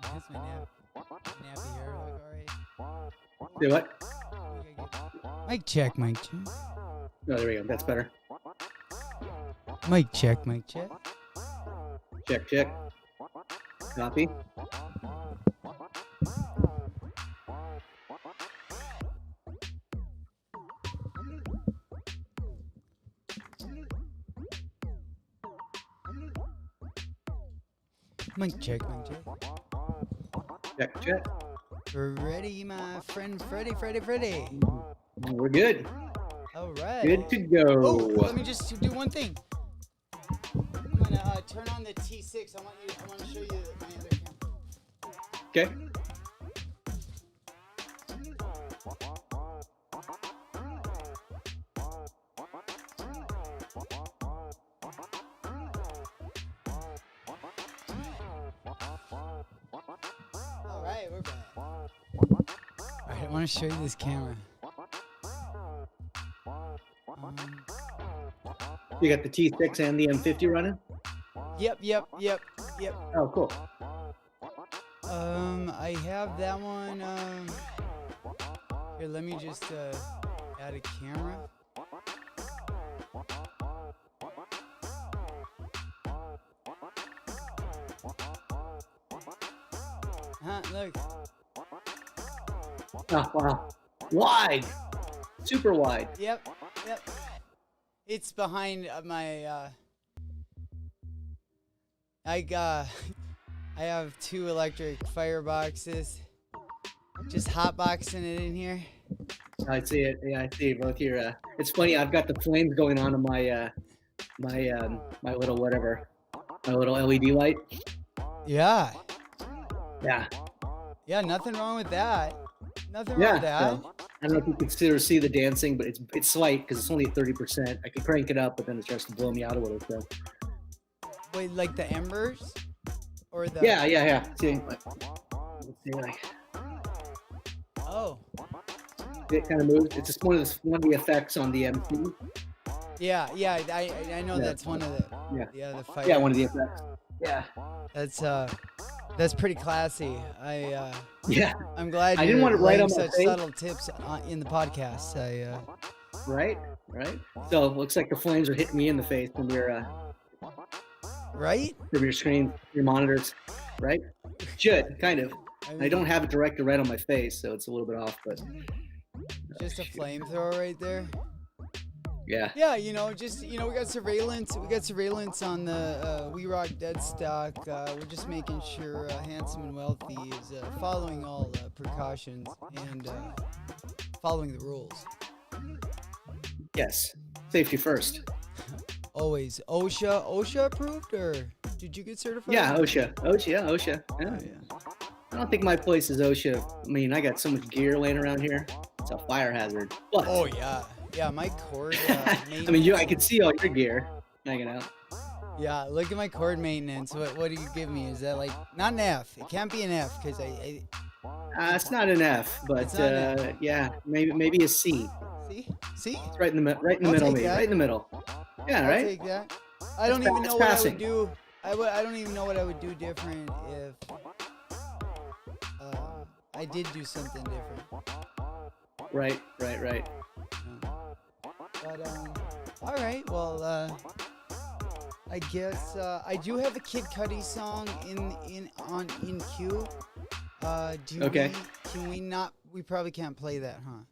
That's my nappy hair look alright. Do what? Mic check, mic check. Oh, there we go. That's better. Mic check, mic check. Check, check. Copy. Mic check, mic check. Check, check. We're ready, my friend Freddy. We're good. All right. Good to go. Oh, let me just do one thing. I'm gonna turn on the T6. I want to show you my other camera. Okay. All right, we're back. All right, I want to show you this camera. You got the T6 and the M50 running? Yep. Oh, cool. I have that one. Here, let me just add a camera. Look. Oh, wow. Wide. Super wide. Yep. It's behind my. I have 2 electric fireboxes. Just hotboxing it in here. I see it. Yeah, I see both your. It's funny. I've got the flames going on in my my little whatever, my little LED light. Yeah. Yeah. Yeah. Nothing wrong with that. Nothing wrong with that. So, I don't know if you can see the dancing, but it's slight because it's only at 30%. I can crank it up, but then it starts to blow me out a little. So. Wait, like the embers, or the? Yeah. See, let's see, like. Oh. It kind of moves. It's just one of the effects on the MC. Yeah. I know that's one of the. Yeah. The fire. Yeah, one of the effects. Yeah. That's pretty classy. Yeah. I'm glad I didn't want to write on my such face. subtle tips in the podcast. Right. So it looks like the flames are hitting me in the face from your right? From your screen, your monitors, right? Should kind of. I don't have it directed right on my face, so it's a little bit off, but just a flamethrower right there. Yeah. Yeah, we got surveillance. We got surveillance on the We Rock Deadstock. We're just making sure Handsome and Wealthy is following all precautions and following the rules. Yes. Safety first. Always. OSHA approved, or did you get certified? Yeah, OSHA. Yeah. Oh, yeah. I don't think my place is OSHA. I mean, I got so much gear laying around here. It's a fire hazard. But oh yeah. Yeah, my cord. I mean, I can see all your gear hanging out. Yeah, look at my cord maintenance. What do you give me? Is that like not an F? It can't be an F because it's not an F, but yeah, maybe a C. See? It's right in the middle, maybe. Right in the middle. Yeah, I'll right. Take that. I don't even know what I would do. I don't even know what I would do different if I did do something different. Right. But all right. Well, I guess I do have a Kid Cudi song in queue. Can we not? We probably can't play that, huh?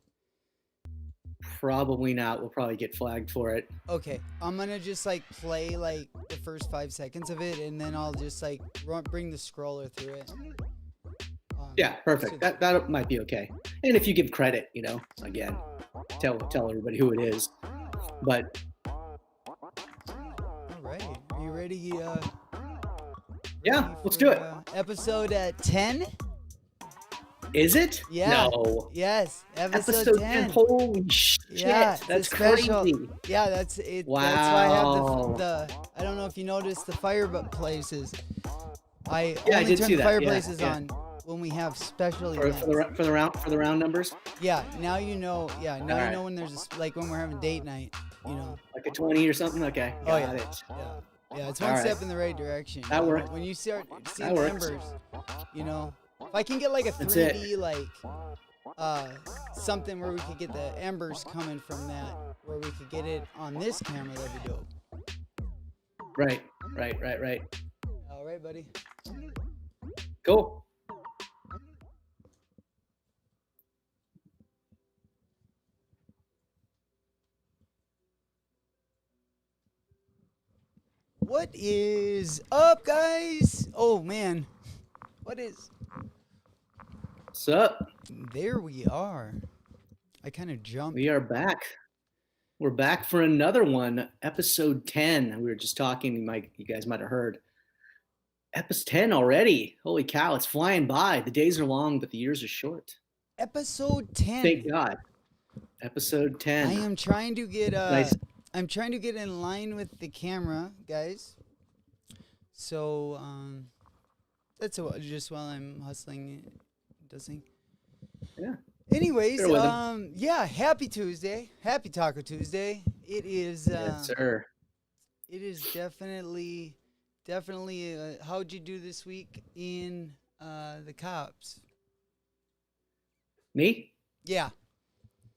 Probably not. We'll probably get flagged for it. Okay, I'm gonna just play the first 5 seconds of it, and then I'll just bring the scroller through it. Yeah, perfect. That might be okay. And if you give credit, again, tell everybody who it is. But all right, are you ready? Yeah, let's do it. Episode 10. Is it? Yeah. No. Yes. Episode 10. Holy shit. Yeah, that's special. crazy. Yeah, that's it. Wow. That's why I have the I don't know if you noticed the fireplaces. I only turn the fireplaces on when we have special events. For the round numbers? Yeah, now you know. Yeah, now you know when there's when we're having date night, Like a 20 or something? Okay. Got it. Yeah. Yeah, it's All one right. step in the right direction. That works. When you start seeing That the works. embers, you know, if I can get like a That's it. 3D something where we could get the embers coming from that, where we could get it on this camera, that'd be dope. Right. All right, buddy. Cool. What is up, guys? Oh man, what is? What's up? There we are. I kind of jumped. We are back. We're back for another one, episode 10. We were just talking. You guys might have heard. Episode 10 already. Holy cow! It's flying by. The days are long, but the years are short. Episode 10. Thank God. Episode 10. I am trying to get Nice. I'm trying to get in line with the camera, guys. So that's just while I'm hustling. Doesn't. Yeah. Anyways, Bear with him. yeah, happy Tuesday, happy Taco Tuesday. It is. Yes, sir. It is definitely. How'd you do this week in the cops? Me? Yeah.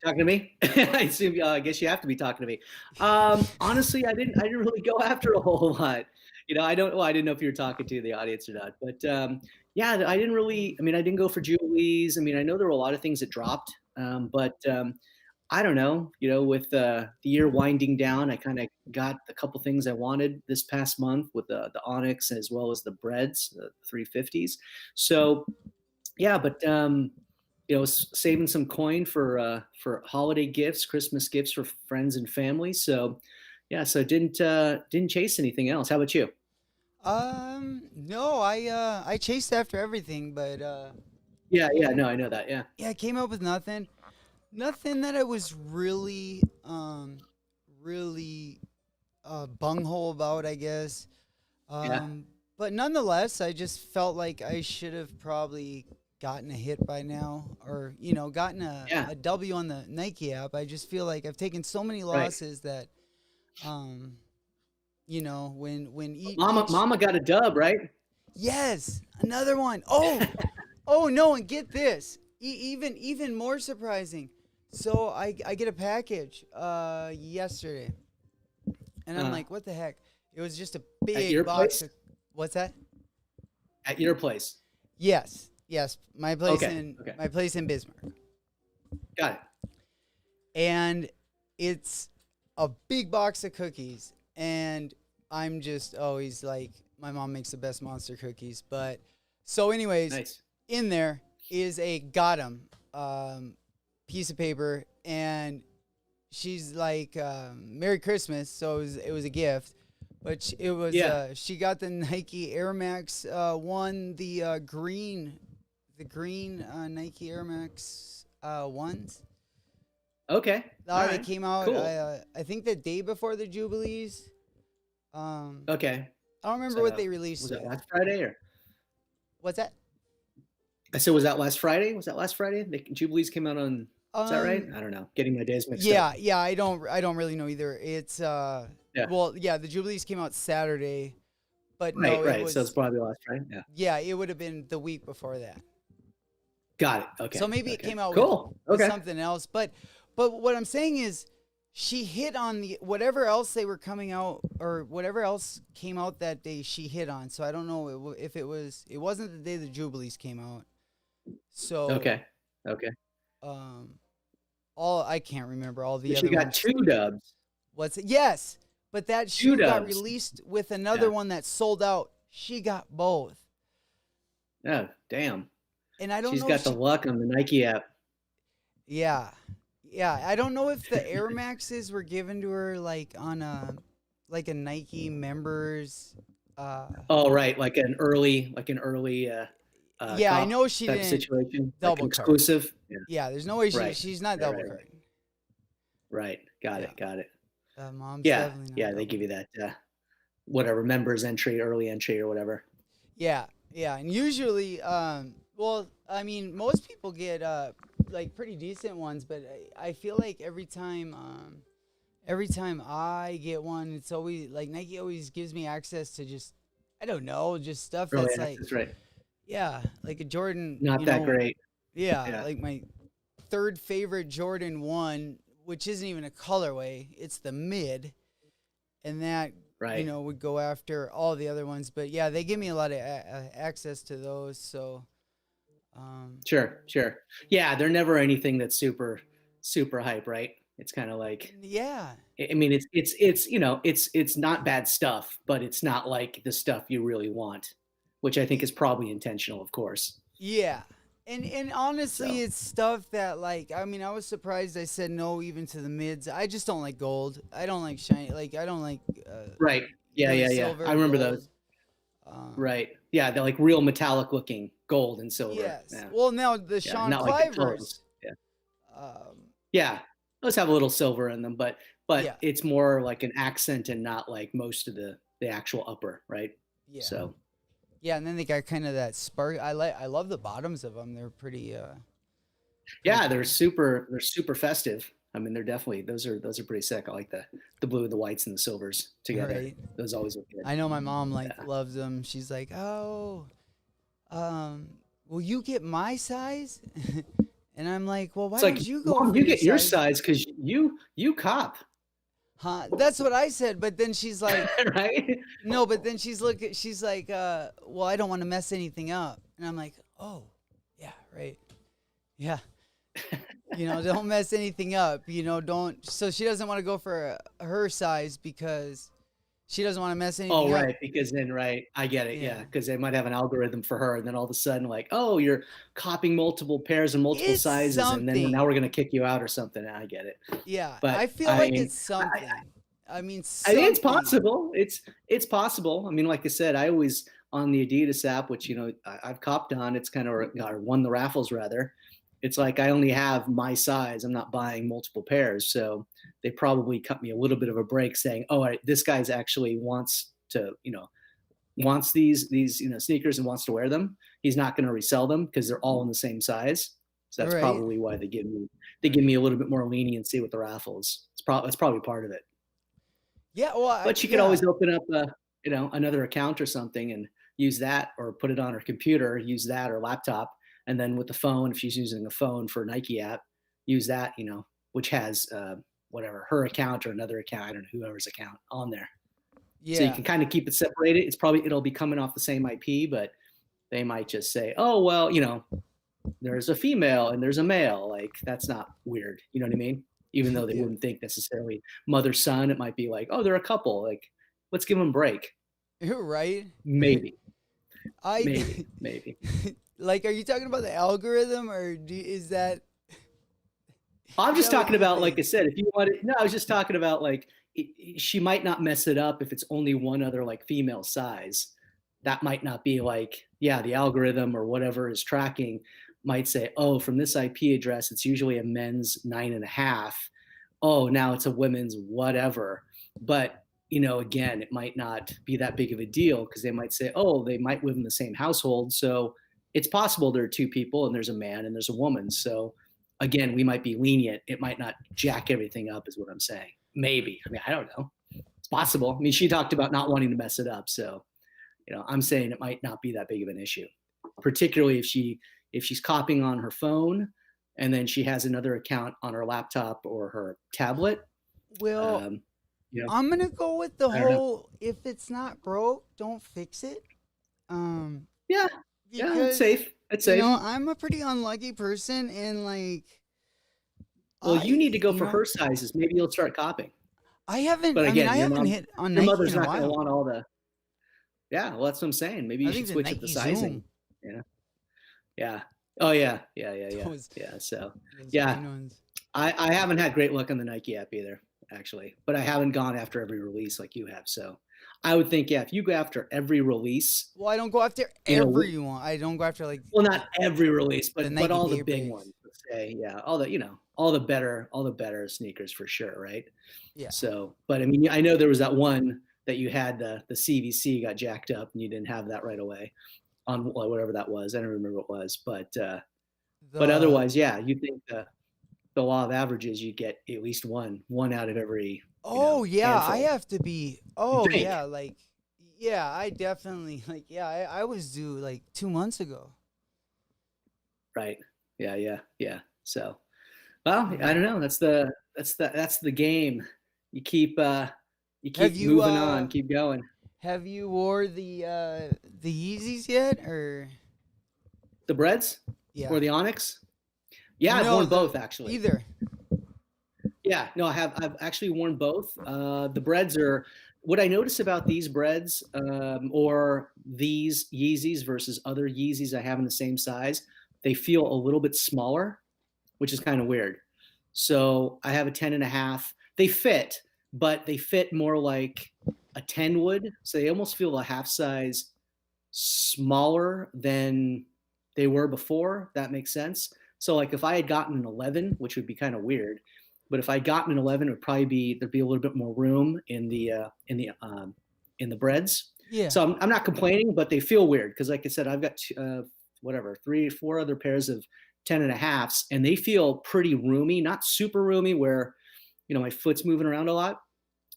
Talking to me? I assume. I guess you have to be talking to me. Honestly, I didn't really go after a whole lot. You know, I didn't know if you were talking to the audience or not. But yeah, I didn't really. I mean, I didn't go for Julie's. I mean, I know there were a lot of things that dropped, but I don't know. You know, with the year winding down, I kind of got a couple things I wanted this past month with the Onyx as well as the breads, the 350s. So yeah, but you know, saving some coin for holiday gifts, Christmas gifts for friends and family. So yeah, so didn't chase anything else. How about you? No, I chased after everything, but Yeah, no, I know that. Yeah. yeah, I came up with nothing. Nothing that I was really bunghole about, I guess. Yeah. But nonetheless, I just felt like I should have probably gotten a hit by now, or you know, gotten a W on the Nike app. I just feel like I've taken so many losses that, you know, when Mama got a dub, right? Yes, another one. Oh no, and get this, even more surprising. So I get a package yesterday, and I'm like, what the heck? It was just a big box. Place? What's that? At your place. Yes, my place my place in Bismarck. Got it. And it's a big box of cookies, and I'm just always like, my mom makes the best monster cookies. But so anyways, Nice. in there is a got 'em piece of paper, and she's like, Merry Christmas. So it was a gift, but it was she got the Nike Air Max one, the green Nike Air Max ones. Okay. They came out Cool. I think the day before the Jubilees. Okay. I don't remember what they released. Was that yet. last Friday or? What's that? I said, was that last Friday? The Jubilees came out on. Is that right? I don't know. Getting my days mixed up. Yeah. I don't really know either. It's well, yeah. The Jubilees came out Saturday, but no, Right. It was, So it's probably last Friday. Yeah. Yeah, it would have been the week before that. Got it. Okay. So maybe it came out with something else. But what I'm saying is, she hit on the whatever else they were coming out, or whatever else came out that day. She hit on. So I don't know if it wasn't the day the Jubilees came out. So Okay. I can't remember all the So other she got ones. 2 dubs. What's it? Yes, but that shoe got dubs. released with another one that sold out. She got both. Oh, damn. And I don't know. She's got the luck on the Nike app. Yeah. I don't know if the Air Maxes were given to her like on a Nike members. Oh, right, like an early. Yeah, I know she type didn't situation. double like card. exclusive. Yeah, there's no way Right. she's not Right, double right, card. Right. Got it. Mom's Yeah. definitely not Yeah. They double give you that whatever members entry, early entry, or whatever. Yeah, and usually, well, I mean, most people get like pretty decent ones, but I feel like every time every time I get one, it's always like Nike always gives me access to just, I don't know, just stuff Early that's like, access, right? yeah, like a Jordan, Not that great. yeah, Yeah. like my third favorite Jordan 1, which isn't even a colorway, it's the mid, and that, Right. would go after all the other ones. But yeah, they give me a lot of access to those. So, Sure. Sure. Yeah. They're never anything that's super hype, right? It's kind of like, yeah, I mean, it's not bad stuff, but it's not like the stuff you really want, which I think is probably intentional, of course. yeah. And honestly, So, it's stuff that, like, I mean, I was surprised I said no even to the mids. I just don't like gold. I don't like shiny. Like, I don't like right. Yeah. really Yeah. Yeah. I silver remember gold. those. Um, Right. Yeah. They're like real metallic looking gold and silver. yes. Yeah. Well, now the Yeah. Sean Not like the Clivers. tones. Yeah. Um, Yeah. Those have a little silver in them, but yeah, it's more like an accent and not like most of the actual upper, right? yeah, So yeah. And then they got kind of that spark. I love the bottoms of them. They're pretty yeah, cool. they're super festive. I mean, they're definitely those are pretty sick. I like the blue, the whites, and the silvers together. Right. Those always look good. I know my mom like Yeah. loves them. She's like, "Oh, will you get my size?" And I'm like, "Well, why It's like, don't you go Mom, for you your get your size?" size because you cop, Huh? That's what I said. But then she's like, right? "No." But then she's like, "Well, I don't want to mess anything up." And I'm like, "Oh, yeah, right, yeah." Don't mess anything up. Don't. So she doesn't want to go for her size because she doesn't want to mess Oh, anything up. right. Because then, right, I get it. Yeah. Yeah, because they might have an algorithm for her, and then all of a sudden, like, oh, you're copying multiple pairs and multiple It's sizes, and then now something. we're gonna kick you out or something. I get it. Yeah, I But feel I like mean, it's something. I mean, I think it's something. possible. It's possible. I mean, like I said, I always on the Adidas app, which I've copped on. It's kind of or won the raffles rather. It's like I only have my size. I'm not buying multiple pairs, so they probably cut me a little bit of a break, saying, "Oh, this guy's actually wants these sneakers and wants to wear them. He's not going to resell them because they're all in the same size." So that's Right. probably why they give me a little bit more leniency with the raffles. That's probably part of it. Yeah, well, But she could yeah. always open up another account or something and use that, or put it on her computer, use that or laptop, and then with the phone, if she's using a phone for a Nike app, use that, which has whatever her account or another account, I don't know, whoever's account on there. So you Yeah. can kind of keep it separated. It'll be coming off the same IP, but they might just say, oh well, there's a female and there's a male. Like that's not weird. You know what I mean? Even though they Yeah. wouldn't think necessarily mother son, it might be like, oh, they're a couple. Like, let's give them a break. You're right. Maybe, I maybe. like, are you talking about the algorithm, or I'm is just that what talking you about, like I think? said, if you want to, no, I was just talking about like she might not mess it up if it's only one other like female size. That might not be like, yeah, the algorithm or whatever is tracking might say, oh, from this IP address, it's usually a men's 9.5. Oh, now it's a women's whatever. But, again, it might not be that big of a deal because they might say, oh, they might live in the same household. So it's possible there are two people and there's a man and there's a woman. So again, we might be lenient. It might not jack everything up, is what I'm saying. Maybe. I mean, I don't know. It's possible. I mean, she talked about not wanting to mess it up. So, I'm saying it might not be that big of an issue, particularly if she's copying on her phone and then she has another account on her laptop or her tablet. Well, Um, I'm gonna go with the I don't know. whole if it's not broke, don't fix it. Um, Yeah, yeah, it's because safe. It's safe. I'm a pretty unlucky person, and like Well, you need to go you for know, her sizes. Maybe you'll start copying. I haven't. But I mean, again, I your haven't mom, hit on your Nike mother's in a not going to while. want all the. Yeah, well, that's what I'm saying. Maybe I you think should the switch up the Nike sizing. Zoom, Yeah, yeah. Oh yeah, yeah, yeah, yeah, those yeah. So those yeah, green ones. I haven't had great luck on the Nike app either, actually. But I haven't gone after every release like you have. So I would think, yeah, if you go after every release, Well, I don't go after you know, everyone. I don't go after like well, not every release, the but Nike all the big Daybreaks. ones. Let's say, yeah, all the better sneakers for sure, right? Yeah. So, but I mean, I know there was that one that you had the CVC got jacked up and you didn't have that right away on whatever that was. I don't remember what it was, but The otherwise, yeah, you think the law of averages, you get at least one out of every Oh yeah, I handful. have to be. I Oh think. yeah, like yeah, I definitely like yeah, I was due like 2 months ago. Right. Yeah. Yeah. Yeah. So, well, I Mm. don't know. That's the game. You keep you Have keep you moving on, keep going. have you wore the Yeezys yet or The breads yeah. or the onyx? Yeah, I've No, worn the both actually. either. Yeah, no, I've actually worn both. The breads are what I notice about these breads or these Yeezys versus other Yeezys I have in the same size. They feel a little bit smaller, which is kind of weird. So I have a 10 and a half. They fit, but they fit more like a 10 would. So they almost feel a half size smaller than they were before. That makes sense. So like if I had gotten an 11, which would be kind of weird, but if I'd gotten an 11, it would probably be there'd be a little bit more room in the breads. Yeah. So I'm not complaining, but they feel weird because like I said, I've got whatever 3 4 other pairs of 10 and a halfs, and they feel pretty roomy, not super roomy where my foot's moving around a lot,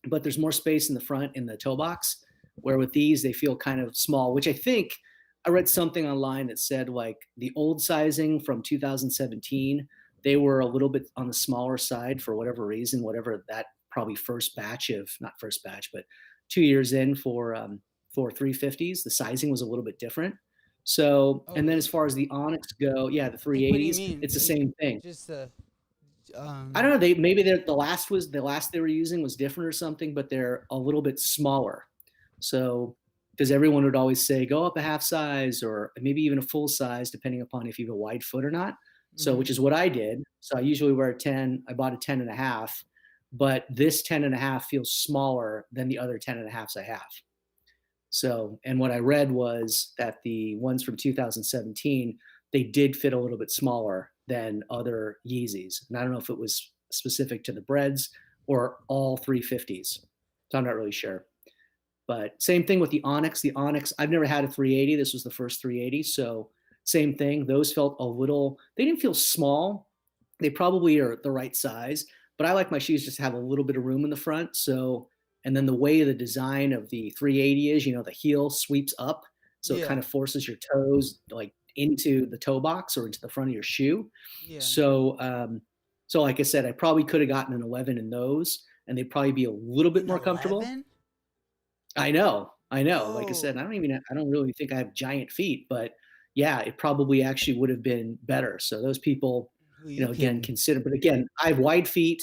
but there's more space in the front in the toe box. Where with these, they feel kind of small, which I think I read something online that said like the old sizing from 2017, they were a little bit on the smaller side for whatever reason, whatever that probably first batch of, not first batch, but 2 years in for 350s, the sizing was a little bit different. So, Oh and then as really? far as the Onyx go, yeah, the Like what do you 380s, mean? it's the Like same thing. just the I don't know. They maybe the last they were using was different or something, but they're a little bit smaller. So because everyone would always say go up a half size or maybe even a full size, depending upon if you have a wide foot or not. So which mhm. is what I did. So I usually wear a 10. I bought a 10 and a half, but this 10 and a half feels smaller than the other 10 and a halfs I have. So, and what I read was that the ones from 2017, they did fit a little bit smaller than other Yeezys. And I don't know if it was specific to the breads or all 350s. So I'm not really sure. But same thing with the Onyx. The Onyx, I've never had a 380. This was the first 380. So same thing. Those felt a little, they didn't feel small. They probably are the right size, but I like my shoes just to have a little bit of room in the front. So, and then the way the design of the 380 is, the heel sweeps up. So it Yeah. kind of forces your toes like into the toe box or into the front of your shoe. Yeah. So like I said, I probably could have gotten an 11 in those and they'd probably be a little bit An more comfortable. 11? I know. I know. Like I said, Oh. I don't really think I have giant feet, but yeah, it probably actually would have been better. So those people, Who you again, kidding? consider, but again, I have wide feet.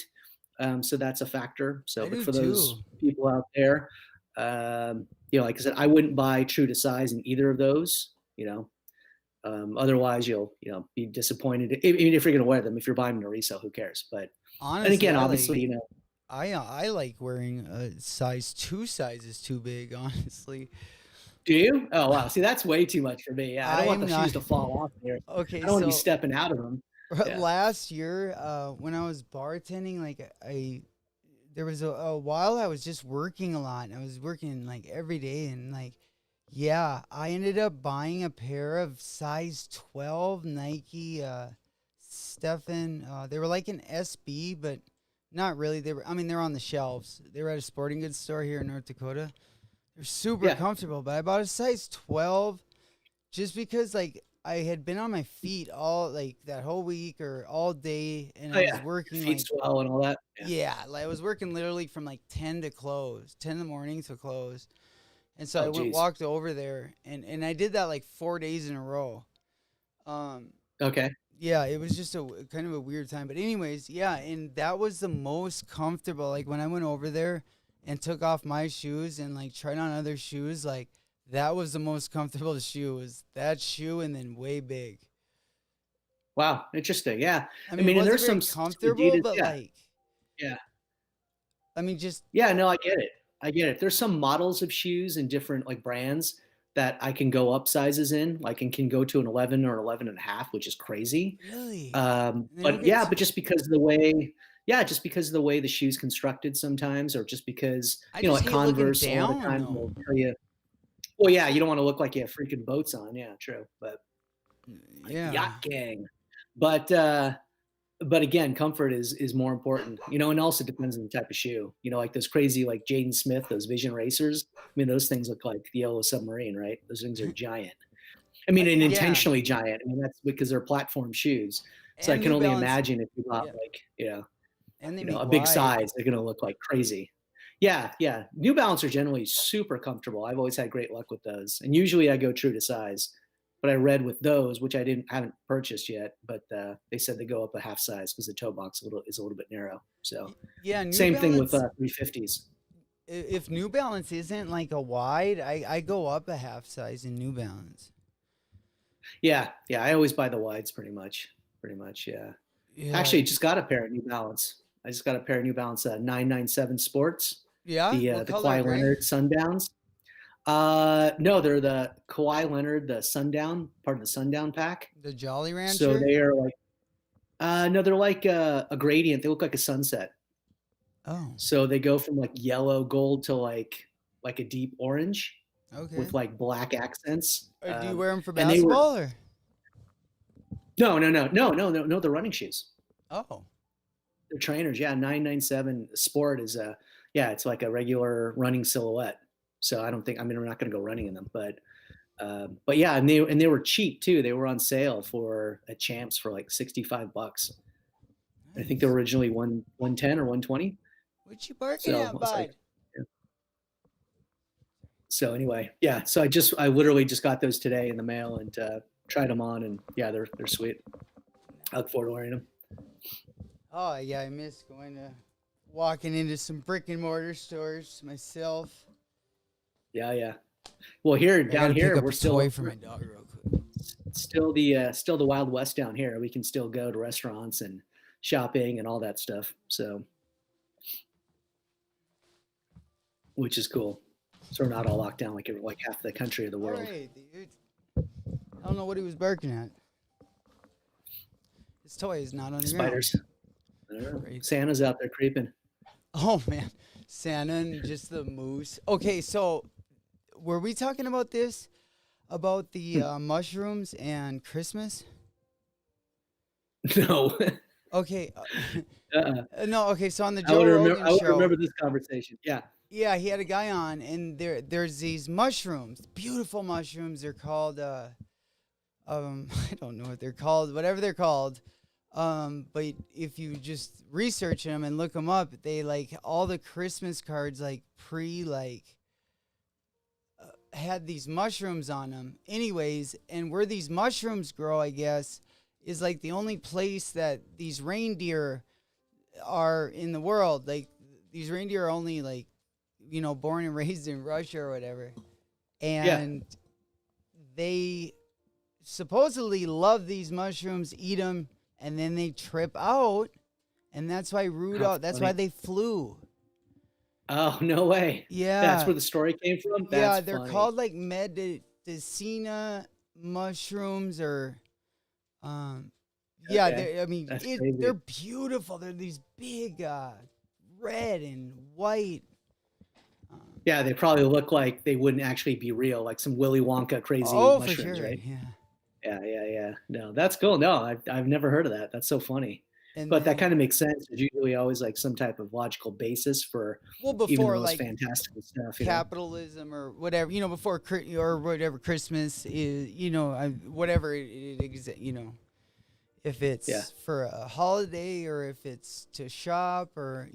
So that's a factor. So, I but do for too. those people out there, like I said, I wouldn't buy true to size in either of those. Otherwise you'll, be disappointed. Even if you're going to wear them, if you're buying them to resale, who cares? But, and Honestly, again, obviously, I like wearing a size 2 sizes too big, honestly. do you? Oh wow. See, that's way too much for me. Yeah, I don't want I'm the not shoes to fall off there. okay, I don't want to be so stepping out of them. Yeah. last year, when I was bartending, like there was a while I was just working a lot. I was working like every day, and like, yeah, I ended up buying a pair of size 12 Nike Stephen. They were like an SB, but not really. I mean, they're on the shelves. They were at a sporting goods store here in North Dakota. They're super Yeah. comfortable, but I bought a size 12 just because like I had been on my feet all like that whole week or all day, and Oh I was yeah. Your working feet like swell and all that. Yeah. yeah, like I was working literally from like 10 to close, 10 in the morning to close. And so I Oh went geez. walked over there, and I did that like 4 days in a row. Um, Okay. yeah, it was just a kind of a weird time, but anyways, yeah, and that was the most comfortable. Like when I went over there and took off my shoes and like tried on other shoes, like that was the most comfortable shoe. Was that shoe and then way big. Wow. Interesting. Yeah. I I mean, it mean, and wasn't there's very some comfortable, Adidas. but Yeah. like, Yeah. I mean, just Yeah. No, I get it. I get it. There's some models of shoes and different like brands that I can go up sizes in, like and can go to an 11 or 11 and a half, which is crazy. really, and they don't But get yeah, too. but just because of the way, yeah, just because of the way the shoe's constructed sometimes, or just because, I just like hate looking Converse, a lot of down times though. will tell you, well, yeah, you don't want to look like you have freaking boats on. Yeah, true. But like Yeah, yacht gang. But but again, comfort is more important, and also depends on the type of shoe. Like those crazy like Jaden Smith, those Vision Racers. I mean, those things look like the Yellow Submarine, right? Those things are giant. I mean, and Yeah, intentionally giant. I mean, that's because they're platform shoes. So I and can New only Balance. imagine if you bought Yeah, like, and they make a big wide. size, they're going to look like crazy. Yeah, yeah. New Balance are generally super comfortable. I've always had great luck with those, and usually I go true to size. But I read with those, which I haven't purchased yet, but they said they go up a half size because the toe box is a little bit narrow. So Yeah, New same thing with Balance. 350s. If New Balance isn't like a wide, I go up a half size in New Balance. Yeah, yeah. I always buy the wides pretty much. Yeah. Yeah, Actually, just got a pair of New Balance. I just got a pair of New Balance 997 Sports, yeah. What the color? Kawhi Gray? Leonard Sundowns. No, they're the Kawhi Leonard, the Sundown, part of the Sundown pack. The Jolly So Rancher? they are like, no, they're like a gradient. They look like a sunset. Oh, So they go from like yellow gold to like a deep orange okay. with like black accents. Do you wear them for And they were basketball or? no, they're running shoes. Oh, They're trainers. Yeah, 997 Sport is it's like a regular running silhouette. So I mean, we're not going to go running in them, but yeah, and they were cheap too. They were on sale for at Champs for like $65. I think they were nice. originally 110 or 120. What you barking So I at, was like, bud? yeah. So anyway, yeah. So I literally just got those today in the mail and tried them on, and yeah, they're sweet. I look forward to wearing them. Oh yeah, I miss walking into some brick and mortar stores myself. Yeah, yeah. Well, here I gotta down pick here, up we're a still toy for my dog real quick. still the Wild West down here. We can still go to restaurants and shopping and all that stuff. So, which is cool. So we're not all locked down like half the country or the All world. right, dude. I don't know what he was barking at. His toy is not on the ground. Spiders. I don't know. Right. Santa's out there creeping. Oh man, Santa and just the moose. Okay, so were we talking about this? About the mushrooms and Christmas? No. Okay, uh-uh. no. Okay, so on the Joe Rogan I would show, remember this conversation. Yeah. yeah, he had a guy on, and there's these mushrooms, beautiful mushrooms. They're called I don't know what they're called, whatever they're called. But if you just research them and look them up, they like all the Christmas cards like had these mushrooms on them. Anyways, and where these mushrooms grow, I guess, is like the only place that these reindeer are in the world. Like these reindeer are only like, born and raised in Russia or whatever. Yeah. And they supposedly love these mushrooms, eat them, and then they trip out. And that's why How that's why funny. they flew. Oh, no way. That's Yeah. where the story came from? Yeah, That's they're funny. called like medicina mushrooms or yeah, Okay. I mean That's they're crazy. beautiful. They're these big red and white. Um, Yeah, they probably look like they wouldn't actually be real, like some Willy Wonka crazy oh, for mushrooms, sure. right? Yeah. Yeah, yeah, yeah. No, that's cool. No, I've never heard of that. That's so funny. And But that then kind of makes sense. There's usually always like some type of logical basis for even the before most like fantastical stuff. capitalism or whatever, before or whatever Christmas is, whatever if Yeah. it's for a holiday or if it's to shop or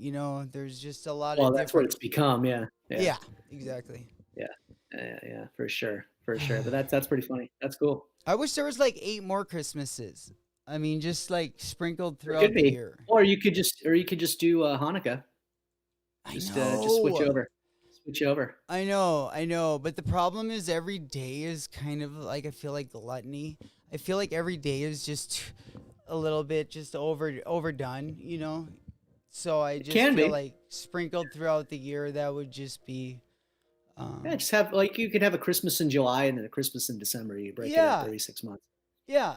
there's just a lot Well, of that's what different. it's become. Yeah. Yeah. Yeah, exactly. Yeah. Yeah. Yeah. For sure. For sure. But that's pretty funny. That's cool. I wish there was like 8 more Christmases. I mean, just like sprinkled There could throughout the be. year. Or you could just do Hanukkah. I Just switch know. over. Switch over. I know, but the problem is every day is kind of like I feel like gluttony. I feel like every day is just a little bit just overdone. So I It just can feel be. like sprinkled throughout the year that would just be Yeah, um just have like you could have a Christmas in July and then a Christmas in December. You break it up yeah, 36 months. yeah.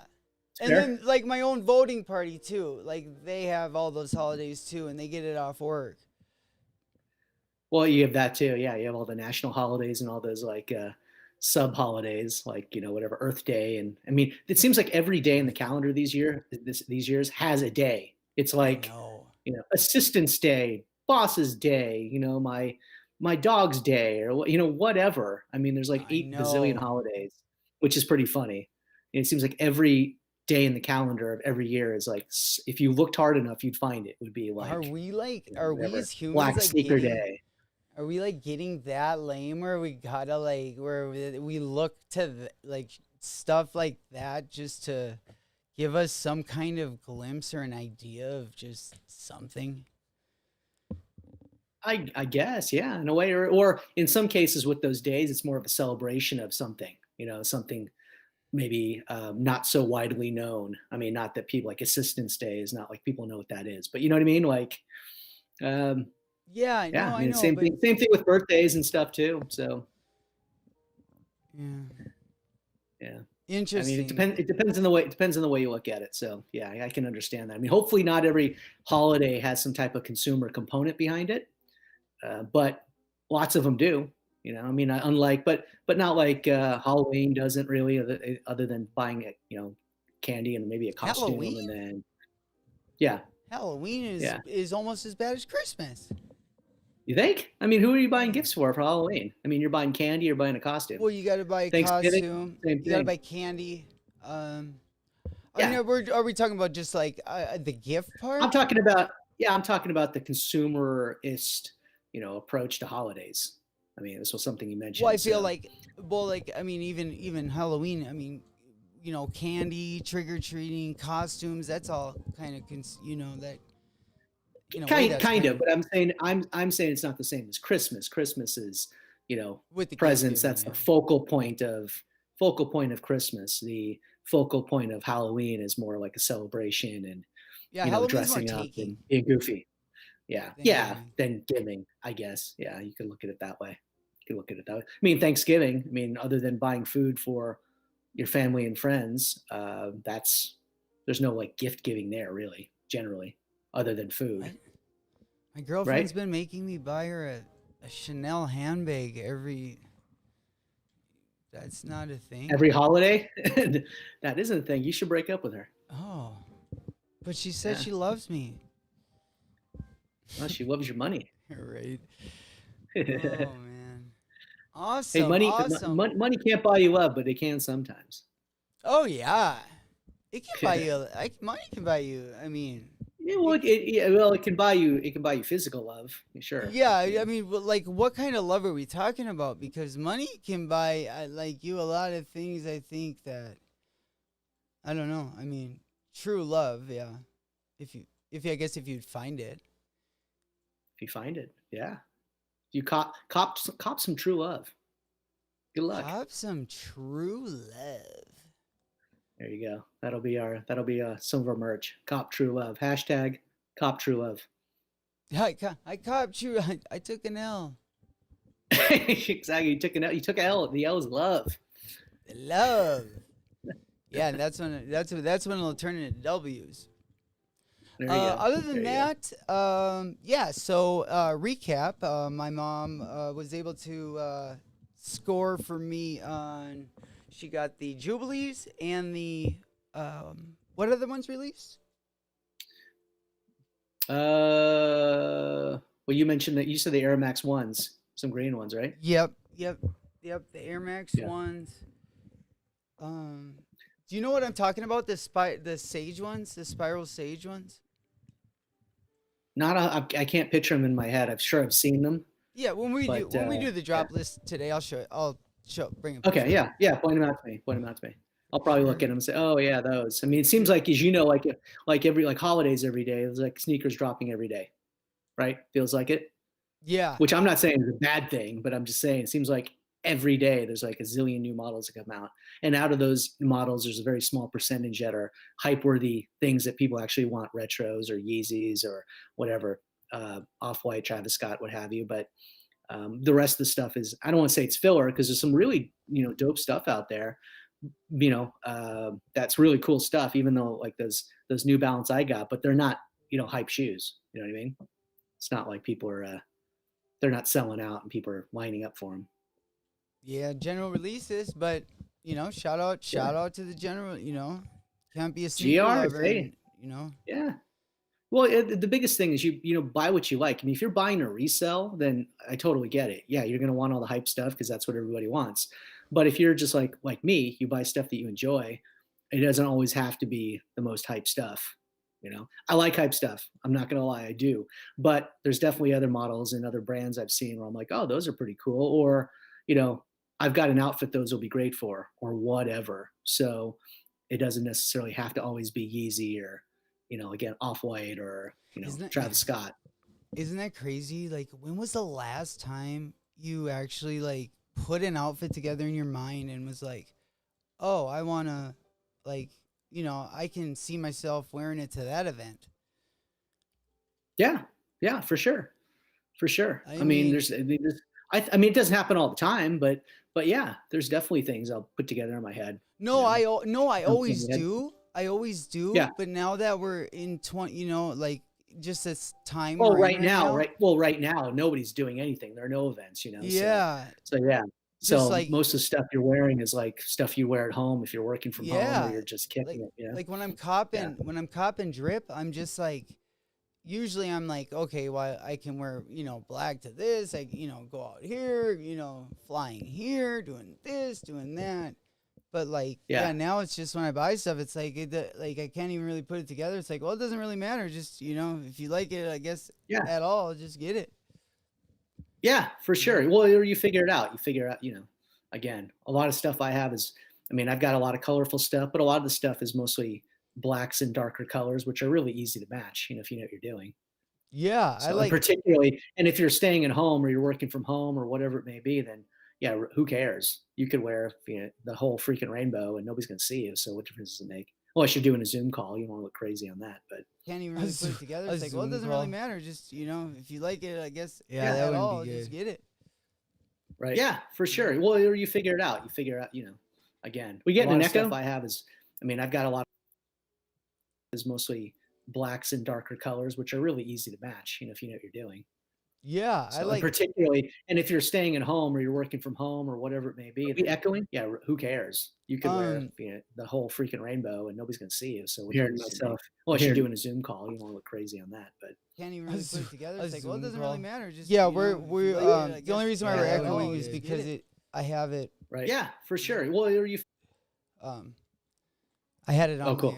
It's And fair. then like my own voting party too. Like they have all those holidays too and they get it off work. Well, you have that too. Yeah, you have all the national holidays and all those like sub holidays, like whatever Earth Day, and I mean, it seems like every day in the calendar these years has a day It's I like, know. assistant's day, boss's day, my dog's day, or whatever. I mean, there's like I 8 bazillion know. holidays, which is pretty funny. And it seems like every day in the calendar of every year is like, if you looked hard enough, you'd find it would be like, Are we whatever, as humans Black like Sneaker getting Day. are we like getting that lame where we gotta like where we look to like stuff like that just to give us some kind of glimpse or an idea of just something? I guess, yeah, in a way, or in some cases with those days, it's more of a celebration of something, something maybe not so widely known. I mean, not that people like Assistance Day is not like people know what that is, but you know what I mean? Like, um, Yeah, yeah, no, I I mean, know, but same thing with birthdays and stuff too. So yeah, yeah, I mean, interesting. it depends on the way you look at it. So yeah, I can understand that. I mean, hopefully not every holiday has some type of consumer component behind it, but lots of them do. I mean, unlike, but not like Halloween doesn't really, other than buying candy and maybe a costume, and Halloween? then yeah, Halloween yeah. is almost as bad as Christmas. You think? I mean, who are you buying Yeah. gifts for Halloween? I mean, you're buying candy, you're buying a costume. Well, you got to buy a Thanksgiving, costume. same You got to thing. buy candy. I mean, Yeah, are we talking about just like the gift I'm part? talking about I'm talking about the consumerist, approach to holidays. I mean, this was something you Well, I mentioned. feel So like, well, like I mean, even Halloween. I mean, candy, trick or treating, costumes. That's all kind of, that in a way that's kind kind of, of but I'm saying it's not the same as Christmas. Christmas is, with the gift presents. giving. That's the Yeah, focal point of Christmas. The focal point of Halloween is more like a celebration and yeah. Halloween's more dressing up taking and being goofy. Yeah, than yeah. giving. Then giving, I guess. Yeah, you could look at it that way. You could look at it that way. I mean, Thanksgiving. I mean, other than buying food for your family and friends, there's no like gift giving there really, generally, other than food, What? My girlfriend's right? been making me buy her a Chanel handbag every. That's not a thing. Every holiday, that isn't a thing. You should break up with her. Oh, but she said Yeah, she loves me. well, she loves your money. Right. Hey, Oh man. Awesome. money, Awesome. money can't buy you love, but it can sometimes. Oh yeah. It can buy you. Money can buy you. I mean, Yeah, well, it. it can buy you. It can buy you physical love. Sure. Yeah. I I mean, mean, like, what kind of love are we talking about? Because money can buy, like you, a lot of things. I think that I don't know. I mean, true love. Yeah. I guess if you'd find it. if you find it, yeah. You cop some true love. Good luck. Have some true love. There you go. That'll be some of our merch. Cop true love. Hashtag cop true love. I copped you. I took an L. Exactly. You took a L. The L is love. Love. Yeah, and that's when it'll turn into W's. There you go. Other than There you go. that, yeah. So recap. My mom was able to score for me on. She got the Jubilees and the what other ones released? Well, you mentioned that you said the Air Max ones, some green ones, right? Yep. The Air Max Yeah. ones. Do you know what I'm talking about? The Sage ones, the Spiral Sage ones. Not I can't picture them in my head. I'm sure I've seen them, Yeah, but when we do the yeah. drop list today, I'll bring a picture. Okay, yeah, yeah. Point them out to me. Point them out to me. I'll probably look Sure. at them and say, "Oh yeah, those." I mean, it seems Sure. like, as like every like holidays every day. There's like sneakers dropping every day, right? Feels like it. Yeah. Which I'm not saying is a bad thing, but I'm just saying it seems like every day there's like a zillion new models that come out, and out of those models, there's a very small percentage that are hype-worthy things that people actually want, retros or Yeezys or whatever, Off-White, Travis Scott, what have you. But the rest of the stuff is, I don't want to say it's filler, because there's some really dope stuff out there. That's really cool stuff. Even though like those New Balance I got, but they're not hype shoes. You know what I mean? It's not like people are they're not selling out and people are lining up for them. Yeah, general releases, but shout Yeah. out to the general, can't be a sneaker GR, lover hey, and. yeah. Well, the biggest thing is buy what you like. I mean, if you're buying a resell, then I totally get it. Yeah, you're gonna want all the hype stuff because that's what everybody wants. But if you're just like me, you buy stuff that you enjoy. It doesn't always have to be the most hype stuff. I like hype stuff. I'm not gonna lie, I do. But there's definitely other models and other brands I've seen where I'm like, oh, those are pretty cool. Or you know, I've got an outfit those will be great for, or whatever. So it doesn't necessarily have to always be Yeezy or again, Off-White or, Isn't that Travis Scott. isn't that crazy? Like, when was the last time you actually like put an outfit together in your mind and was like, oh, I wanna, like, I can see myself wearing it to that event. Yeah. Yeah, for sure. For sure. I I mean, mean, it doesn't happen all the time, but yeah, there's definitely things I'll put together in my head, no, I something in always my head. do. I always do. Yeah. But now that we're in 20, like just this time Well, we're in right right now, now. right? Well, right now, nobody's doing anything. There are no events, so Yeah, so yeah. just So like most of the stuff you're wearing is like stuff you wear at home if you're working from home or yeah, you're just kicking like it. like Yeah. when I'm copping drip, I'm just like usually I'm like, okay, well, I can wear, black to this. I, go out here, flying here, doing this, doing that. But like, yeah, Yeah. now it's just when I buy stuff, it's like, like I can't even really put it together. It's like, well, it doesn't really matter. Just, if you like it, I guess Yeah. at all, just get it. Yeah, for You know? sure. Well, or you figure it out. You figure out, again, a lot of stuff I have is, I mean, I've got a lot of colorful stuff, but a lot of the stuff is mostly blacks and darker colors, which are really easy to match, if you know what you're doing. Yeah, I So, and like. particularly, and if you're staying at home or you're working from home or whatever it may be, then yeah, who cares? You could wear the whole freaking rainbow and nobody's going to see you. So what difference does it make? Unless you're doing a Zoom call, you want to look crazy on that. But Can't even A, really put Zo- it together. a It's like, well, it Zoom doesn't really call. matter. Just, if you like it, I guess Yeah, that at wouldn't all, be just good. get it. right, yeah, for sure. Well, or you figure it out. You figure out, again, we A get lot an of echo. stuff I have is, I mean, I've got a lot is mostly blacks and darker colors, which are really easy to match, if you know what you're doing. Yeah, I So, and like. particularly, and if you're staying at home or you're working from home or whatever it may be, echoing, yeah, who cares? You could wear Um, the whole freaking rainbow and nobody's going to see you. So, what hearing difference does it make? myself. Unless you're Hearing doing a Zoom call, you want to look crazy on that. But can't even a, really put Zo- it together. a It's like, well, it Zoom doesn't call. really matter. Just, Yeah, if we're you like it, I the only guess reason why yeah, we're at that would all, echoing be is just good. get because it. I have it. Right, yeah, for sure. Well, are you? Um, I had it Oh, on cool.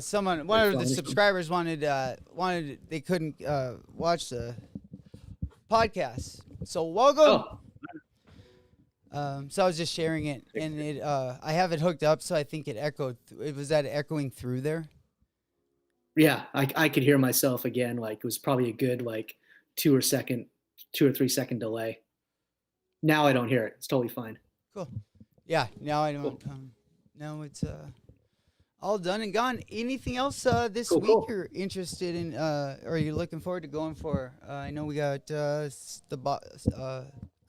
someone, Like one of the phone or something? subscribers wanted they couldn't watch the podcast. So welcome. Oh, So I was just sharing it, and it I have it hooked up, so I think it echoed. It was that echoing through there. yeah, I could hear myself again. Like it was probably a good like 2 or 3 second delay. Now I don't hear it. It's totally fine. Cool. Yeah. Now I Cool. don't. Now it's all done and gone. Anything else this Cool, week cool. you're interested in? Or are you looking forward to going for? I know we got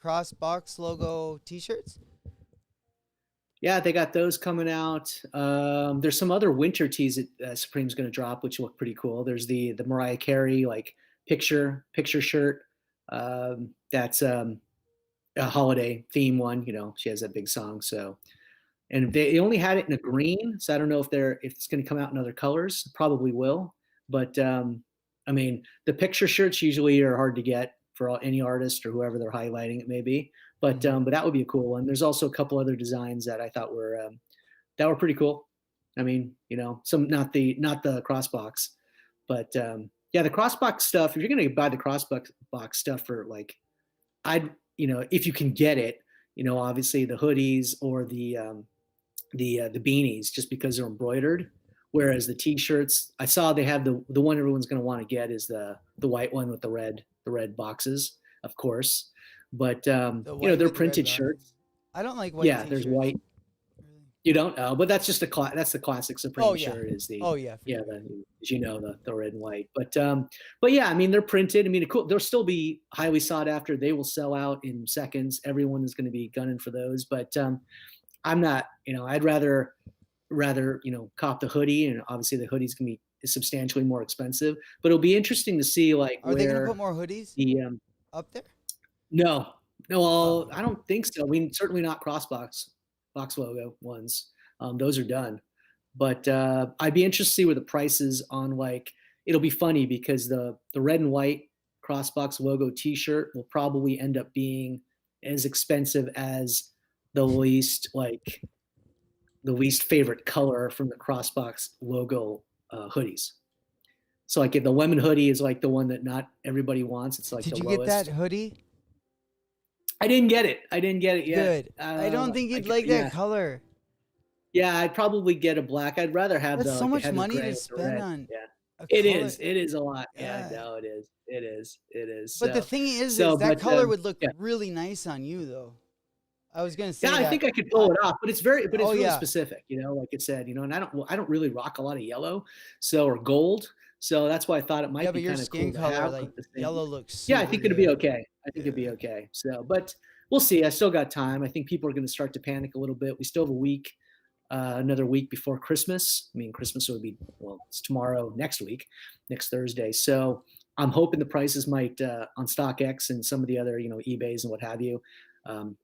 cross box logo T-shirts. Yeah, they got those coming out. There's some other winter tees that Supreme's going to drop, which look pretty cool. There's the Mariah Carey like picture shirt. That's a holiday theme one. She has that big song. So, and they only had it in a green, so I don't know if it's going to come out in other colors. Probably will, but I mean, the picture shirts usually are hard to get for any artist or whoever they're highlighting it may be. But Mhm. but that would be a cool one. There's also a couple other designs that I thought were pretty cool. I mean, some not the crossbox, but yeah, the crossbox stuff. If you're going to buy the crossbox box stuff for like, if you can get it, obviously the hoodies or the beanies just because they're embroidered. Whereas the t-shirts, I saw they have the one everyone's going to want to get is the white one with the red boxes, of course. But The white they're with the red printed box. shirts. I don't like white Yeah, T-shirts. there's white. Really. You don't know, but that's just that's the classic Supreme Oh yeah. shirt is the Oh yeah. For yeah sure. the red and white. But yeah, I mean they're printed. I mean they'll still be highly sought after. They will sell out in seconds. Everyone is going to be gunning for those. But I'm not. I'd rather cop the hoodie, and obviously the hoodie's gonna be substantially more expensive. But it'll be interesting to see like Are they gonna where put more hoodies the up there? no well Oh. I don't think so. I mean certainly not box logo ones. Those are done. But I'd be interested to see where the prices on like, it'll be funny because the red and white Crossbox logo T-shirt will probably end up being as expensive as the least favorite color from the Crossbox logo hoodies. So like the lemon hoodie is like the one that not everybody wants. It's like Did the you lowest. get that hoodie? I didn't get it. I didn't get it yet. Good. I don't think you'd like that color. Yeah, I'd probably get a black. I'd rather have That's so like much money to spend on. Yeah. A It color. is. It is a lot. Yeah. Yeah, no, it is. It is. It is. But the thing is that color would look really nice on you, though. I was gonna say. Yeah, I think I could pull it off, but it's really yeah. specific, like it said, and I don't really rock a lot of yellow, or gold, so that's why I thought it might be kind of cool. Your skin color, like yellow, looks. Yeah, I think it'd be okay. I think it'd be okay. So, but we'll see. I still got time. I think people are going to start to panic a little bit. We still have a week, another week before Christmas. I mean, Christmas would be it's tomorrow, next Thursday. So I'm hoping the prices might on StockX and some of the other eBays and what have you.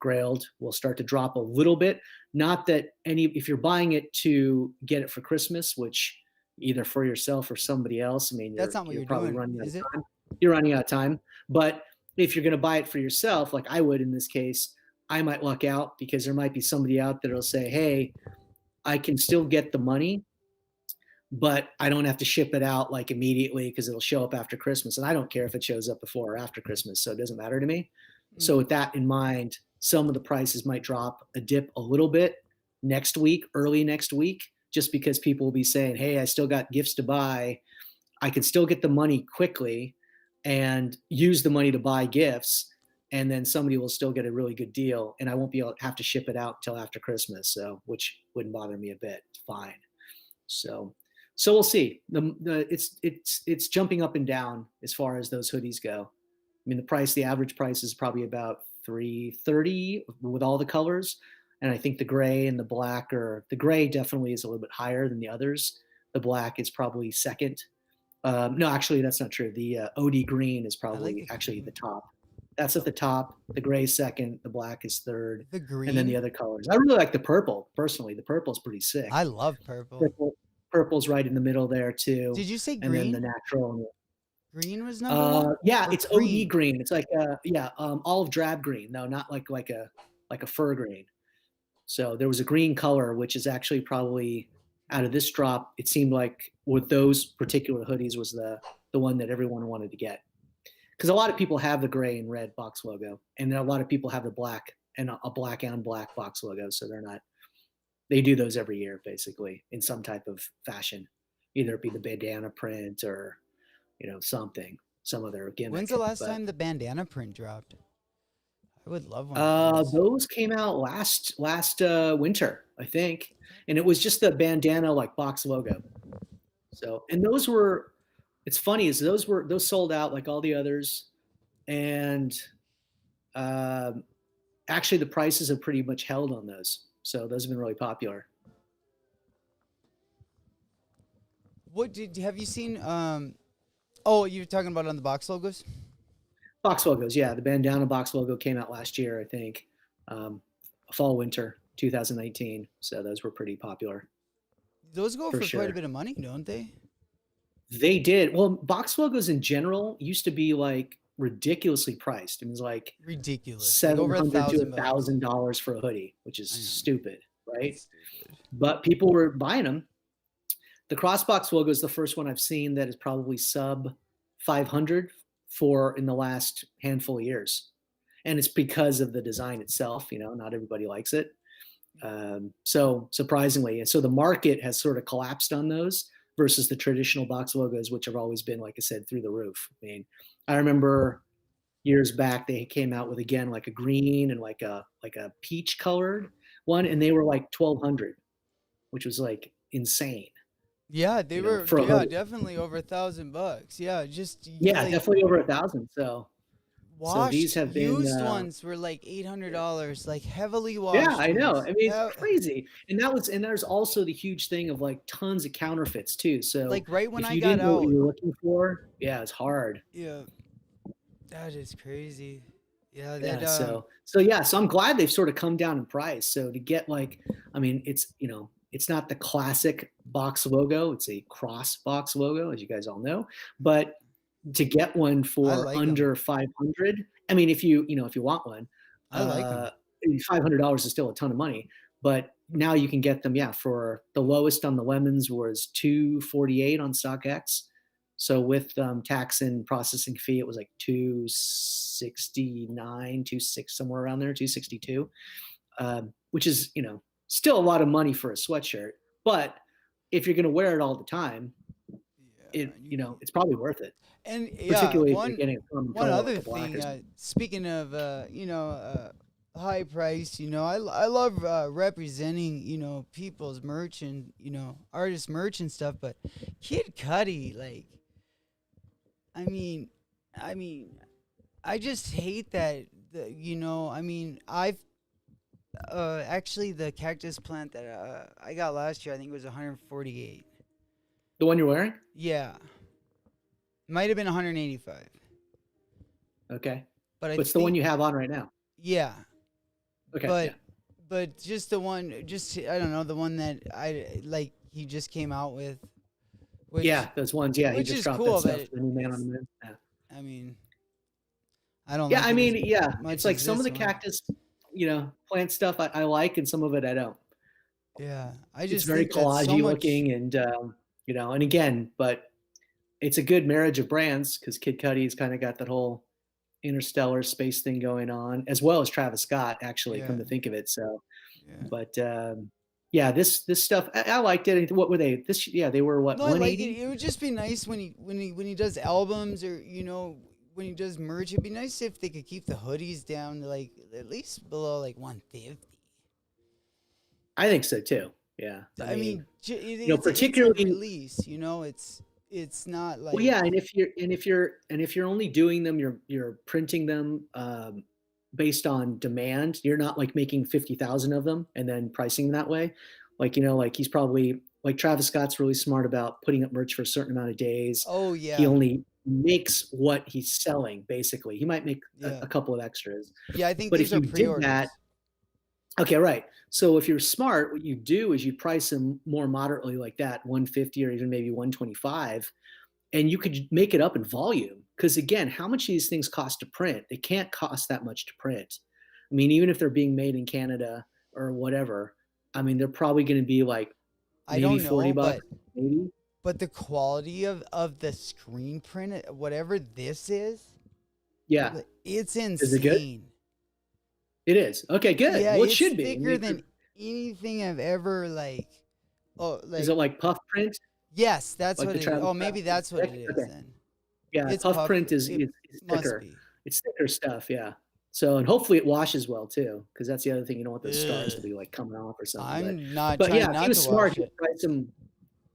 Grailed will start to drop a little bit. Not that if you're buying it to get it for Christmas, which either for yourself or somebody else, I mean, that's not what you're probably doing, running out is of it? time. You're running out of time. But if you're going to buy it for yourself, like I would in this case, I might luck out because there might be somebody out there that'll say, hey, I can still get the money, but I don't have to ship it out like immediately because it'll show up after Christmas. And I don't care if it shows up before or after Christmas, so it doesn't matter to me. So with that in mind, some of the prices might drop a dip a little bit early next week, just because people will be saying, hey, I still got gifts to buy. I can still get the money quickly and use the money to buy gifts. And then somebody will still get a really good deal, and I won't be able to have to ship it out until after Christmas. So, which wouldn't bother me a bit. It's fine. So we'll see. It's jumping up and down as far as those hoodies go. I mean, the average price is probably about $330 with all the colors. And I think the gray and the black the gray definitely is a little bit higher than the others. The black is probably second. No, actually, that's not true. The OD green is probably actually the top. That's at the top. The gray second. The black is third. The green. And then the other colors. I really like the purple, personally. The purple is pretty sick. I love purple. Purple's right in the middle there, too. Did you say green? And then the natural. Green was number one? Yeah, it's OD green. It's like olive drab green. No, not like a fur green. So there was a green color, which is actually probably out of this drop. It seemed like with those particular hoodies was the one that everyone wanted to get, because a lot of people have the gray and red box logo, and then a lot of people have the black and a black and black box logo. So they do those every year basically in some type of fashion, either it be the bandana print or some other gimmick. When's the last time the bandana print dropped? I would love one. Those came out last winter, I think, and it was just the bandana like box logo. So, and those were, it's funny is those sold out like all the others, and actually the prices have pretty much held on those. So those have been really popular. Have you seen? Oh, you're talking about on the box logos? Box logos, yeah. The bandana box logo came out last year, I think, fall winter 2019. So those were pretty popular. Those go for quite a bit of money, don't they? They did. Well, box logos in general used to be like ridiculously priced. It was like ridiculous, $700 to $1,000 for a hoodie, which is stupid, right? Stupid. But people were buying them. The Crossbox logo is the first one I've seen that is probably sub 500 in the last handful of years. And it's because of the design itself, not everybody likes it. So surprisingly, and so the market has sort of collapsed on those versus the traditional box logos, which have always been, like I said, through the roof. I mean, I remember years back, they came out with, again, like a green and like a peach colored one. And they were like 1,200, which was like insane. Yeah, they were definitely over $1,000. Yeah, definitely over 1,000. So these have been used ones were like $800, like heavily washed. Yeah, I know. I mean, it's crazy. And there's also the huge thing of like tons of counterfeits too. So like right when I got out, what you were looking for, it's hard. Yeah, that is crazy. Yeah, so I'm glad they've sort of come down in price. So to get it's it's not the classic box logo. It's a cross box logo, as you guys all know. But to get one I for like them. under 500, I mean, if you want one, I like them. $500 is still a ton of money. But now you can get them, yeah, for the lowest on the lemons was 248 on StockX. So with tax and processing fee, it was like 269, 26, somewhere around there, 262, which is, still a lot of money for a sweatshirt. But if you're going to wear it all the time, Yeah, it's probably worth it. and Particularly if you're getting one other like a black thing. Speaking of high price, I love representing people's merch and artist merch and stuff. But Kid Cudi, like, I mean, I just hate that. I've actually the cactus plant that I got last year, I think it was 148. The one you're wearing? Yeah, might have been 185. Okay. But What's the one you have on right now? Yeah. Okay. But yeah. but just the one, I don't know, the one that I like he just came out with. Yeah, those ones. Yeah, he which just is dropped cool, that stuff. but The new Man on the Moon. Yeah. I mean, I don't. Yeah, like I it mean, as yeah, much it's like as some of this the one. cactus, plant stuff I like, and some of it I don't. Yeah, I It's just very think that's so collagey much. looking, and and again, but it's a good marriage of brands because Kid Cudi's kind of got that whole interstellar space thing going on, as well as Travis Scott. Actually, come to Yeah. think of it, so. Yeah. But yeah, this stuff I liked it. What were they? Yeah, they were what, No, I like it. 180? It would just be nice when he does albums, or when he does merch. It'd be nice if they could keep the hoodies down to like at least below like 150. I think so too. Yeah, I mean, particularly it's a release. It's not like. well, yeah, and if you're only doing them, you're printing them based on demand. You're not like making 50,000 of them and then pricing them that way. Like like he's probably like Travis Scott's really smart about putting up merch for a certain amount of days. Oh yeah. He only makes what he's selling. Basically, he might make a couple of extras. Yeah, I think. But these if are you pre-orders. did that, okay, right. So if you're smart, what you do is you price them more moderately like that, 150 or even maybe 125, and you could make it up in volume. Because again, how much these things cost to print? They can't cost that much to print. I mean, even if they're being made in Canada or whatever, I mean, they're probably going to be like maybe $40, maybe. But the quality of the screen print, whatever this is, yeah, it's insane. Is it good? It is. Okay, good. Yeah, well, it it's should be. thicker than anything I've ever like. Oh, like, is it like puff print? Yes, that's like what it is. Oh, maybe that's what it is then. Yeah, it's puff print is thicker. It's thicker stuff. Yeah. So, and hopefully it washes well too, because that's the other thing. You don't want those stars to be like coming off or something. I'm not. But trying yeah, not if he was to smart, wash it.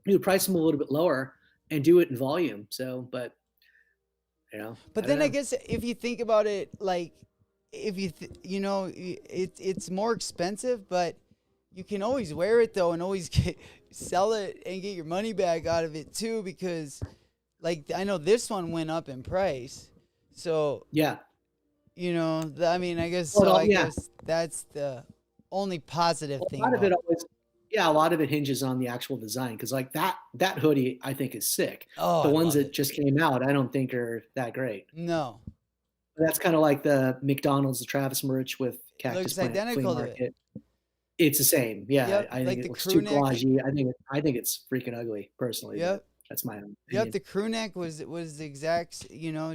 he would price them a little bit lower and do it in volume. So, but But then I guess if you think about it, like if you it's more expensive, but you can always wear it though, and always sell it and get your money back out of it too, because like I know this one went up in price, so yeah. I mean, I guess guess that's the only positive thing. A lot of it hinges on the actual design, because like that hoodie I think is sick. Oh, the ones that just came out I don't think are that great. No. That's kind of like the McDonald's, the Travis merch with Cactus looks Plant identical Flea to Market. It's the same. Yeah, yep, I think like it the looks crew too neck. collagey. I think it's freaking ugly personally. Yep. That's my own opinion. Yep, the crew neck was the exact,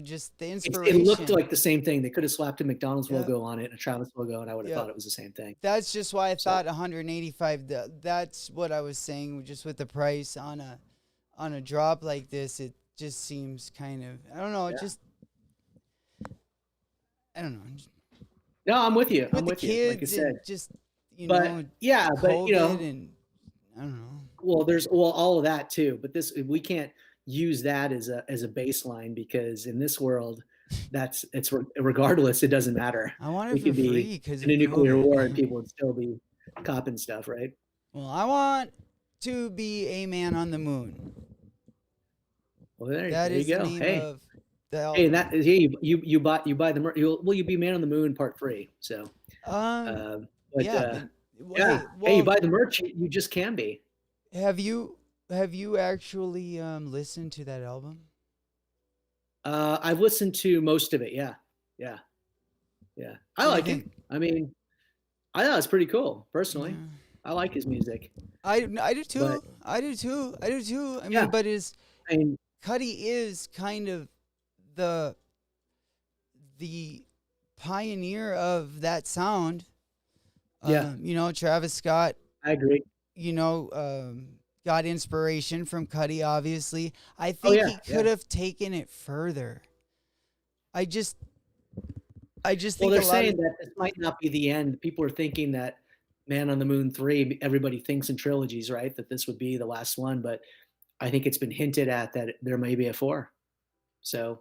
just the inspiration. It looked like the same thing. They could have slapped a McDonald's logo on it, a Travis logo, and I would have thought it was the same thing. That's just why I thought 185. That's what I was saying. Just with the price on a drop like this, it just seems kind of, I don't know. It just, I don't know. No, I'm with you. With I'm the with kids you. Like I said, and just but COVID and I don't know. Well, there's all of that too, but we can't use that as a baseline, because in this world, it's regardless. It doesn't matter. I want it for free because in a nuclear war and people would still be copping stuff, right? Well, I want to be a man on the moon. Well, there you is go. The name of the album. Hey, and that you buy the you'll be Man on the Moon Part 3. So, but Yeah. Hey, Hey, you well, buy the merch, you just can be. have you actually listened to that album? I've listened to most of it. Yeah. Yeah. Yeah. I What do you like him. think? I mean, I thought it's pretty cool, personally. Yeah. I like his music. I do But too. I do too. I do too. I yeah, mean, but is I mean, Cuddy is kind of the the pioneer of that sound. yeah, Travis Scott, I agree. got inspiration from Cuddy. Obviously, I Oh think yeah, he yeah. could have taken it further. I just, I just Well, think a they're lot of saying that this might not be the end. People are thinking that Man on the Moon 3, everybody thinks in trilogies, right? That this would be the last one, but I think it's been hinted at that there may be a 4. So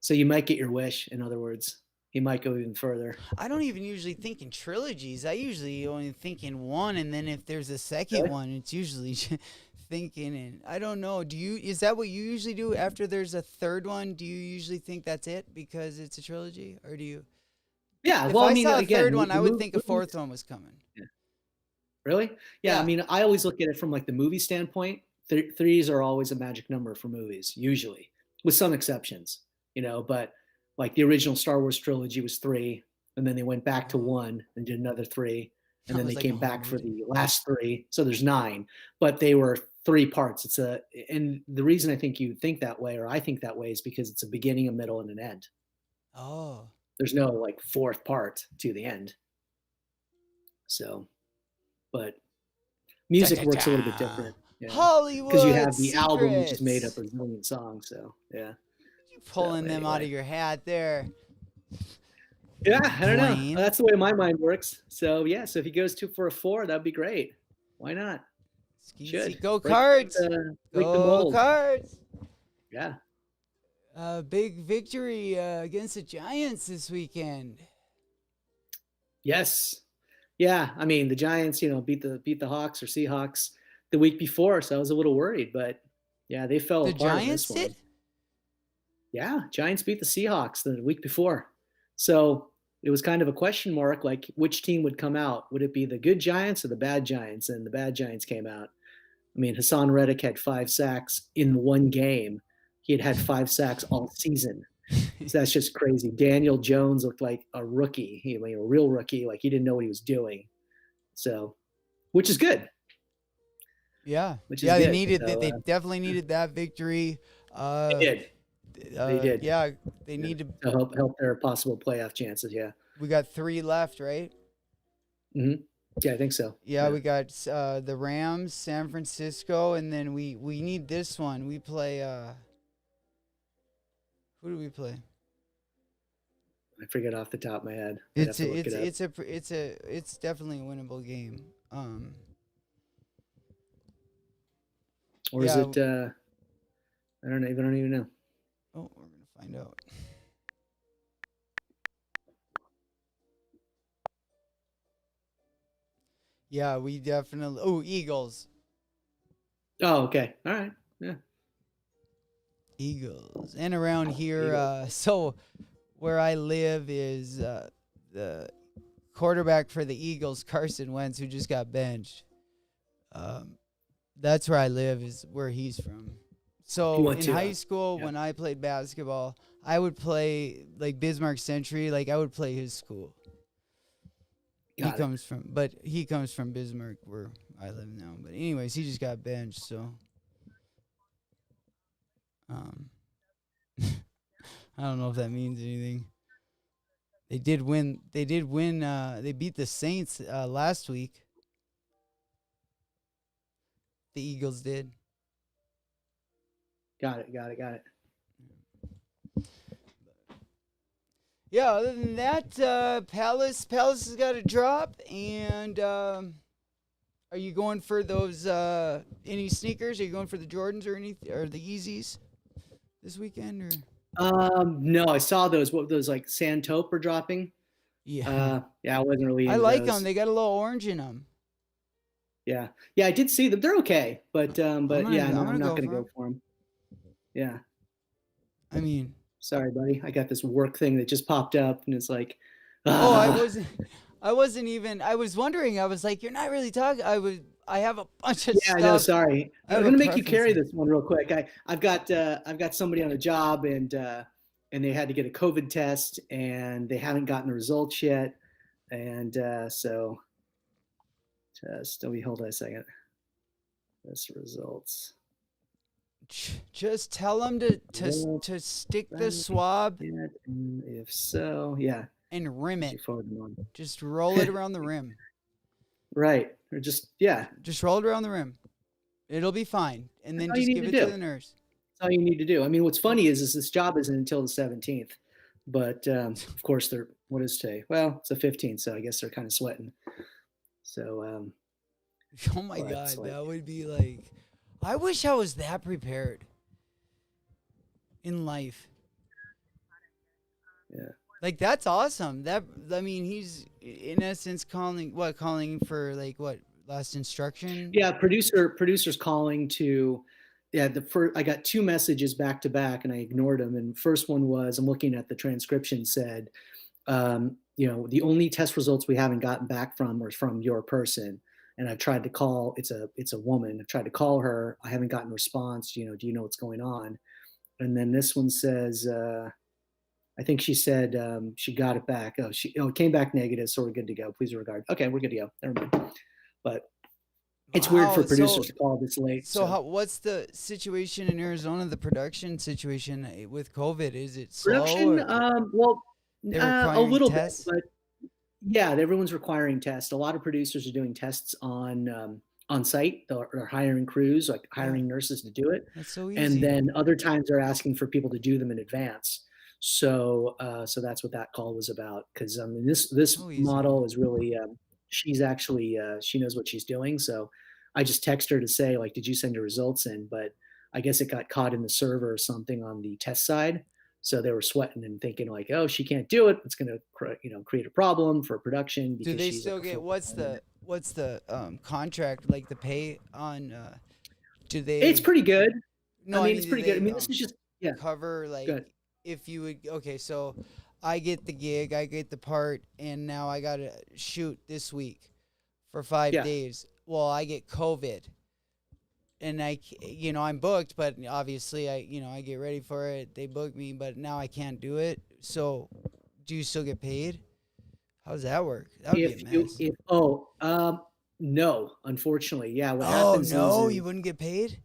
so you might get your wish, in other words. He might go even further. I don't even usually think in trilogies. I usually only think in one, and then if there's a second Really? one, it's usually thinking in. I don't know. Do you? Is that what you usually do after there's a third one? Do you usually think that's it because it's a trilogy, or do you? Yeah, If well, I I mean, saw a again, third one, I the would think a movies. fourth one was coming. Yeah. Really? Yeah, I Yeah. mean, I always look at it from like the movie standpoint. Threes are always a magic number for movies, usually, with some exceptions, but like the original Star Wars trilogy was 3, and then they went back to Oh, 1 and did another 3, and that then they was like a came whole back for movie. the last 3. So there's 9, but they were 3 parts. And the reason I think you think that way, or I think that way, is because it's a beginning, a middle, and an end. Oh, There's no like fourth part to the end. So, but cha music cha works a little bit cha! different, because you Hollywood have the album, which is made up secrets. of a zillion songs. So yeah. You So pulling them out anyway, of your hat there, yeah, I don't know. Blaine. That's the way my mind works. So yeah, so if he goes for a 4, that'd be great. Why not? Skeetsy, Should go break cards, the go mold. cards. Yeah. Big victory against the Giants this weekend. Yes. Yeah. I mean, the Giants, beat the Hawks or Seahawks the week before, so I was a little worried, but yeah, they fell The apart in Giants this one. did? Yeah, Giants beat the Seahawks the week before. So it was kind of a question mark, like which team would come out? Would it be the good Giants or the bad Giants? And the bad Giants came out. I mean, Hassan Reddick had 5 sacks in one game. He had 5 sacks all season. So that's just crazy. Daniel Jones looked like a rookie. A real rookie. Like he didn't know what he was doing. So, which is good. Yeah. Which is Yeah, they good. needed So they definitely needed that victory. they did. They did. Yeah, they need to. To help their possible playoff chances. Yeah. We got 3 left, right? Mm-hmm. Yeah, I think so. Yeah, we got the Rams, San Francisco, and then we need this one. We play who do we play? I forget off the top of my head. I'd have It's to a, look it's it up. it's definitely a winnable game. Or is Yeah. it? I don't know. I don't even know. Oh, we're gonna find out. Yeah, we definitely. Oh, Eagles. Oh, okay. All right. Yeah. Eagles. And around here, Eagles. so where I live is the quarterback for the Eagles, Carson Wentz, who just got benched. That's where I live, is where he's from. So in high school, when I played basketball, I would play like Bismarck Century. Like I would play his school. He comes from Bismarck, where I live now. But anyways, he just got benched, so I don't know if that means anything. They did win. They did win. They beat the Saints last week. The Eagles did. Got it. Yeah, other than that, Palace has got a drop. And are you going for those any sneakers? Are you going for the Jordans or the Yeezys this weekend? Or No, I saw those. What those like Sand Taupe are dropping? yeah, yeah, I wasn't really. I Into like those. them. They got a little orange in them. Yeah, I did see them. They're okay, but I'm not gonna go for them. Yeah. I mean, sorry, buddy. I got this work thing that just popped up, and it's like, I I wasn't even. I was wondering. I was like, you're not really talking. I have a bunch of Yeah, I know. stuff. Sorry, I I'm have a gonna make you preference. carry this one real quick. I've got somebody on a job, and they had to get a COVID test, and they haven't gotten the results yet, and so test. Let me hold on a second. Test results. Just tell them to Well, to stick the swab and if so, yeah, and rim she it. forwarded them on. Just roll it around the rim. Right, or just yeah. Just roll it around the rim. It'll be fine. And That's then all you just need give to it to do. the nurse. That's all you need to do. I mean, what's funny is this job isn't until the 17th, but of course they're what is today? Well, it's the 15th, so I guess they're kind of sweating. So, Oh my but God, it's like, that would be like. I wish I was that prepared in life. yeah, Like that's awesome. That I mean, he's in essence calling for like what last instruction. yeah. Producers calling to. Yeah, the first I got two messages back to back, and I ignored them. And first one was I'm looking at the transcription said, the only test results we haven't gotten back from are from your person. And I've tried to call. It's a woman. I've tried to call her. I haven't gotten a response. Do you know what's going on? And then this one says, I think she said she got it back. It came back negative, so we're good to go. Please regard. Okay, we're good to go. Never mind. But it's weird for Wow. producers to call this late. So So how? What's the situation in Arizona? The production situation with COVID? Is it slow? production, Or well, they're a requiring little bit, tests. but yeah, everyone's requiring tests. A lot of producers are doing tests on site. They're hiring crews, like Yeah, hiring nurses to do it, that's so and easy. then other times they're asking for people to do them in advance. So that's what that call was about. Because I mean, this So easy. model is really she's actually she knows what she's doing. So I just text her to say like, did you send your results in? But I guess it got caught in the server or something on the test side. So they were sweating and thinking like, oh, she can't do it. It's going to create a problem for production Do because they she's like still a get full. what's the contract like the pay on? Do It's they? pretty good. I No, I mean, mean, it's do pretty good. I they mean, this is just yeah, cover like good. if you would? Okay, so I get the gig, I get the part, and now I gotta shoot this week for five Yeah. days. Well, I get COVID, and I'm booked, but obviously I get ready for it. They book me, but now I can't do it. So, do you still get paid? How does that work? That would be a If you mess. if no, unfortunately, yeah. What Oh happens no, is you wouldn't get paid.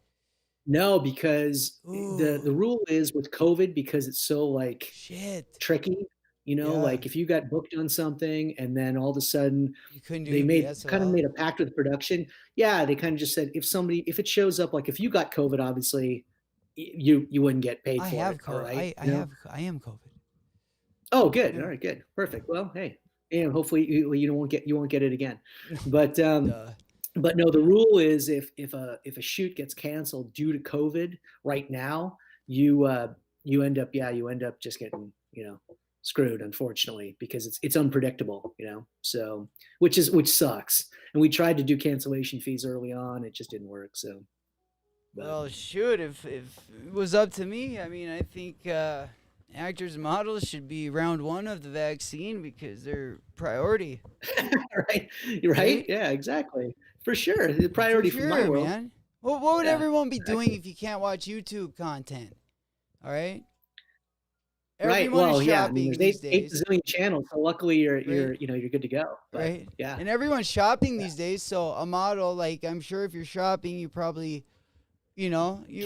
no, because the Ooh, rule is with COVID because it's so like shit. tricky. Yeah, Like if you got booked on something and then all of a sudden you couldn't they do the made kind of SOL. made a pact with production. Yeah, they kind of just said if it shows up like if you got COVID, obviously you wouldn't get paid I for have it. All COVID. right, I am COVID. Oh, good. All Yeah. right, good, perfect. Well, hey, and hopefully you won't get it again. But Duh. but no, the rule is if a shoot gets canceled due to COVID right now, you you end up just getting screwed, unfortunately, because it's unpredictable. So which sucks. And we tried to do cancellation fees early on, it just didn't work. So, but Well, shoot, if it was up to me, I mean, I think actors and models should be round one of the vaccine because they're priority, right, right, right? yeah, exactly, for sure, the For priority for my sure, world. man. Well, what would Yeah. everyone be doing Exactly. if you can't watch YouTube content? All right? Right. Everyone is Well, yeah. I mean, shopping there's these eight days, bazillion channels, so luckily right? you're good to go. But Right? yeah, And everyone's shopping these days, so a model, like, I'm sure if you're shopping, you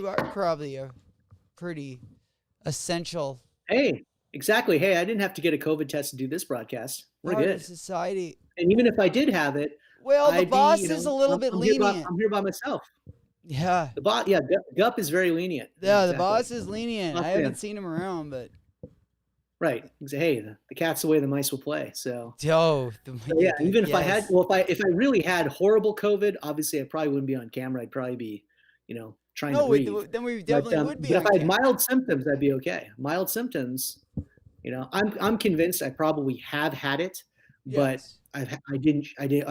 are probably a pretty essential hey, exactly. Hey, I didn't have to get a COVID test to do this broadcast. We're part of good. society. And even if I did have it, Well, the I'd be, boss is a little bit lenient. I'm here by myself. Yeah. The bot, yeah, Gup is very lenient. Yeah, Yeah, the exactly. boss is lenient. I Boss haven't man. seen him around, but Right. He's like, hey, the cat's the way the mice will play. So, yo, yeah, even if I had, yes. well, if I really had horrible COVID, obviously I probably wouldn't be on camera. I'd probably be, trying to No, breathe. then we definitely would be But if on I had camera. mild symptoms, I'd be okay. Mild symptoms, I'm convinced I probably have had it, but Yes. I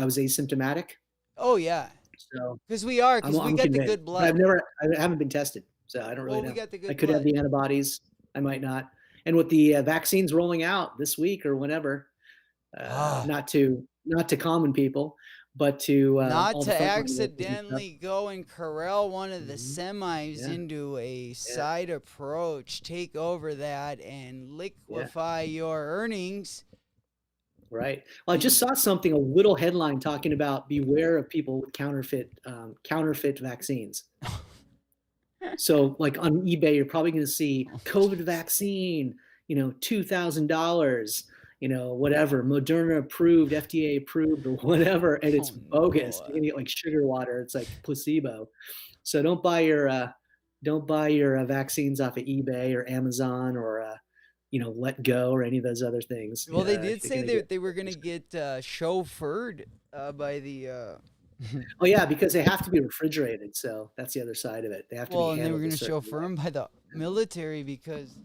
was asymptomatic. Oh yeah, So because we I'm got the convinced, good but blood. I haven't been tested, so I don't really Well, we know. got the I good could have blood. the antibodies. I might not. And with the vaccines rolling out this week or whenever, Ah, not to not to common people, but to Not all the to frontline workers and stuff. accidentally go and corral one of the Mhm. semis Yeah, into a yeah, side approach, take over that, and yeah. liquefy your earnings. Right. Well, I And just saw something, a little headline talking about beware of people with counterfeit vaccines. So, like on eBay, you're probably going to see COVID vaccine, $2,000, whatever, Moderna approved, FDA approved, or whatever, and it's oh bogus. no. You're gonna get like sugar water. It's like placebo. So don't buy your vaccines off of eBay or Amazon or Let Go or any of those other things. Well, they did You're say gonna that get. they were gonna get chauffeured by the. Oh yeah, because they have to be refrigerated. So that's the other side of it. They have to be Well, and they were handled a gonna certain chauffeur way. them by the military because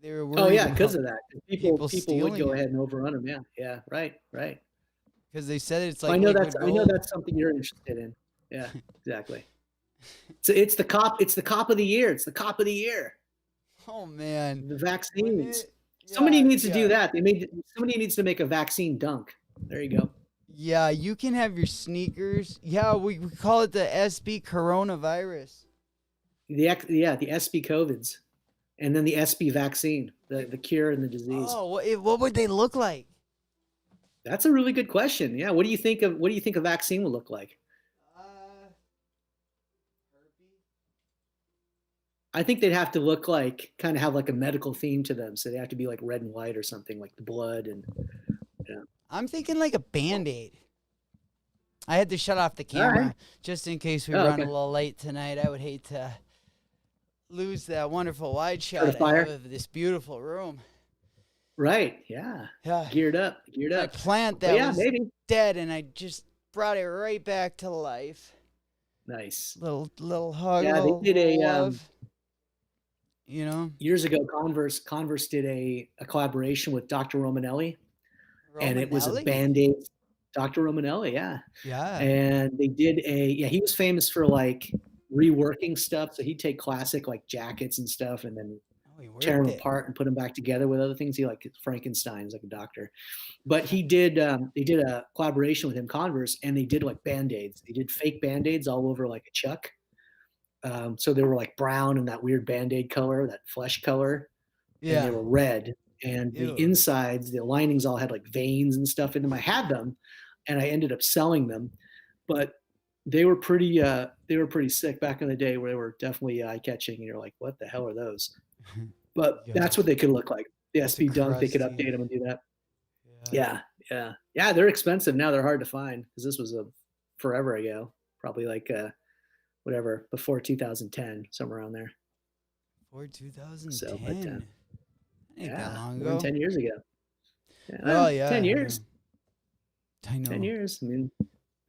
they were Oh worried yeah, because about of that. People people people would stealing go it ahead and overrun them. Yeah, yeah, right, right. because they said it's Well, like I know that's liquid I know gold. that's something you're interested in. Yeah, exactly. So it's the cop of the year. It's the cop of the year. Oh man, The when vaccines. it, Somebody yeah, needs to do yeah. that. Somebody needs to make a vaccine dunk. There you go. Yeah, you can have your sneakers. Yeah, we call it the SB coronavirus. The SB COVIDs, and then the SB vaccine, the cure and the disease. Oh, what would they look like? That's a really good question. Yeah, what do you think a vaccine will look like? Uh, I think they'd have to look like kind of have like a medical theme to them. So they have to be like red and white or something, like the blood and yeah. I'm thinking like a Band-Aid. I had to shut off the All right. camera just in case we Oh, run a okay. little late tonight. I would hate to lose that wonderful wide Start a shot I have fire. of this beautiful room. Right. Yeah. Yeah, Geared up. Geared my up. plant But that yeah, was maybe. dead, and I just brought it right back to life. Nice. Little hug, Yeah, they did little a love. You know, years ago. Converse did a collaboration with Dr. Romanelli, and it was a Romanelli. Band-Aid. Dr. Romanelli, yeah. Yeah. And they did yeah, he was famous for like reworking stuff. So he'd take classic like jackets and stuff and then Oh, he tear worked them it. apart and put them back together with other things. He like Frankenstein, he's like a doctor. But they did a collaboration with him, Converse, and they did like Band-Aids. They did fake Band-Aids all over like a chuck. So they were like brown and that weird Band-Aid color, that flesh color, and they Yeah. were red. And the Ew. insides, the linings all had like veins and stuff in them. I had them, and I ended up selling them, but they were pretty sick back in the day, where they were definitely eye catching. And you're like, what the hell are those? But Yeah. that's what they could look like. The It's a SB Dunk, they could crusty. update them and do that. Yeah. Yeah, yeah, yeah. They're expensive now. They're hard to find because this was a forever ago, probably like whatever before 2010, somewhere around there. For So, but 2010. Ain't that yeah, long more than ago. 10 years ago. Yeah, Oh 10 yeah, yeah. years. I 10 know. years. I mean,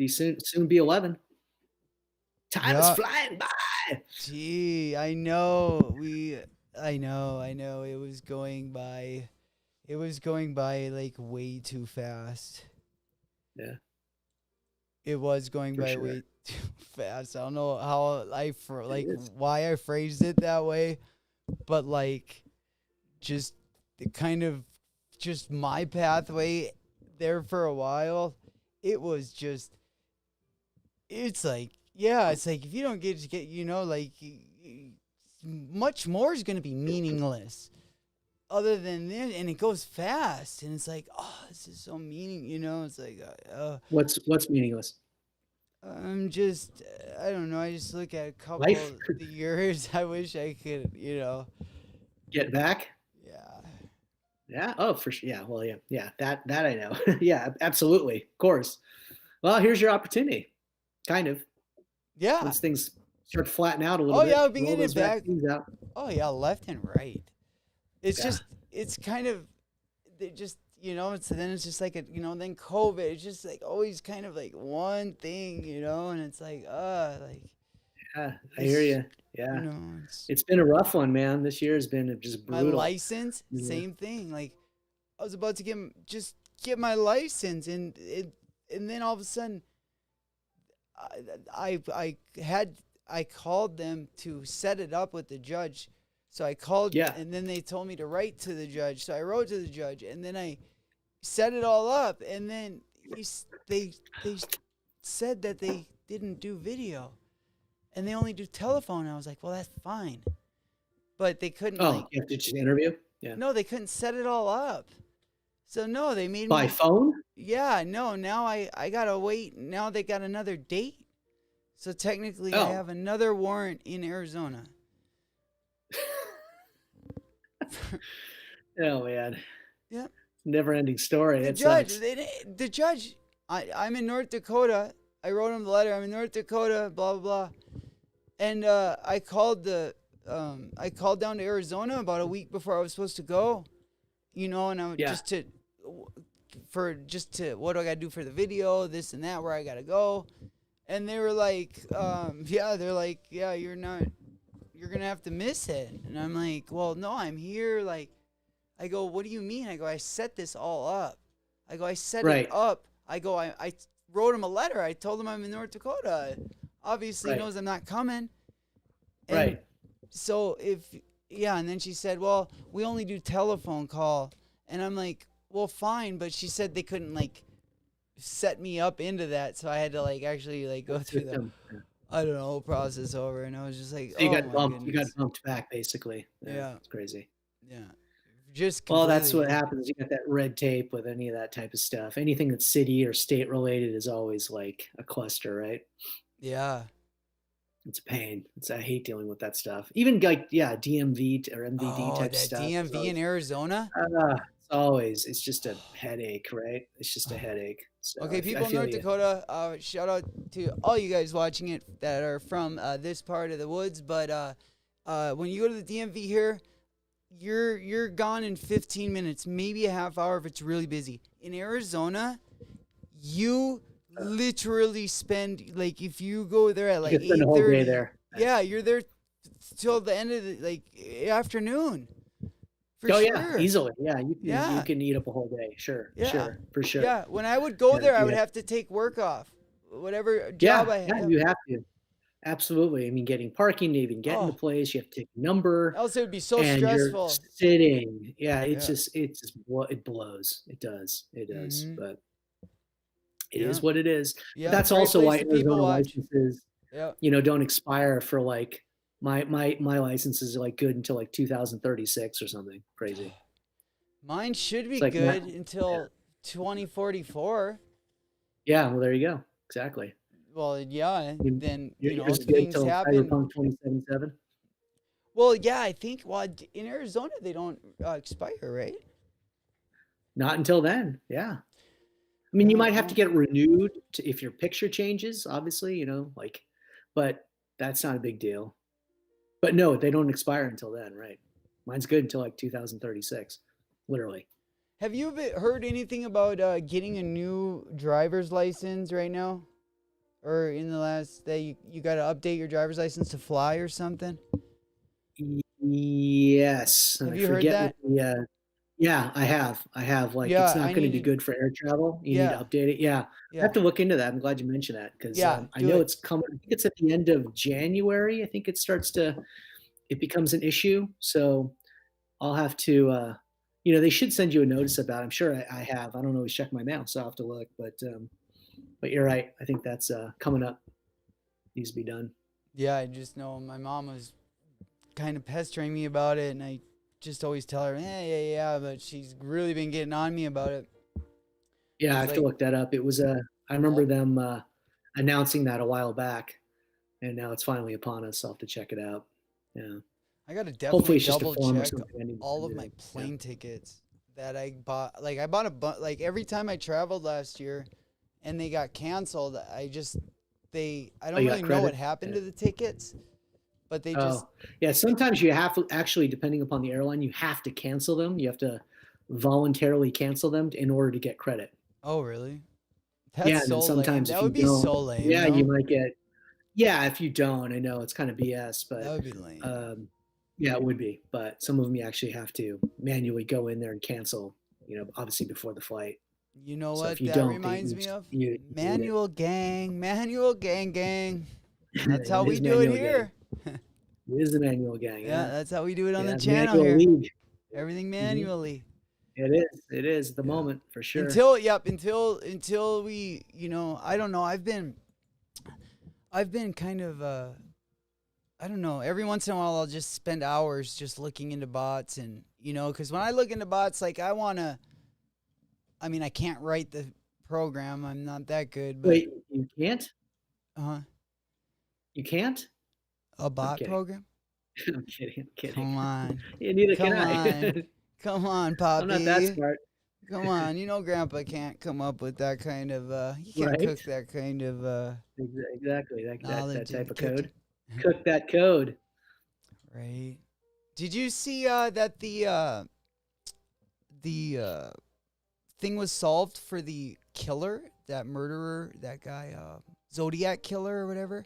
soon be 11. Time is Yeah. flying by. Gee, I know. I know. It was going by. It was going by like way too fast. Yeah, It was going for by sure. way too fast. I don't know how It is. why I phrased it that way, but like just the kind of just my pathway there for a while. It was just it's like yeah, it's like if you don't get like much more is going to be meaningless other than this, and it goes fast, and it's like oh, this is so it's like What's meaningless? I'm just I don't know, I just look at a couple Life? of the years I wish I could Get back? yeah. Yeah. Oh, for sure. Yeah. Well, yeah. Yeah. That I know. Yeah. Absolutely. Of course. Well, here's your opportunity. Kind of. Yeah. Once things start to flatten out a little Oh yeah, bit, I've been roll getting those it back. vaccines out. Oh yeah, left and right. It's Yeah. just it's kind of they just it's then it's just like then COVID. It's just like always kind of like one thing, and it's like like Yeah. I hear this you. Yeah. it's It's been a rough one, man. This year has been just my brutal. license, Yeah. same thing. Like I was about to get my license, and then all of a sudden I called them to set it up with the judge. So I called, Yeah. and then they told me to write to the judge. So I wrote to the judge, and then I set it all up, and then they said that they didn't do video, and they only do telephone. And I was like, well, that's fine, but they couldn't Oh, you have to just interview? Yeah. no, they couldn't set it all up. So no, they made By me. phone? Yeah, no. Now I gotta wait. Now they got another date. So technically, I Oh. have another warrant in Arizona. Oh man. Yeah. Never ending story. The It judge, sucks. the judge. I'm in North Dakota. I wrote him the letter. I'm in North Dakota. Blah blah blah. And I called down to Arizona about a week before I was supposed to go. You know, and I Yeah. just to what do I gotta do for the video, this and that, where I gotta go. And they were like, they're like, yeah, you're gonna have to miss it. And I'm like, well, no, I'm here. Like, I go, what do you mean? I go, I set this all up. I go, I set Right. it up. I go, I wrote him a letter. I told him I'm in North Dakota. Obviously Right. knows I'm not coming. And Right. so and then she said, well, we only do telephone call. And I'm like, well, fine. But she said they couldn't like set me up into that. So I had to like actually like go through the, I don't know, whole process over. And I was just like, So you oh got my bumped. You got goodness. bumped back, basically. Yeah. It's crazy. Yeah. Just Well, that's completely. what happens. You got that red tape with any of that type of stuff. Anything that's city or state related is always like a cluster, right? Yeah. It's a pain. I hate dealing with that stuff. Even like DMV or MVD Oh, type that stuff. DMV in Arizona. It's just a headache, right? It's just a headache. So Okay, I people in feel North you. Dakota, shout out to all you guys watching it that are from this part of the woods. But when you go to the DMV here, you're gone in 15 minutes, maybe a half hour if it's really busy. In Arizona, you literally spend like if you go there at like You could spend the whole day 8:30. there. Yeah, you're there till the end of the like afternoon. For Oh sure. yeah, easily. Yeah, you Yeah. can eat up a whole day. Sure, Yeah. sure, for sure. Yeah, when I would go Yeah, there, I if would you have to take work off, whatever Yeah, job I yeah, had. you have to. Absolutely. I mean, getting parking to even get in the Oh, place, you have to take a number, else it would be so and you're stressful. sitting. Yeah, Yeah. it blows. It does. Mhm. But it Yeah. is what it is. But Yeah, that's great also place why to people Arizona watch. licenses, Yeah. don't expire for like my licenses are like good until like 2036 or something crazy. Mine should be It's like good yeah, until 2044. yeah. Well, there you go. Exactly. Well, yeah, You- then, Yours is good things till happen. Cyberpunk 2077. Well, yeah, I think, in Arizona, they don't expire, right? Not until then. Yeah. I mean, you might have to get it renewed if your picture changes, obviously, but that's not a big deal. But no, they don't expire until then, right? Mine's good until like 2036, literally. Have you heard anything about getting a new driver's license right now? Or in the last day, you got to update your driver's license to fly or something? Yes. Have I you heard forget that? what yeah, I have. Like, Yeah, it's not I going to need be to. good for air travel. You need to Yeah, update it. Yeah. I yeah, have to look into that. I'm glad you mentioned that because yeah. I Do know it. it's coming. I think it's at the end of January. I think it becomes an issue. So I'll have to, they should send you a notice about it. I'm sure I have. I don't always check my mail, so I'll have to look. But you're right. I think that's coming up. Needs to be done. Yeah, I just know my mom was kind of pestering me about it, and I just always tell her, yeah, but she's really been getting on me about it. Yeah, I It's have to like, look that up. It was I remember them announcing that a while back, and now it's finally upon us. I'll have to check it out. Yeah. I got to Hopefully definitely it's just a double form or check something I need to all of do. my Yeah. plane tickets that I bought. Like, I bought like every time I traveled last year and they got canceled, I don't you got really know what credit? happened Yeah. to the tickets, but they just, Oh, yeah. Sometimes you have to actually, depending upon the airline, you have to cancel them. You have to voluntarily cancel them in order to get credit. oh, really? Yeah, That's and so then lame. sometimes if That you would be don't, so lame, yeah, you no? might get. Yeah, if you don't, I know it's kind of BS, That but would be lame. yeah, it would be. But some of them you actually have to manually go in there and cancel. Obviously before the flight. You know So if what you that don't, reminds me of? you need it. Manual gang. That's how It we is do it manual gang. here. It is the manual gang. Yeah, Yeah, that's how we do it on yeah. the channel Manual here. league. Everything Mhm. manually. It is at the Yeah. moment for sure. Until we, I don't know. I've been kind of I don't know. Every once in a while, I'll just spend hours just looking into bots, and because when I look into bots, like I mean, I can't write the program. I'm not that good, but Wait, you can't? uh, You can't? a I'm bot kidding. program. I'm kidding. I'm kidding. Come on, Yeah, neither come can on, I. come on, I'm not that Poppy. smart. Come on, Grandpa can't come up with that kind of. He can't Right? cook that kind of Exactly. That knowledge in type the of kitchen, code. Cook that code. right? Did you see that the thing was solved for the killer, that murderer, that guy, Zodiac killer or whatever?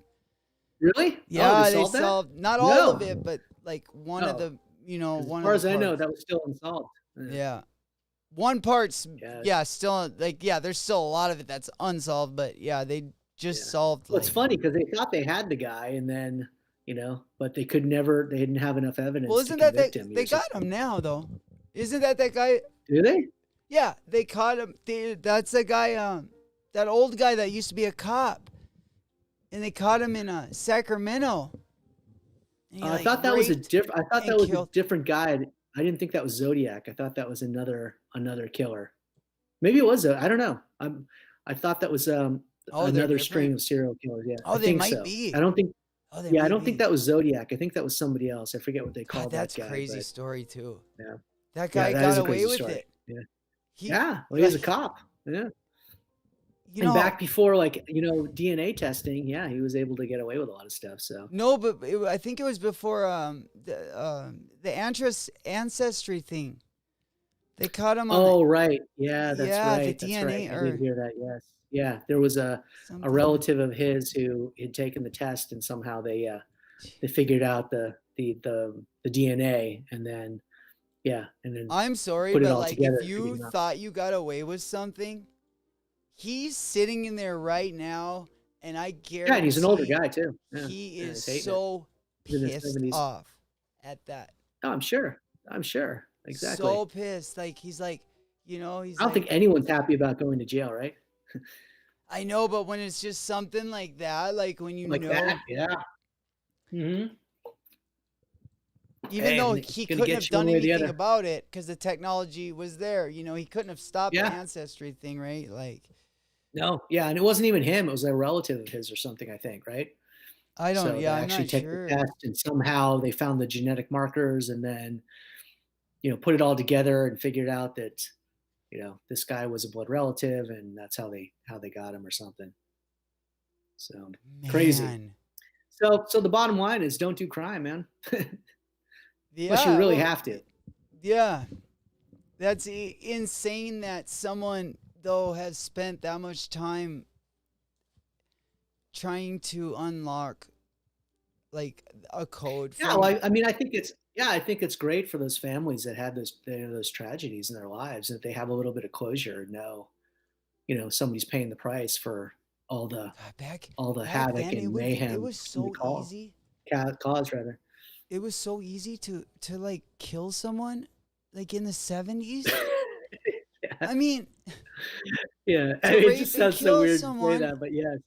Really? Oh, they Yeah, they solved that? solved not all of No. it, but like one of No. the, 'Cause as one of far the as I know, parts. that was still unsolved. Yeah. Yeah. One part's, Yeah. yeah, still like, yeah, there's still a lot of it that's unsolved, but yeah, they just Yeah. solved Well, it's like, funny because they thought they had the guy, and then but they could never. They didn't have enough well, evidence to isn't that convict him. He they was just. got him now though? Isn't that guy? Do they? Yeah, they caught him. That's the guy, that old guy that used to be a cop, and they caught him in Sacramento. And he I like thought that was a raped different. I thought and that was a killed. different guy. I didn't think that was Zodiac. I thought that was another killer. Maybe it was. I don't know. I thought that was Oh, they're another string different. of serial killers. Yeah, Oh, I they think might so. be. I don't think. Oh, they Yeah, I might don't think be. that was Zodiac. I think that was somebody else. I forget what they God, called that's that guy. crazy But story too. yeah, That yeah, guy that is got a away crazy with story. it. Yeah, He, yeah. Well, he was a like, cop. Yeah, you and know, back before DNA testing, yeah, he was able to get away with a lot of stuff. So no, but I think it was before the ancestry thing. They caught him on the, oh, right. Yeah, that's yeah, the right. That's right. DNA I did or hear that. Yes. Yeah, there was a something. relative of his who had taken the test, and somehow they figured out the DNA, and then I'm sorry, put it but all like together if and figured you him out. thought you got away with something, he's sitting in there right now, and I Yeah, and he's an older guarantee guy too. Yeah, he yeah, is he's hating it. so He's in his pissed 70s. off at that. Oh, I'm sure. I'm sure. Exactly. So pissed. Like he's like, he's I don't like, think anyone's happy about going to jail, right? I know, but when it's just something like that, like when Like that. Yeah. Mm-hmm. even Hey, though it's he gonna couldn't get have you one done way or the anything other. about it because the technology was there, he couldn't have stopped the Yeah. ancestry thing, right? Like, No. Yeah, and it wasn't even him. It was a relative of his or something, I think, right? I don't, So they yeah, I'm actually not take the sure. test, and somehow they found the genetic markers, and then put it all together and figured out that this guy was a blood relative, and that's how they got him or something. So crazy. Man. So the bottom line is, don't do crime, man. Yeah, Unless you really well, have to. yeah. That's insane that someone, though, has spent that much time trying to unlock like a code Yeah, from. well, I mean, I think it's great for those families that had those tragedies in their lives, that they have a little bit of closure and know, somebody's paying the price for all the back havoc then, and mayhem. it was so easy. Cause rather. It was so easy to like kill someone, like in the 70s. Yeah. I mean, Yeah, to it rape just and sounds so kill weird to say someone, that, but yes.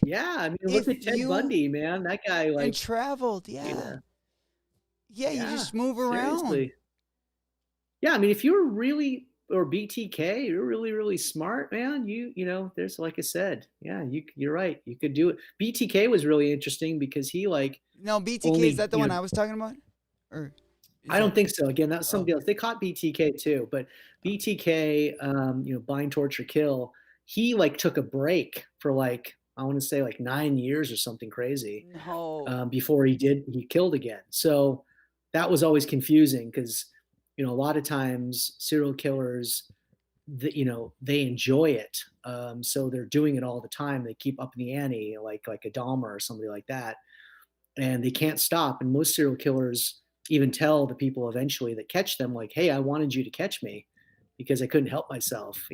Yeah, I mean, look if at Ted you Bundy, man. That guy, and like, traveled, yeah, you yeah, just move around. seriously. Yeah, I mean, if you're really, or BTK, you're really, really smart, man. There's, like I said, yeah, you're right. You could do it. BTK was really interesting because he No, BTK, only, is that the one I was talking about? Or I don't think so. Again, that was somebody Oh. else. They caught BTK too, but BTK, bind, torture, kill. He took a break for I want to say 9 years or something crazy, No. before he killed again. So that was always confusing because a lot of times serial killers, they enjoy it, so they're doing it all the time. They keep up in the ante, like a Dahmer or somebody like that, and they can't stop. And most serial killers even tell the people eventually that catch them, like, "Hey, I wanted you to catch me because I couldn't help myself,"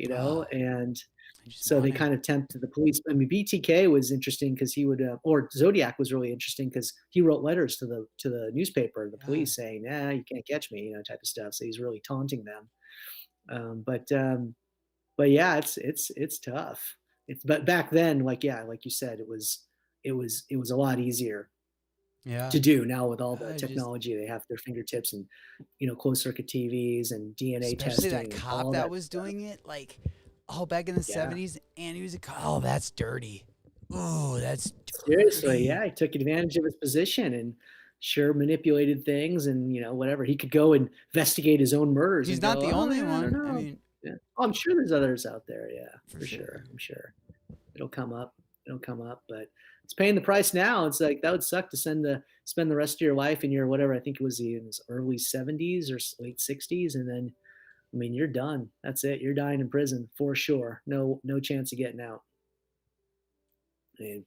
and so they kind of tempt the police. I mean, BTK was interesting because he would, or Zodiac was really interesting because he wrote letters to the newspaper and the police saying, "Nah, you can't catch me," type of stuff. So he's really taunting them. But yeah, it's tough. But back then, like you said, it was a lot easier Yeah. to do. Now with all the I just, technology they have at their fingertips, and closed circuit TVs and DNA especially that testing and cop all that that was stuff. doing it, like, oh, back in the Yeah. 70s, and he was a cop. Oh, that's dirty. Oh, that's Seriously, dirty. yeah, he took advantage of his position and sure manipulated things, and whatever. He could go and investigate his own murders He's and not go, the "Oh only yeah, I don't one. I know." mean, Yeah. Oh, I'm sure there's others out there. Yeah, for for sure. sure. I'm sure it'll come up. It'll come up, but it's paying the price now. It's like that would suck to spend the rest of your life in your whatever. I think it was in his early 70s or late 60s, and then I mean you're done. That's it. You're dying in prison for sure. No chance of getting out. I mean,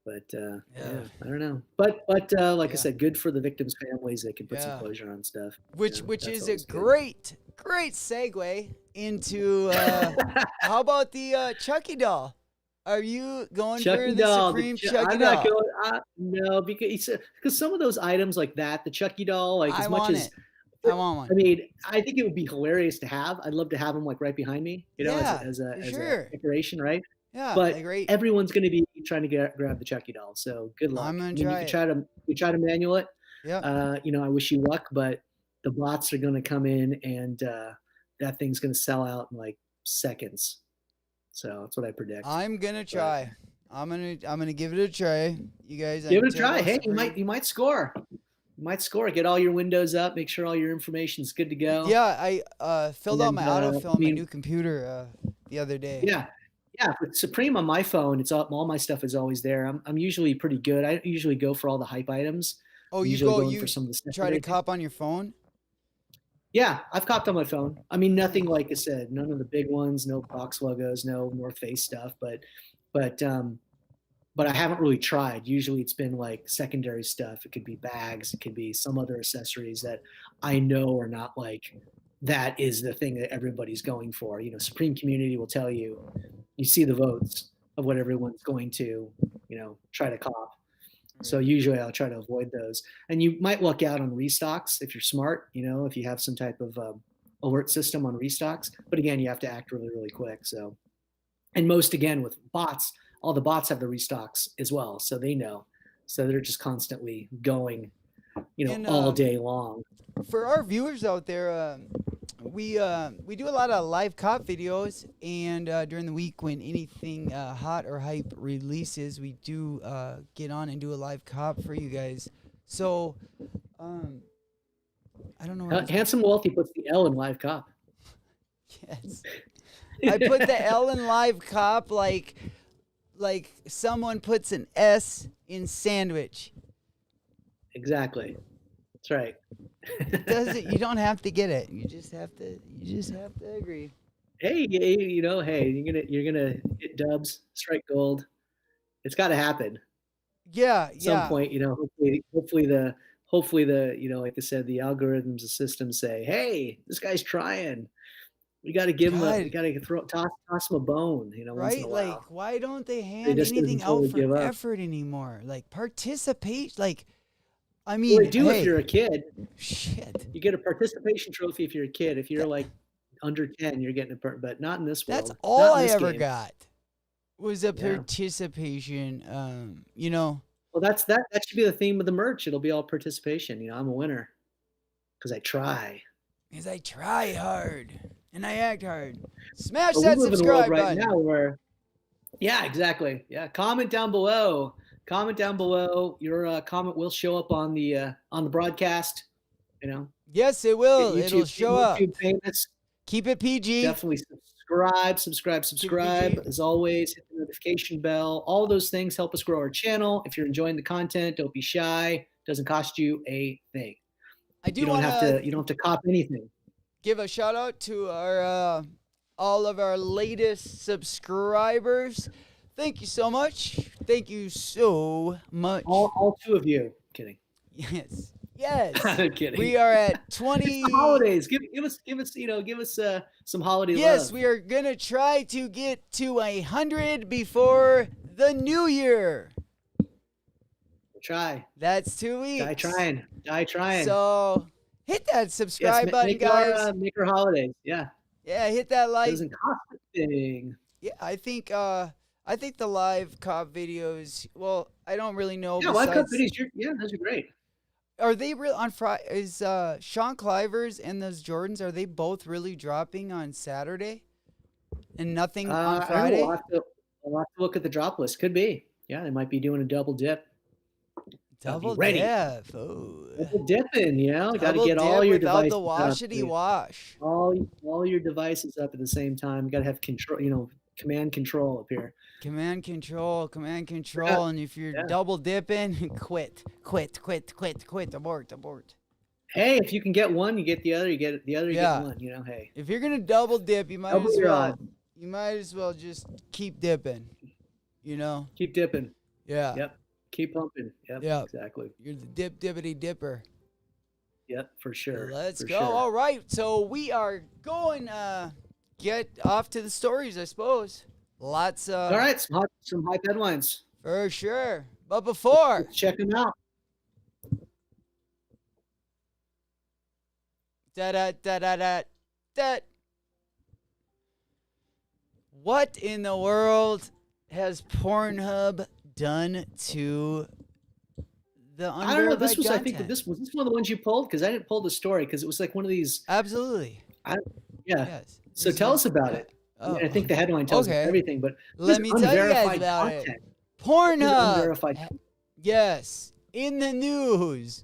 but Yeah. yeah, I don't know. But like I Yeah. said, good for the victims' families. They can put some Yeah. closure on stuff. Which That's is a always good. great segue into how about the Chucky doll? Are you going for Chucky the doll. Supreme Chucky I'm not doll? going. No, because some of those items like that, the Chucky doll, like I as much want as it. I want one. I mean, I think it would be hilarious to have. I'd love to have them like right behind me, Yeah, for as a sure. decoration, right? Yeah, But like right. everyone's going to be trying to grab the Chucky doll. So good luck. I'm I gonna mean, try it. you try to manual it. Yep. I wish you luck, but the bots are going to come in, and that thing's going to sell out in like seconds. So that's what I predict. I'm gonna But try. I'm gonna give it a try. You guys, I give can it a check try. out Hey, Supreme. you might score. You might score. Get all your windows up. Make sure all your information's good to go. Yeah, I filled out And my I autofill on my mean, new computer the other day. yeah, yeah. With Supreme on my phone, it's all my stuff is always there. I'm usually pretty good. I usually go for all the hype items. Oh, I'm usually going for you some of the try to secondary things. cop on your phone? Yeah, I've copped on my phone. I mean, nothing Nice. like I said, none of the big ones, no box logos, no North Face stuff, but but I haven't really tried. Usually it's been like secondary stuff. It could be bags, it could be some other accessories that I know are not like that is the thing that everybody's going for. Supreme community will tell you, you see the votes of what everyone's going to, try to cop. So Right. usually I'll try to avoid those. And you might luck out on restocks if you're smart, if you have some type of alert system on restocks. But again, you have to act really, really quick. So, and most again with bots, all the bots have the restocks as well. So they know. So they're just constantly going, And all day long. for our viewers out there, we do a lot of live cop videos, and during the week when anything hot or hype releases, we do get on and do a live cop for you guys. So, I don't know what I was. Handsome Wealthy puts the L in live cop. Yes, I put the L in live cop like someone puts an S in sandwich. Exactly. That's right. You don't have to get it. You just have to agree. Hey, hey, you're gonna hit dubs, strike gold. It's got to happen Yeah, at some yeah. point. Hopefully the like I said, the algorithms, the systems say, hey, this guy's trying. We got to give him we God, got to toss him a bone, once in a right? Like, while. why don't they They hand just didn't anything out totally for give up. effort anymore? Like, participate. Like, I Well, they mean, do if hey, you're a kid. shit. You get a participation trophy if you're a kid. If you're That, like under 10, you're getting but not in this that's world. all Not in I this ever game. got was a Yeah. participation. Well, that should be the theme of the merch. It'll be all participation. I'm a winner because I try. Because I try hard and I act hard. Smash But we that live in a world subscribe right button. now where, yeah, exactly. Yeah, comment down below. Comment down below. Your comment will show up on the broadcast. Yes, it Get will. It'll show up. YouTube famous. Keep it PG. Definitely Keep it PG. subscribe. As always, hit the notification bell. All those things help us grow our channel. If you're enjoying the content, don't be shy. Doesn't cost you a thing. I You do don't want have to to cop anything. give a shout out to our all of our latest subscribers. Thank you so much. Thank you so much. All two of you. Kidding. Yes. Yes. I'm kidding. We are at It's 20. the holidays. Give us some holiday love. Yes, we are going to try to get to 100 before the new year. Try. That's 2 weeks. Die trying. So hit that subscribe button, guys. Make our holidays. Yeah. Yeah, hit that like. Doesn't cost a thing. Yeah, I think the live cop videos. Well, I don't really know. Yeah, live cop videos. Yeah, those are great. Are they real on Friday? Is Sean Clivers and those Jordans? Are they both really dropping on Saturday? And nothing on Friday? I'll have to look at the drop list. Could be. Yeah, they might be doing a double dip. Double ready. dip. Oh. Double dipping, you know. Got to get all your devices the washity wash. All your devices up at the same time. Got to have control. You know, command control up here. Command control. Yeah. And if you're double dipping, quit. Abort. Hey, if you can get one, you get the other. You get the other, you get one. You know, hey. If you're gonna double dip, you might as well just keep dipping. You know. Keep dipping. Yeah. Yep. Keep pumping. Yep. Exactly. You're the dippity dipper. Yep, for sure. Let's go. Sure. All right. So we are going get off to the stories, I suppose. Lots of. All right, some hype headlines. For sure. But before, let's check them out. What in the world has Pornhub done to the I don't know. This was content? I think was this one of the ones you pulled? Because I didn't pull the story because it was like one of these. Absolutely. Yes. So tell us about it. Oh. I think the headline tells us everything, but let me tell you guys about it. Pornhub. Yes, in the news.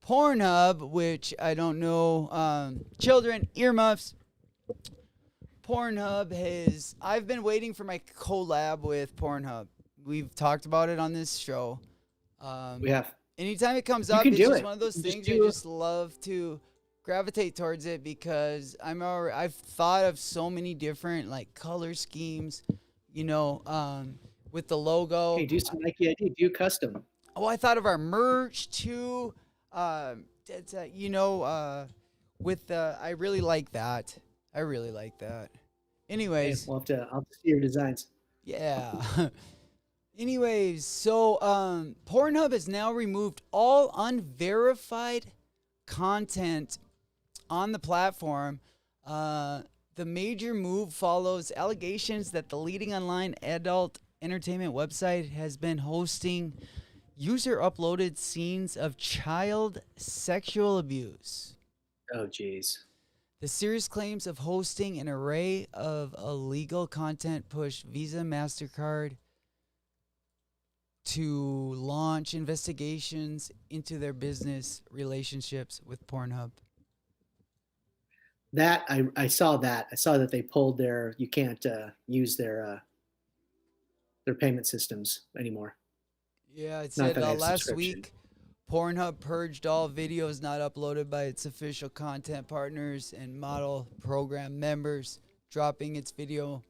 Pornhub, which I don't know, children, earmuffs. Pornhub I've been waiting for my collab with Pornhub. We've talked about it on this show. We have. Anytime it comes up, it's just one of those things I just love to gravitate towards it because I've thought of so many different like color schemes, you know, with the logo. Hey, do some Nike ID, do custom. Oh, I thought of our merch too. With the I really like that. Anyways, hey, I'll have to see your designs. Yeah. Anyways, so Pornhub has now removed all unverified content on the platform. The major move follows allegations that the leading online adult entertainment website has been hosting user-uploaded scenes of child sexual abuse. Oh, geez. The series claims of hosting an array of illegal content pushed Visa, MasterCard to launch investigations into their business relationships with Pornhub. That I saw that. I saw that they pulled you can't use their payment systems anymore. Yeah, it said last week Pornhub purged all videos not uploaded by its official content partners and model program members, dropping its video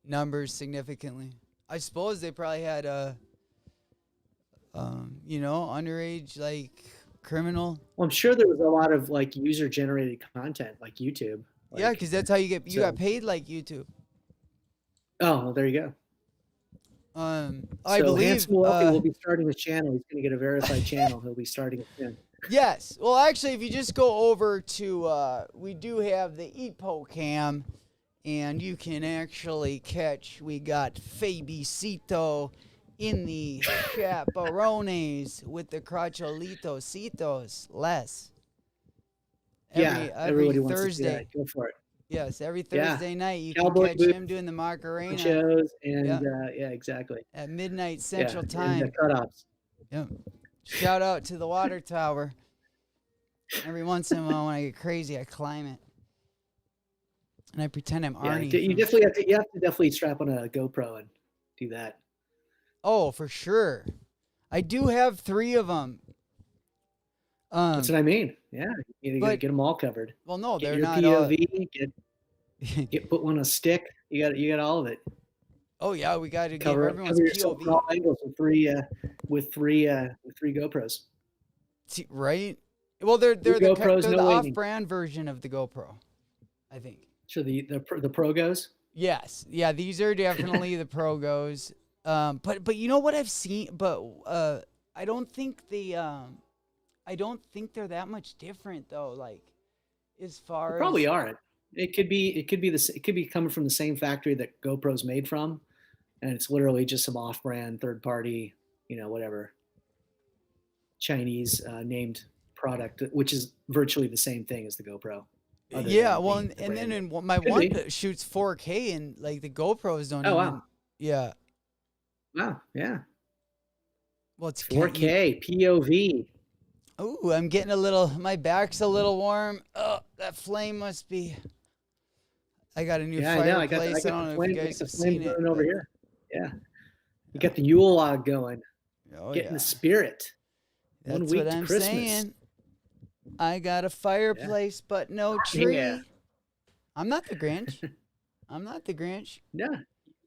numbers significantly. I suppose they probably had underage like criminal. Well, I'm sure there was a lot of like user generated content like YouTube. Yeah, because that's how you got paid like YouTube. Oh, well, there you go. I believe Handsome Wealthy will be starting a channel. He's going to get a verified channel. He'll be starting it soon. Yes. Well, actually, if you just go over to, we do have the Epo Cam, and you can actually catch. We got Fabicito in the chaperones with the cracholitositos. Everybody wants Thursday. To see that. Go for it. Yes, every Thursday night you can catch him doing the Macarena shows and exactly at midnight Central Time. And the cutoffs. Yep. Shout out to the water tower. Every once in a while when I get crazy, I climb it, and I pretend I'm Arnie. You have to definitely strap on a GoPro and do that. Oh, for sure. I do have 3 of them. That's what I mean. Yeah, you gotta get them all covered. Well, no, they're your not. POV, get put one on a stick. You got all of it. Oh yeah, we got to cover everyone's POV. All angles with three GoPros. Right. Well, they're the off-brand version of the GoPro, I think. Sure, the Pro Goes. Yes, yeah, these are definitely the Pro Goes. But you know what I've seen, but I don't think I don't think they're that much different though. Like as They far probably as are. It could be coming from the same factory that GoPro's made from, and it's literally just some off-brand, third-party, whatever Chinese named product, which is virtually the same thing as the GoPro, other yeah, than well, the and then brand name. my Could one be. shoots 4K, and like the GoPros don't Oh even. wow, Yeah, wow, yeah, well, it's can't you. 4K POV. Ooh, I'm getting a little. My back's a little warm. Oh, that flame must be. I got a new Yeah, I know. I fireplace. I got don't the know if you flame, guys the have flame seen it, burning over but here. Yeah, you got the Yule log going, oh getting the yeah, spirit. One that's what week to I'm Christmas. saying. I got a Yeah, fireplace, but no yeah. tree. I'm not the Grinch. I'm not the Grinch. Yeah,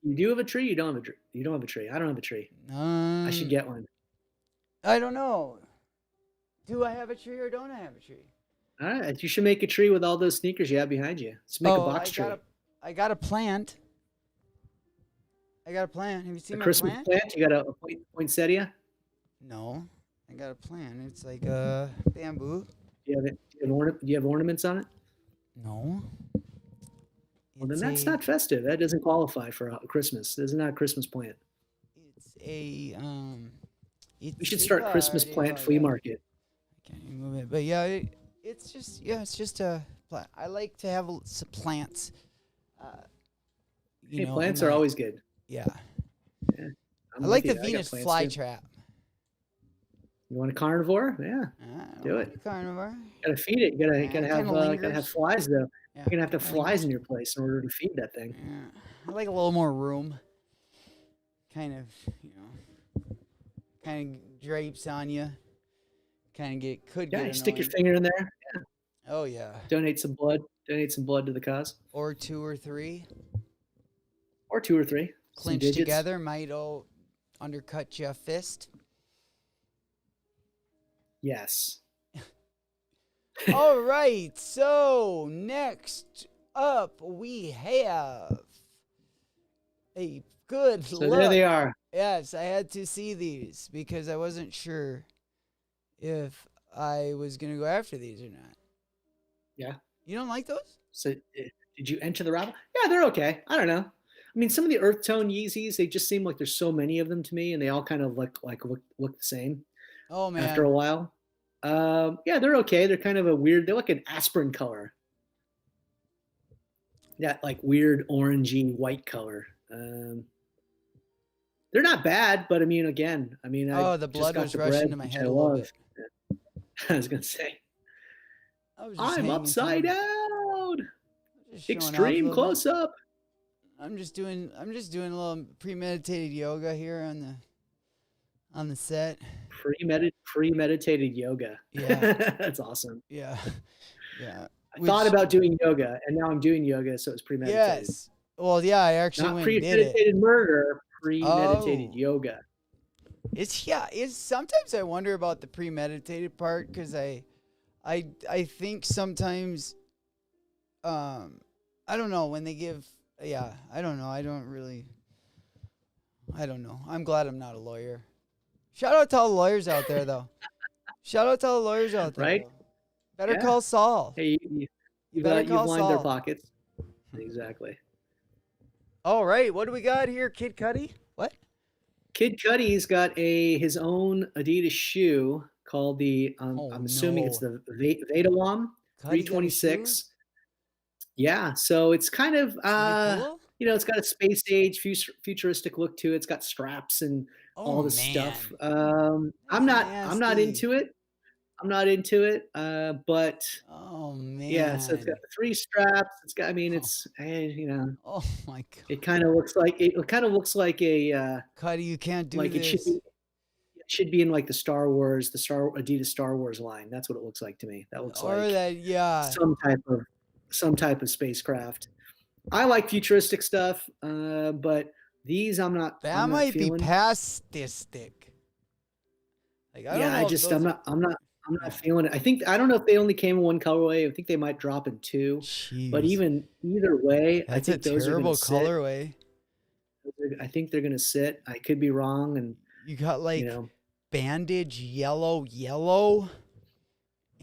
you do have a tree. You don't have a tree. You don't have a tree. I don't have a tree. I should Um, get one. I don't know. Do I have a tree or don't I have a tree? All right, you should make a tree with all those sneakers you have behind you. Let's make a Oh, box tree. I got a plant. I got a plant. Have you A seen my Christmas plant? plant. You got a poinsettia. No, I got a plant. It's like bamboo. Do you have it? Do you have ornaments on it? No, Well, then it's that's a not festive. That doesn't qualify for Christmas. This is not a Christmas plant. it's a We it's should a start Christmas party. plant Oh flea yeah, market. I can't even move it. But yeah, it's just a plant. I like to have some plants. Uh, Hey, in plants are my always good. yeah. Yeah, I I'm like with the you. I got Venus plants too. flytrap. You want a carnivore? Yeah, I don't do want it. a carnivore. Gotta feed it. It kind of Gotta have lingers. flies though. Yeah, You're gonna have to have kind of flies lingers. in your place in order to feed that thing. Yeah, I like a little more room. Kind of, kind of drapes on you. Kind of could Yeah, get you stick your annoying. finger in there. Oh yeah, Donate some blood. Donate some blood to the cause, or two or three or two or three. Some clinched digits. together might undercut your fist. Yes. All right, so next up we have a good So there look. they are. Yes, I had to see these because I wasn't sure if I was gonna go after these or not. Yeah. You don't like those? So did you enter the raffle? Yeah, they're okay. I don't know. I mean, some of the earth tone Yeezys, they just seem like there's so many of them to me, and they all kind of look the same Oh after a man. while. Yeah, they're okay. They're kind of a weird. They're like an aspirin color. That like weird orangey white color. They're not bad, but I mean, again, I Oh, the just blood got was the rushing bread, to my which head I a little love. bit. I was gonna say, I was just I'm hanging upside time. down. Just showing off a Extreme little bit. close up. I'm just doing a little premeditated yoga here on the set. Premeditated yoga. Yeah. That's awesome. Yeah. Yeah. I thought about doing yoga, and now I'm doing yoga, so it's premeditated. Yes. Well, yeah, I actually Not went and did it. premeditated murder, premeditated Oh. yoga. It's sometimes I wonder about the premeditated part because I think sometimes I don't know when they give I don't know. I don't know. I'm glad I'm not a lawyer. Shout out to all the lawyers out there though. Shout out to all the lawyers out there. Right? Though. Better Yeah. call Saul. Hey, You better you've call lined their Saul. pockets. Exactly. All right, what do we got here, Kid Cudi? What? Kid Cudi's got his own Adidas shoe called the I'm assuming it's the Vadalom Cudi got a shoe? 326. Yeah, so it's kind of Is it cool? it's got a space age futuristic look to it. It's got straps and all this stuff. I'm not nasty. into it. I'm not into it. But Oh man. yeah, so it's got the 3 straps. It's got it's Oh my god. it kind of looks like a Cudi, you can't do like this. it should be in like the Adidas Star Wars line. That's what it looks like to me. That looks Or like that, yeah. some type of spacecraft. I like futuristic stuff, but these I'm not. That I'm not might be feeling. pastistic. Like I don't know. I if just those I'm not feeling it. I don't know if they only came in one colorway. I think they might drop in 2. Jeez. But either way, That's I think a those terrible are gonna colorway. sit. I think they're gonna sit. I could be wrong, and You got like you know, bandage yellow.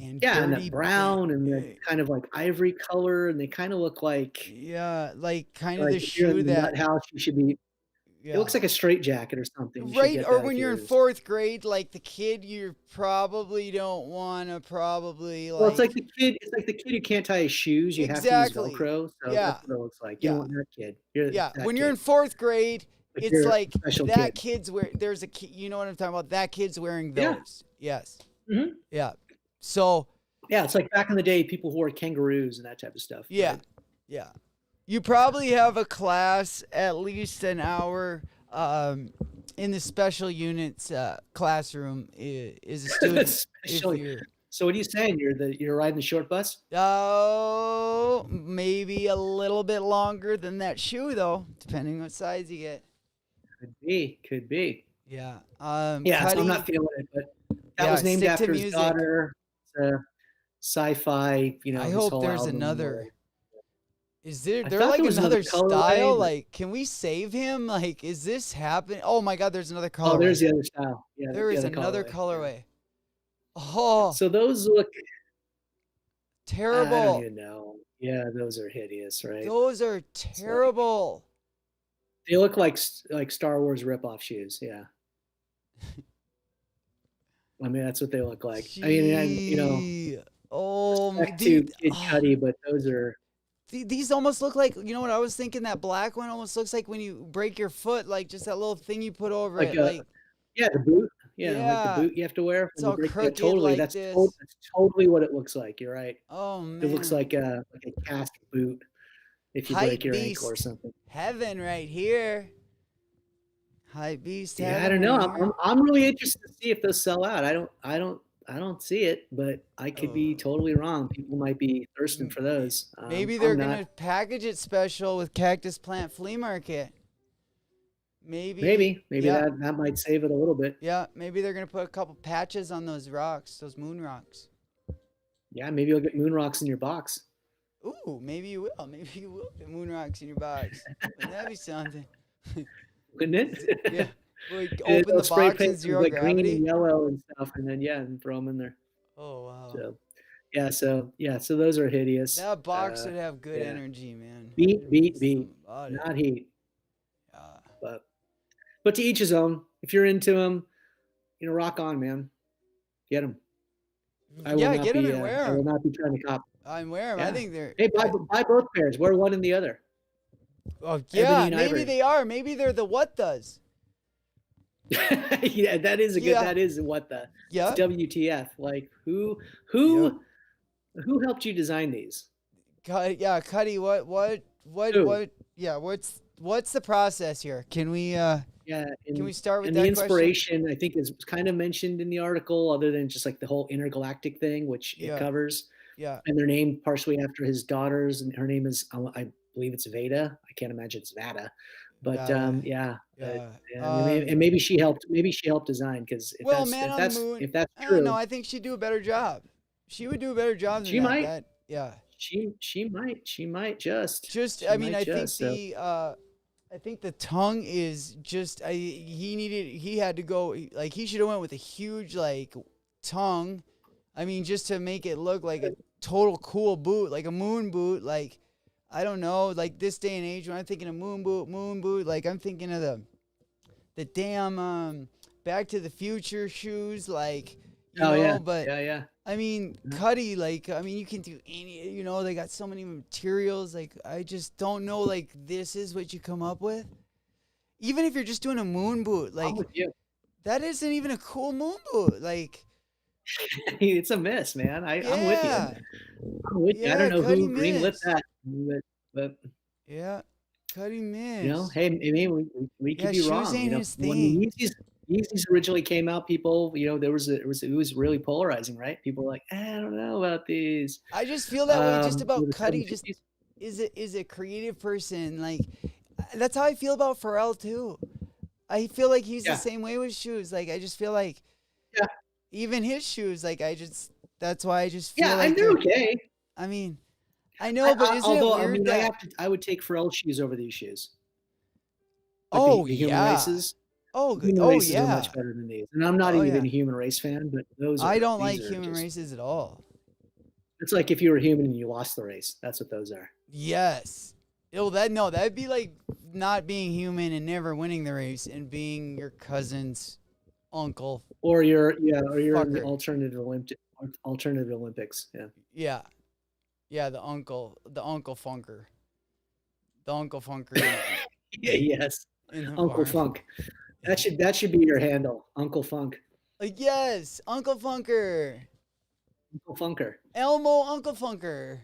and Yeah, and dirty that brown and the ba- kind of like ivory color, and they kind of look yeah, like kind of like the if you're shoe in the that nut house, you should be. It yeah. looks like a straight jacket or something. You should Right, get or that when if you're in you're. fourth grade, like the kid, you probably don't want to probably Well, it's like like the kid. It's like the kid who can't tie his shoes. You have to use exactly. Velcro, so Yeah, that's what it looks like. You don't yeah, want that kid. You're yeah. that When you're in kid. fourth grade, Like it's you're a like special that kid. kid's wear. There's a kid. You know what I'm talking about? That kid's wearing Yeah. those. Yes. Hmm. Yeah. So Yeah, it's like back in the day, people who wore kangaroos and that type of stuff. yeah, Right? yeah. You probably have a class at least an hour. In the special units classroom is a student. Special. If you're So what are you saying? You're riding the short bus? oh, maybe a little bit longer than that shoe though, depending what size you get. Could be. Yeah. Yeah, so I'm Cuddy, not feeling it, but that yeah, was named stick to after his music. daughter. It's a sci-fi, I his hope whole there's album. another. Is I there thought like there was another another colorway, style? but Like, can we save him? Like, is this happening? Oh my God, there's another oh, colorway. there's the other style. Yeah, There there's is the other another colorway. colorway. Oh, So those look, I don't terrible. even know. Yeah, those are hideous, right? Those are It's like, terrible. they look like Star Wars ripoff shoes. Yeah, I mean that's what they look like. I mean, Gee. Oh, respect to Kid Cudi, but those are these almost look like, you know what I was thinking? That black one almost looks like when you break your foot, like just that little thing you put over like it. Like, yeah, the boot. Yeah, like the yeah, boot you have to wear it's when you all break. Yeah, crooked totally. like That's this. that's totally what it looks like. You're right. Oh, It looks man. like a cast boot if you Hype break your ankle or beast something. heaven right here. Hype beast Yeah, I heaven don't know. right here. I'm really interested to see if those sell out. I don't see it, but I could be Oh. totally wrong. People might be thirsting for those. Maybe they're I'm going not. to package it special with Cactus Plant Flea Market. Maybe Yeah. that might save it a little bit. Yeah, maybe they're gonna put a couple patches on those rocks, those moon rocks. Yeah, maybe you'll get moon rocks in your box. Ooh, maybe you will. Maybe you will put moon rocks in your box. Wouldn't that be something? Wouldn't it? Yeah. Like And open the they'll spray box in paint them zero like green gravity. and yellow and stuff, and then and throw them in there. Oh wow. So so those are hideous. That box would have good yeah. energy, man. Beat, There'd be beat, something about it. not heat. Yeah. But to each his own. If you're into them, rock on, man. Get them. I will Yeah, not get them be. and wear I will them. not be trying to copy. I'm wearing them. I Yeah. think they're. Hey, buy both pairs. Wear one and the other. Oh yeah, Ebony and maybe ivory. they are. Maybe they're the what does. Yeah, that is a good. Yeah. That is what the Yeah. WTF. Like who helped you design these? Yeah, Cuddy, Who? yeah, what's the process here? Can we Yeah, can we start with and that the question? inspiration I think is kind of mentioned in the article, other than just like the whole intergalactic thing, which Yeah. it covers. Yeah. And they're named partially after his daughters, and her name is I believe it's Veda. I can't imagine it's Vada, but Vada. yeah. Yeah. And maybe she helped. Maybe she helped design because if Well, that's Man if on that's the Moon. if that's I true, don't know. I think she'd do a better job. She would do a better job than She that. might. Yeah. she might just. Just She I mean, might I think just, so. I think the tongue is just he had to go like he should have went with a huge like tongue. I mean, just to make it look like a total cool boot, like a moon boot, like I don't know, like this day and age when I'm thinking of moon boot, like I'm thinking of the damn Back to the Future shoes, like you know, yeah. but Yeah. I mean, Cuddy, like, I mean, you can do any, they got so many materials. Like, I just don't know, like, this is what you come up with. Even if you're just doing a moon boot, like, I'm with you. that isn't even a cool moon boot. Like, It's a miss, man. I'm with you. yeah, I'm with you. I don't know Cuddy who greenlit missed. that, but Yeah, Cuddy missed. hey, maybe we could Yeah, be wrong. shoes ain't his When the thing. Yeezys originally came out, people, it was really polarizing, right? People were like, I don't know about these. I just feel that way just in about the Cuddy. Just 750s. is a creative person. Like, that's how I feel about Pharrell too. I feel like he's the same way with shoes. Like, I just feel like, even his shoes, like, that's why I just feel like they're okay. I mean, I know, but isn't Although, it weird that? I would take Pharrell shoes over these shoes. Oh, the human yeah. races. Oh, Human oh races are yeah. much better than these. And I'm not Oh, even yeah. a human race fan, but I don't these like are human just- races at all. It's like if you were human and you lost the race. That's what those are. Yes. Oh, that'd be like not being human and never winning the race and being your cousin's uncle Or you're in the fucker. alternative Olympics. Yeah. Yeah. Yeah, the uncle funker. The uncle funker Yeah, yes. in the Uncle farm. Funk. That should be your handle. Uncle Funk. Like, yes, Uncle Funker. Uncle Funker. Elmo Uncle Funker.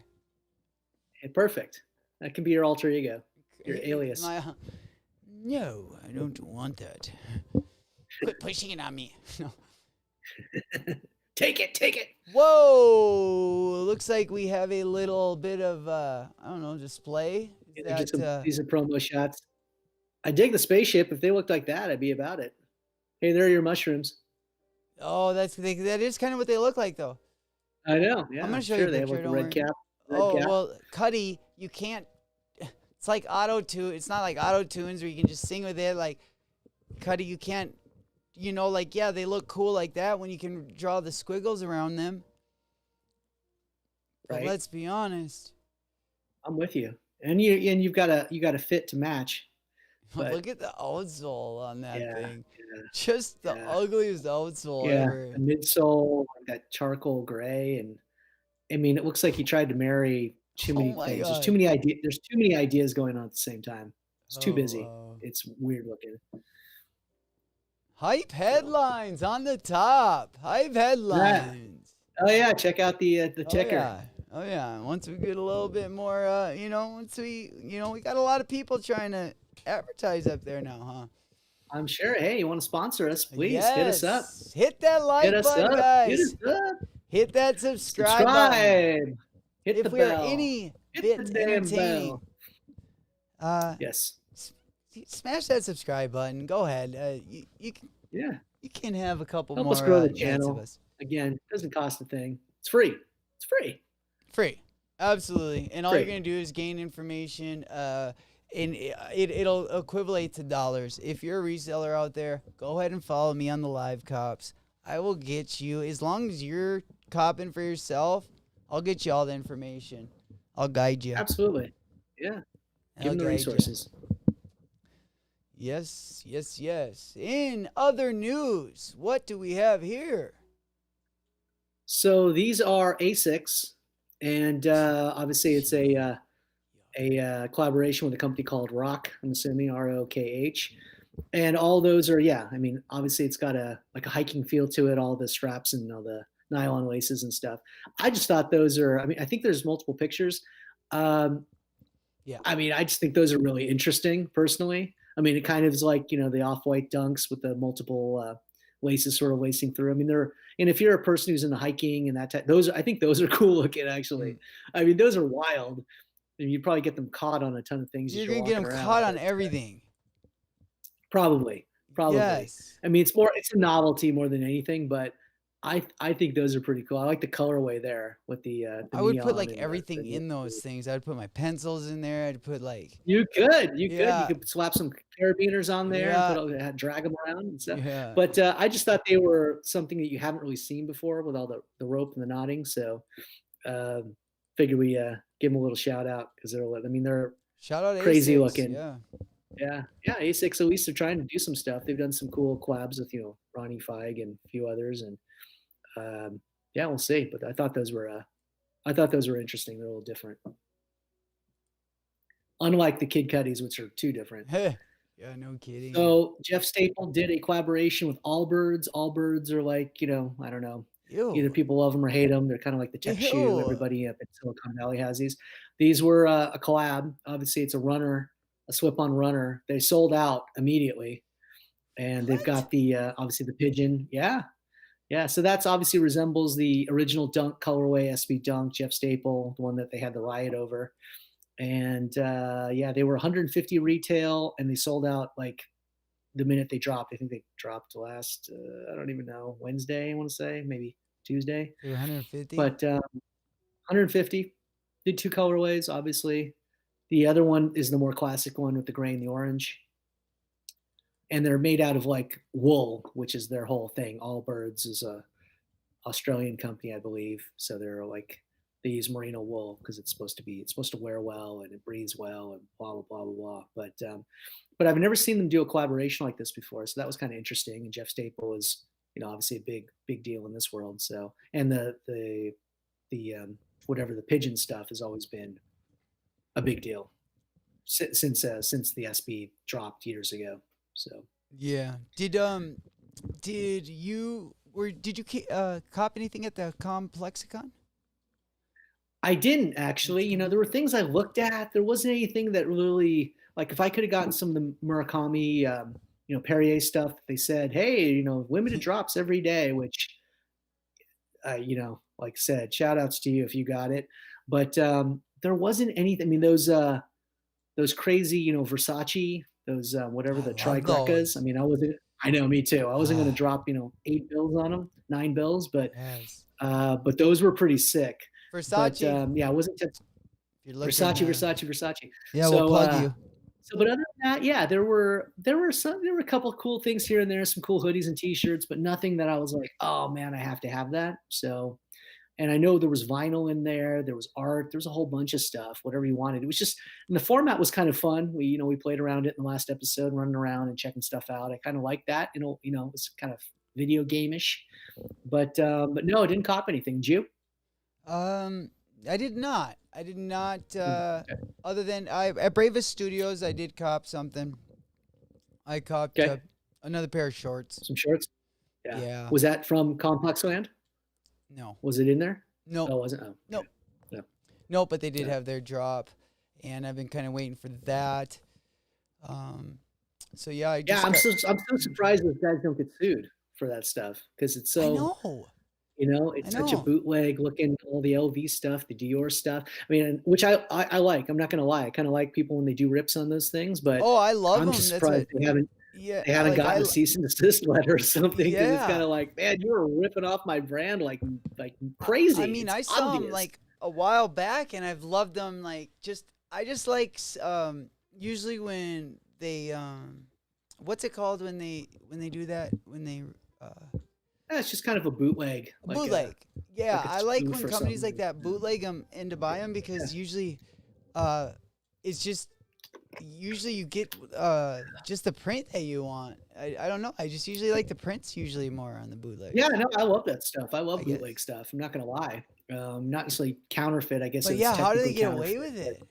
Hey, perfect. That can be your alter ego. Your Hey, alias. no, I don't want that. Quit pushing it on me. No. Take it. Whoa! Looks like we have a little bit of I don't know, display. Is These are promo shots. I dig the spaceship. If they looked like that, I'd be about it. Hey, there are your mushrooms. Oh, that is kind of what they look like, though. I know. Yeah, I'm gonna show you a they have picture. like a Don't red worry. cap. Well, Cuddy, you can't. It's like auto tune. It's not like auto tunes where you can just sing with it. Like Cuddy, you can't. Like, yeah, they look cool like that when you can draw the squiggles around them. But Right. let's be honest. I'm with you. And you've got a fit to match. But, look at the outsole on that thing. Yeah, Just the ugliest outsole ever. The midsole, like that charcoal gray, and I mean, it looks like he tried to marry too many things. God. There's too many ideas. There's too many ideas going on at the same time. It's too busy. Wow. It's weird looking. Hype headlines on the top. Hype headlines. Oh yeah, check out the ticker. Oh yeah. Once we get a little bit more, once we got a lot of people trying to advertise up there now, huh? I'm sure. Hey, you want to sponsor us? Please hit us up. Hit that like button, guys. Hit us up. Hit that subscribe button. Hit if the we bell. are any Hit bit the damn entertaining, yes. Smash that subscribe button. Go ahead. You can. Yeah. You can have a couple Help more. us grow the chats channel. of us. Again, it doesn't cost a thing. It's free. It's free. Free. Absolutely. And all Free. you're going to do is gain information. And it'll equivalent to dollars. If you're a reseller out there, go ahead and follow me on the live cops. I will get you, as long as you're copping for yourself, I'll get you all the information. I'll guide you. Absolutely. Yeah. Give them the resources. Yes. In other news, what do we have here? So these are ASICs, and obviously it's a collaboration with a company called ROCK. I'm assuming ROKH, and all those are I mean, obviously it's got a hiking feel to it. All the straps and all the nylon laces and stuff. I just thought those are. I mean, I think there's multiple pictures. I mean, I just think those are really interesting personally. I mean, it kind of is like, the off-white dunks with the multiple laces sort of lacing through. I mean, and if you're a person who's into hiking and that type, I think those are cool looking actually. I mean, those are wild. And you probably get them caught on a ton of things. You're going to get them caught on everything. Probably. Yes. I mean, it's a novelty more than anything, but I think those are pretty cool. I like the colorway there with the I would put like everything in those things. I would put my pencils in there. I'd put like. You could. You could slap some carabiners on there and drag them around and stuff. Yeah. But I just thought they were something that you haven't really seen before with all the rope and the knotting. So figured we give them a little shout out because they're shout out crazy A6, looking. Yeah. A6 at least they're trying to do some stuff. They've done some cool collabs with Ronnie Feig and a few others, and we'll see. But I thought those were interesting. They're a little different, unlike the Kid Cuddies, which are too different. Yeah, no kidding. So Jeff Staple did a collaboration with Allbirds. Allbirds are like, I don't know. Ew. Either people love them or hate them. They're kind of like the tech shoe. Everybody up in Silicon Valley has these. These were a collab. Obviously, it's a slip-on runner. They sold out immediately, and they've got the obviously the pigeon. Yeah. So that's obviously resembles the original Dunk colorway, SB Dunk, Jeff Staple, the one that they had the riot over. And they were 150 retail, and they sold out like the minute they dropped. I think they dropped last, I don't even know, Wednesday, I want to say, maybe Tuesday. 150? But 150. Did two colorways, obviously. The other one is the more classic one with the gray and the orange. And they're made out of like wool, which is their whole thing. Allbirds is a Australian company, I believe. So they're like they use merino wool because it's supposed to wear well and it breathes well and blah blah blah blah blah. But I've never seen them do a collaboration like this before, so that was kind of interesting. And Jeff Staple is, obviously a big deal in this world. So, and the whatever the pigeon stuff has always been a big deal since the SB dropped years ago. So Yeah. Did you cop anything at the Complexicon? I didn't actually. There were things I looked at. There wasn't anything that really, like, if I could have gotten some of the Murakami, Perrier stuff. They said, hey, limited drops every day, which, like I said, shout outs to you if you got it. But there wasn't anything. I mean, those crazy, Versace, those whatever I the love tricrocas. I those. mean, I wasn't. I know, me too. I wasn't going to Ah, drop 8 bills on them, 9 bills, yes. but those were pretty sick. But Versace, yeah, I wasn't if you're looking, Versace, Versace, Versace. yeah, we'll So, plug you. but other than that, yeah, there were a couple of cool things here and there, some cool hoodies and T-shirts, but nothing that I was like, oh man, I have to have that. So, and I know there was vinyl in there, there was art, there was a whole bunch of stuff, whatever you wanted. It was just, and the format was kind of fun. We played around it in the last episode, running around and checking stuff out. I kind of like that. It was kind of video game-ish, but no, I didn't cop anything. Did you? Um, I did not. I did not. Okay. Other than at Bravest Studios, I did cop something. I copped Okay. another pair of shorts. Some shorts. Yeah. Yeah. Was that from Complex Land? No. Was it in there? Nope. Oh, wasn't. Oh, Nope. yeah. Nope. But they did Yeah. have their drop, and I've been kind of waiting for that. So yeah, I Yeah, just I'm so surprised those guys don't get sued for that stuff because it's I so, know. I it's such a know. bootleg looking, all the LV stuff, the Dior stuff. I mean, which I like. I'm not gonna lie. I kind of like people when they do rips on those things, but Oh, I love I'm them. just That's surprised what. they haven't Yeah. they haven't Like gotten a cease and desist letter or something because it's kind Yeah. of like, man, you were ripping off my brand like I crazy. mean, It's I saw them obvious. like a while back, and I've loved them. I just like usually when they what's it called when they do that when they uh Yeah, it's just kind of a bootleg, bootleg. Yeah, like a I like spoof when or companies like something. that bootleg them and to buy them Yeah. because uh it's just usually you get just the print that you want. I don't know. I just usually like the prints usually more on the Yeah, bootlegs, no, I love that stuff. I I love bootleg guess. stuff. I'm not gonna lie. Not necessarily counterfeit. I guess But it's yeah, how do they technically get away counterfeit, with but it?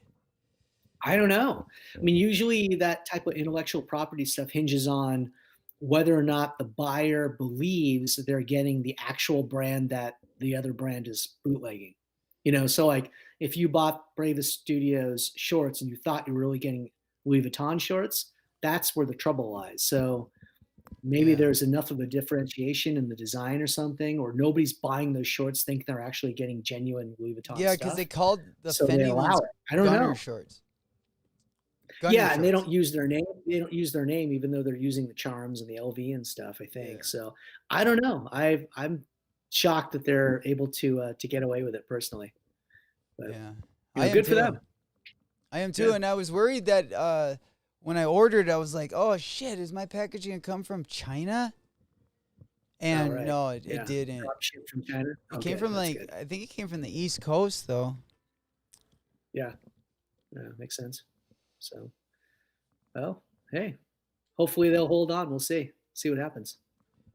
I don't know. I mean, usually that type of intellectual property stuff hinges on whether or not the buyer believes that they're getting the actual brand that the other brand is bootlegging. So like if you bought Bravest Studios shorts and you thought you were really getting Louis Vuitton shorts, that's where the trouble lies. So maybe Yeah. there's enough of a differentiation in the design or something, or nobody's buying those shorts think they're actually getting genuine Louis Vuitton Yeah, because they stuff. called the So they Fendi allow ones it. I don't gunner know. shorts. Gunner Yeah, and they shorts. don't use their name. They don't use their name, even though they're using the charms and the LV and stuff. I think Yeah. so. I don't know. I'm shocked that they're able to get away with it personally. But Yeah. I am good for too. them. I am too. Yeah. And I was worried that when I ordered, I was like, oh shit, is my packaging gonna come from China? All And right. no, it Yeah. didn't. Drop ship from China. It Oh, came good. from That's good. I think it came from the East Coast though. Yeah. Yeah. Makes sense. So, well, hey, hopefully they'll hold on. We'll see. See what happens.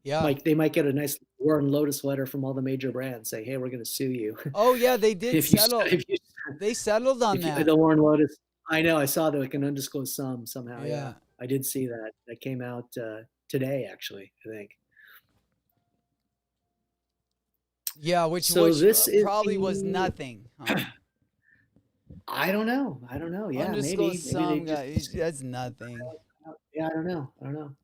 Yeah. They might get a nice War and Lotus letter from all the major brands saying, "Hey, we're going to sue you Oh yeah, they did if you settle. if you They settled on if you that. the War and Lotus." I know. I saw that like an undisclosed sum somehow. Yeah, Yeah. I did see that. That came out today, actually. I think. Yeah, which So this is probably was the. nothing. Huh? I don't know. I don't know. Yeah, Undisclosed maybe they sum just. guy. That's nothing. Yeah, I don't know. I don't know.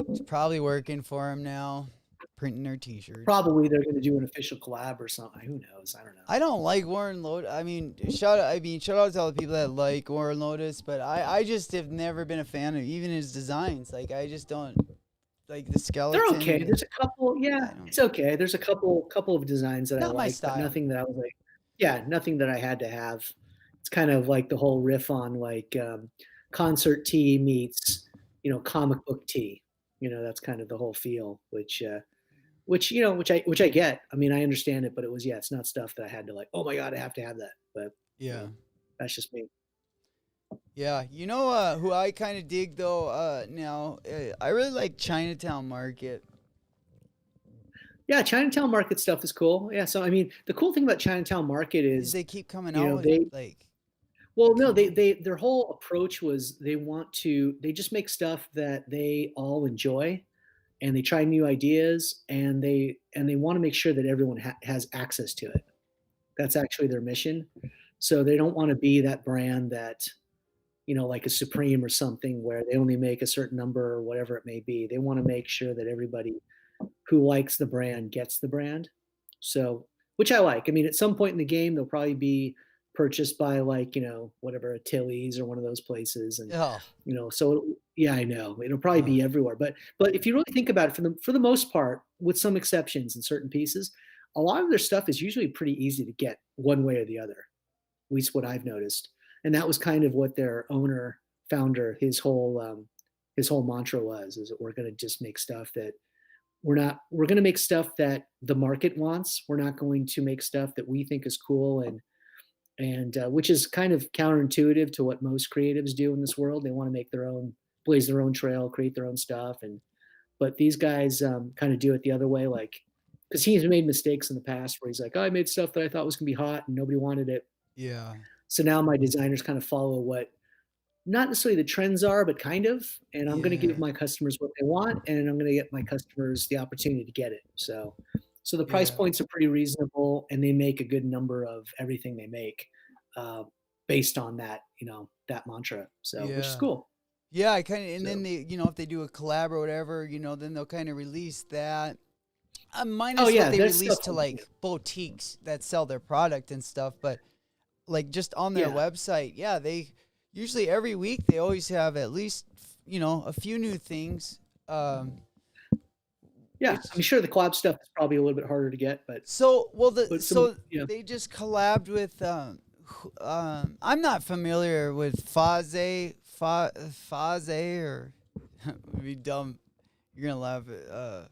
It's probably working for him now, printing their T-shirts. Probably they're going to do an official collab or something. Who knows? I don't know. I don't like Warren Lotus. I mean, shout out to all the people that like Warren Lotus, but I just have never been a fan of even his designs. Like I just don't like the skeleton. They're okay. There's a couple. I Yeah, don't. it's okay. There's a couple of designs that I Not my like, but style. nothing that I was like, yeah, nothing that I had to have. It's kind of like the whole riff on like concert tee meets, comic book tee. That's kind of the whole feel, which which I get. I mean, I understand it, but it was, yeah, it's not stuff that I had to like, oh my god, I have to have that. But you Yeah. know, that's just me. Yeah, you know who I kind of dig though. Now I really like Chinatown Market. Yeah, Chinatown Market stuff is cool. Yeah, so I mean, the cool thing about Chinatown Market Is is, they keep coming you out know, with they like well, no, keep they their whole approach was they just make stuff that they all enjoy, and they try new ideas, and they want to make sure that everyone has access to it. That's actually their mission. So they don't want to be that brand that, like a Supreme or something where they only make a certain number or whatever it may be. They want to make sure that everybody who likes the brand gets the brand. So, which I like. I mean, at some point in the game, they'll probably be purchased by like, whatever, a Tilly's or one of those places. And, oh so yeah, I know it'll probably oh be everywhere. But if you really think about it, for the most part, with some exceptions in certain pieces, a lot of their stuff is usually pretty easy to get one way or the other. At least what I've noticed. And that was kind of what their founder, his whole mantra was, is that we're going to just make stuff that we're going to make stuff that the market wants. We're not going to make stuff that we think is cool, and which is kind of counterintuitive to what most creatives do in this world. They want to make blaze their own trail, create their own stuff. But these guys kind of do it the other way, like, because he's made mistakes in the past where he's like, oh, I made stuff that I thought was going to be hot and nobody wanted it. yeah So now my designers kind of follow what not necessarily the trends are, but kind of. And I'm going to give yeah my customers what they want, and I'm going to get my customers the opportunity to get it. So the price yeah points are pretty reasonable, and they make a good number of everything they make, uh, based on that mantra. So, which is yeah cool. yeah. I kind of and then So, they if they do a collab or whatever, then they'll kind of release that. oh Minus what yeah, they there's release stuff. to like boutiques that sell their product and stuff, but like just on their Yeah, website, yeah, they usually every week they always have at least a few new things. yeah. Which I'm sure the collab stuff is probably a little bit harder to get, but so well some, they just collabed with I'm not familiar with Faze or it'd be dumb. You're gonna laugh at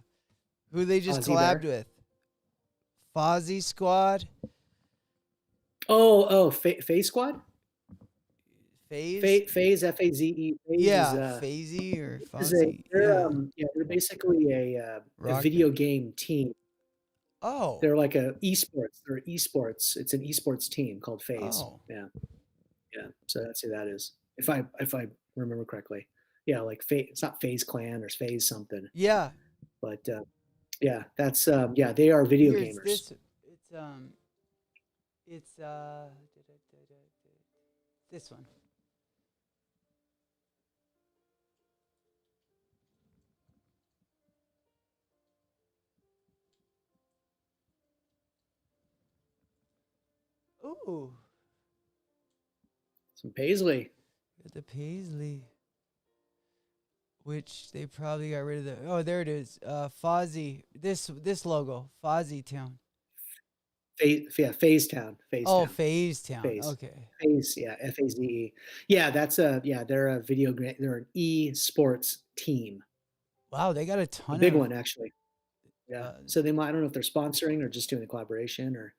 who they just Ozzy collabed Bear. with. Fozzy Squad, Phase Squad, Phase, Phase Faze. Phase is yeah, Phasey or is a Fozzy, yeah, they're basically a Rock. video game team. Oh, They're like a esports. They're esports. It's an esports team called Phase. oh, Yeah, yeah. So that's who that is. If I remember correctly. Yeah, like Phase. It's not Phase Clan or Phase something. yeah. But yeah, that's yeah. They are video Here it's gamers. this. It's this one. Ooh, Some Paisley. got the Paisley, which they probably got rid of the. Oh, there it is. Fozzy. This logo, Fozzy Town. Phase Town. Phase Oh, Town. Phase Town. Phase. Okay. Phase. Yeah, Faze. Yeah, they're a they're an esports team. Wow, they got a A ton big of. one actually. Yeah. Uh, So they might, I don't know if they're sponsoring or just doing a collaboration or.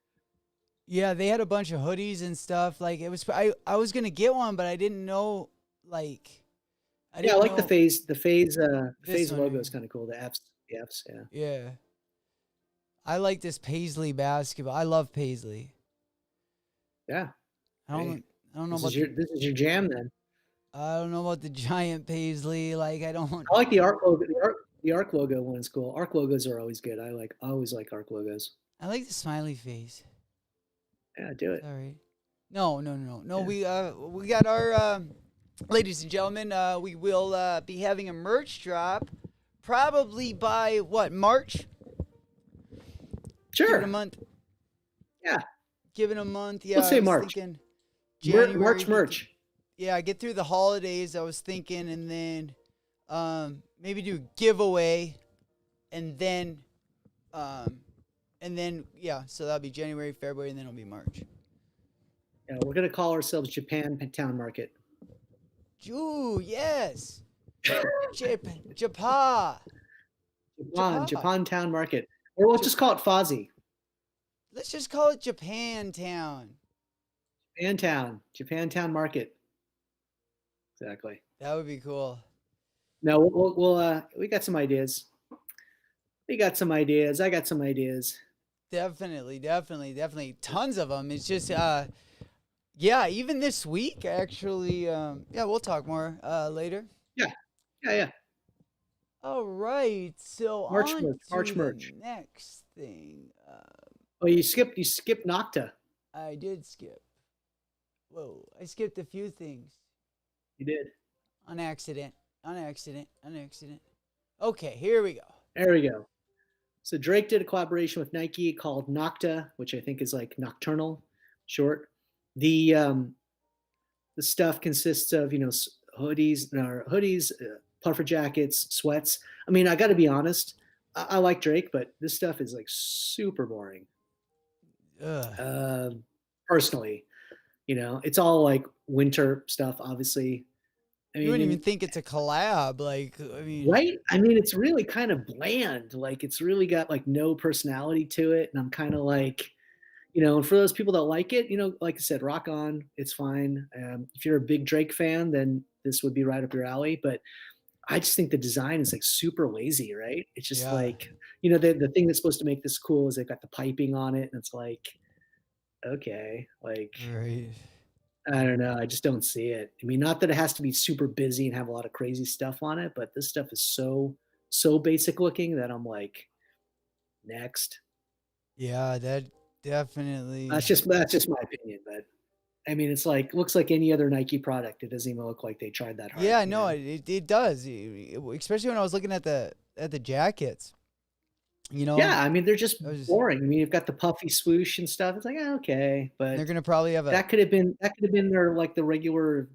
yeah, they had a bunch of hoodies and stuff. Like it was. I was gonna get one, but I didn't know. Like I Yeah, I didn't like the know phase. The this phase one logo is here. kind of cool. The Fs. Yeah. Yeah, I like this Paisley basketball. I love Paisley. Yeah. I Hey, don't. I don't know this about is your jam then. I don't know about the giant Paisley. Like I don't. I like the Arc logo. The Arc logo one is cool. Arc logos are always good. I always like Arc logos. I like the smiley face. Yeah, do it. Sorry. No. Yeah. We got our ladies and gentlemen. We will be having a merch drop, probably by what March? Give it a Sure. month. Yeah. Give it a month. Yeah, Let's say I was March. thinking March January. merch. Yeah, get through the holidays. I was thinking, and then maybe do a giveaway, and then yeah. So that'll be January, February, and then it'll be March. Yeah, we're gonna call ourselves Japan Town Market. Ooh, yes. Japan. Japan Town Market. Or we'll just call it Fozzie. Let's just call it Japantown. Japantown Market. Exactly. That would be cool. No, we got some ideas. We got some ideas. I got some ideas. Definitely. Tons of them. It's just, yeah, even this week, actually. Yeah, we'll talk more later. Yeah. All right. So March on merch. to March the merch. next thing. Oh, you skipped Nocta. I did skip. Whoa, I skipped a few things. You did. On accident. Okay, here we go. There we go. So Drake did a collaboration with Nike called Nocta, which I think is like nocturnal, short. The stuff consists of hoodies, puffer jackets, sweats. I mean, I got to be honest. I like Drake, but this stuff is like super boring. Personally, it's all like winter stuff. Obviously, you wouldn't even think it's a collab. Like, I mean, right? I mean, it's really kind of bland. Like, it's really got like no personality to it, and I'm kind of like, and for those people that like it, like I said, rock on. It's fine. If you're a big Drake fan, then this would be right up your alley. But I just think the design is like super lazy, right? It's just like, the thing that's supposed to make this cool is they've got the piping on it, and it's like, okay, like, right. I don't know. I just don't see it. I mean, not that it has to be super busy and have a lot of crazy stuff on it, but this stuff is so basic looking that I'm like, next. Yeah, that definitely. That's just my opinion, but I mean, it's like looks like any other Nike product. It doesn't even look like they tried that hard. Yeah, no, it does. Especially when I was looking at the jackets. Yeah, I mean, they're just boring. I mean, you've got the puffy swoosh and stuff. It's like, okay, but they're gonna probably have that could have been their like the regular,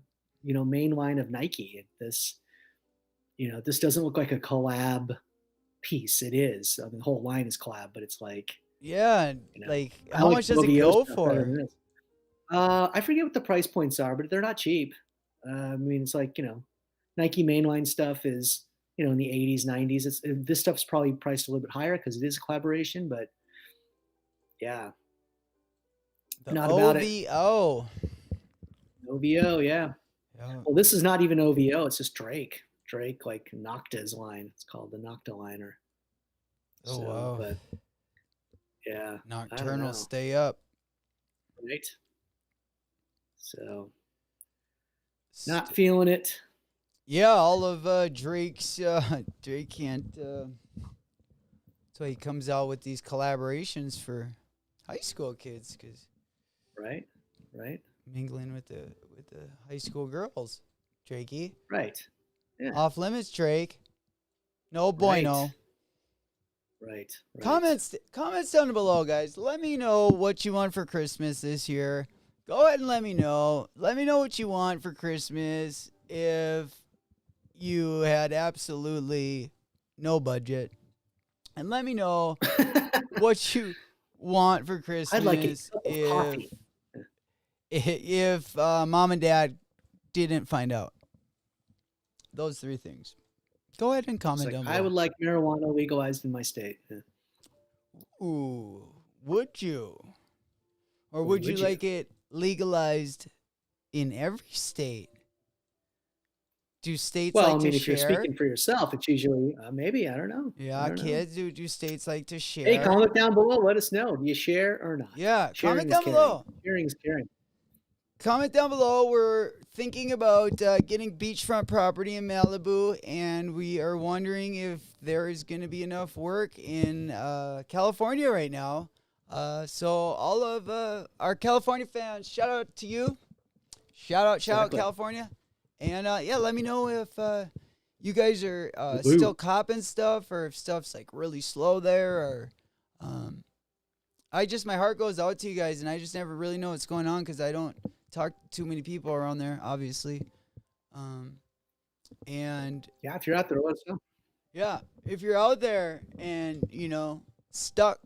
main line of Nike. This doesn't look like a collab piece. It is. I mean, the whole line is collab, but it's like, like how much does it go for? I forget what the price points are, but they're not cheap. I mean, it's like, Nike mainline stuff is, in the 80s, 90s. This stuff's probably priced a little bit higher because it is a collaboration, but yeah. Not about it. OVO, yeah. Well, this is not even OVO. It's just Drake. Drake, like Nocta's line. It's called the Nocta liner. Oh, wow. But yeah. Nocturnal, stay up. Right. So, not feeling it. Yeah, all of Drake's Drake can't. That's why he comes out with these collaborations for high school kids, cause right, mingling with the high school girls, Drakey. Right. Yeah. Off limits, Drake. No bueno. Right. Comments down below, guys. Let me know what you want for Christmas this year. Go ahead and let me know. Let me know what you want for Christmas if you had absolutely no budget. And let me know what you want for Christmas. I'd like a cup of coffee. If mom and dad didn't find out. Those three things. Go ahead and comment down below. I would like marijuana legalized in my state. Yeah. Ooh, would you? Or would you like it legalized in every state? Do states like to share? Well, I mean, if you're speaking for yourself, it's usually maybe, I don't know. Yeah, kids, do states like to share? Hey, comment down below. Let us know. Do you share or not? Yeah, comment down below. Sharing is caring. Comment down below. We're thinking about getting beachfront property in Malibu, and we are wondering if there is going to be enough work in California right now. So all of our California fans, shout out to you. Shout out California. And yeah, let me know if you guys are still copping stuff, or if stuff's like really slow there, or my heart goes out to you guys, and I just never really know what's going on because I don't talk to too many people around there, obviously. And yeah, if you're out there, let us know. Yeah, if you're out there and stuck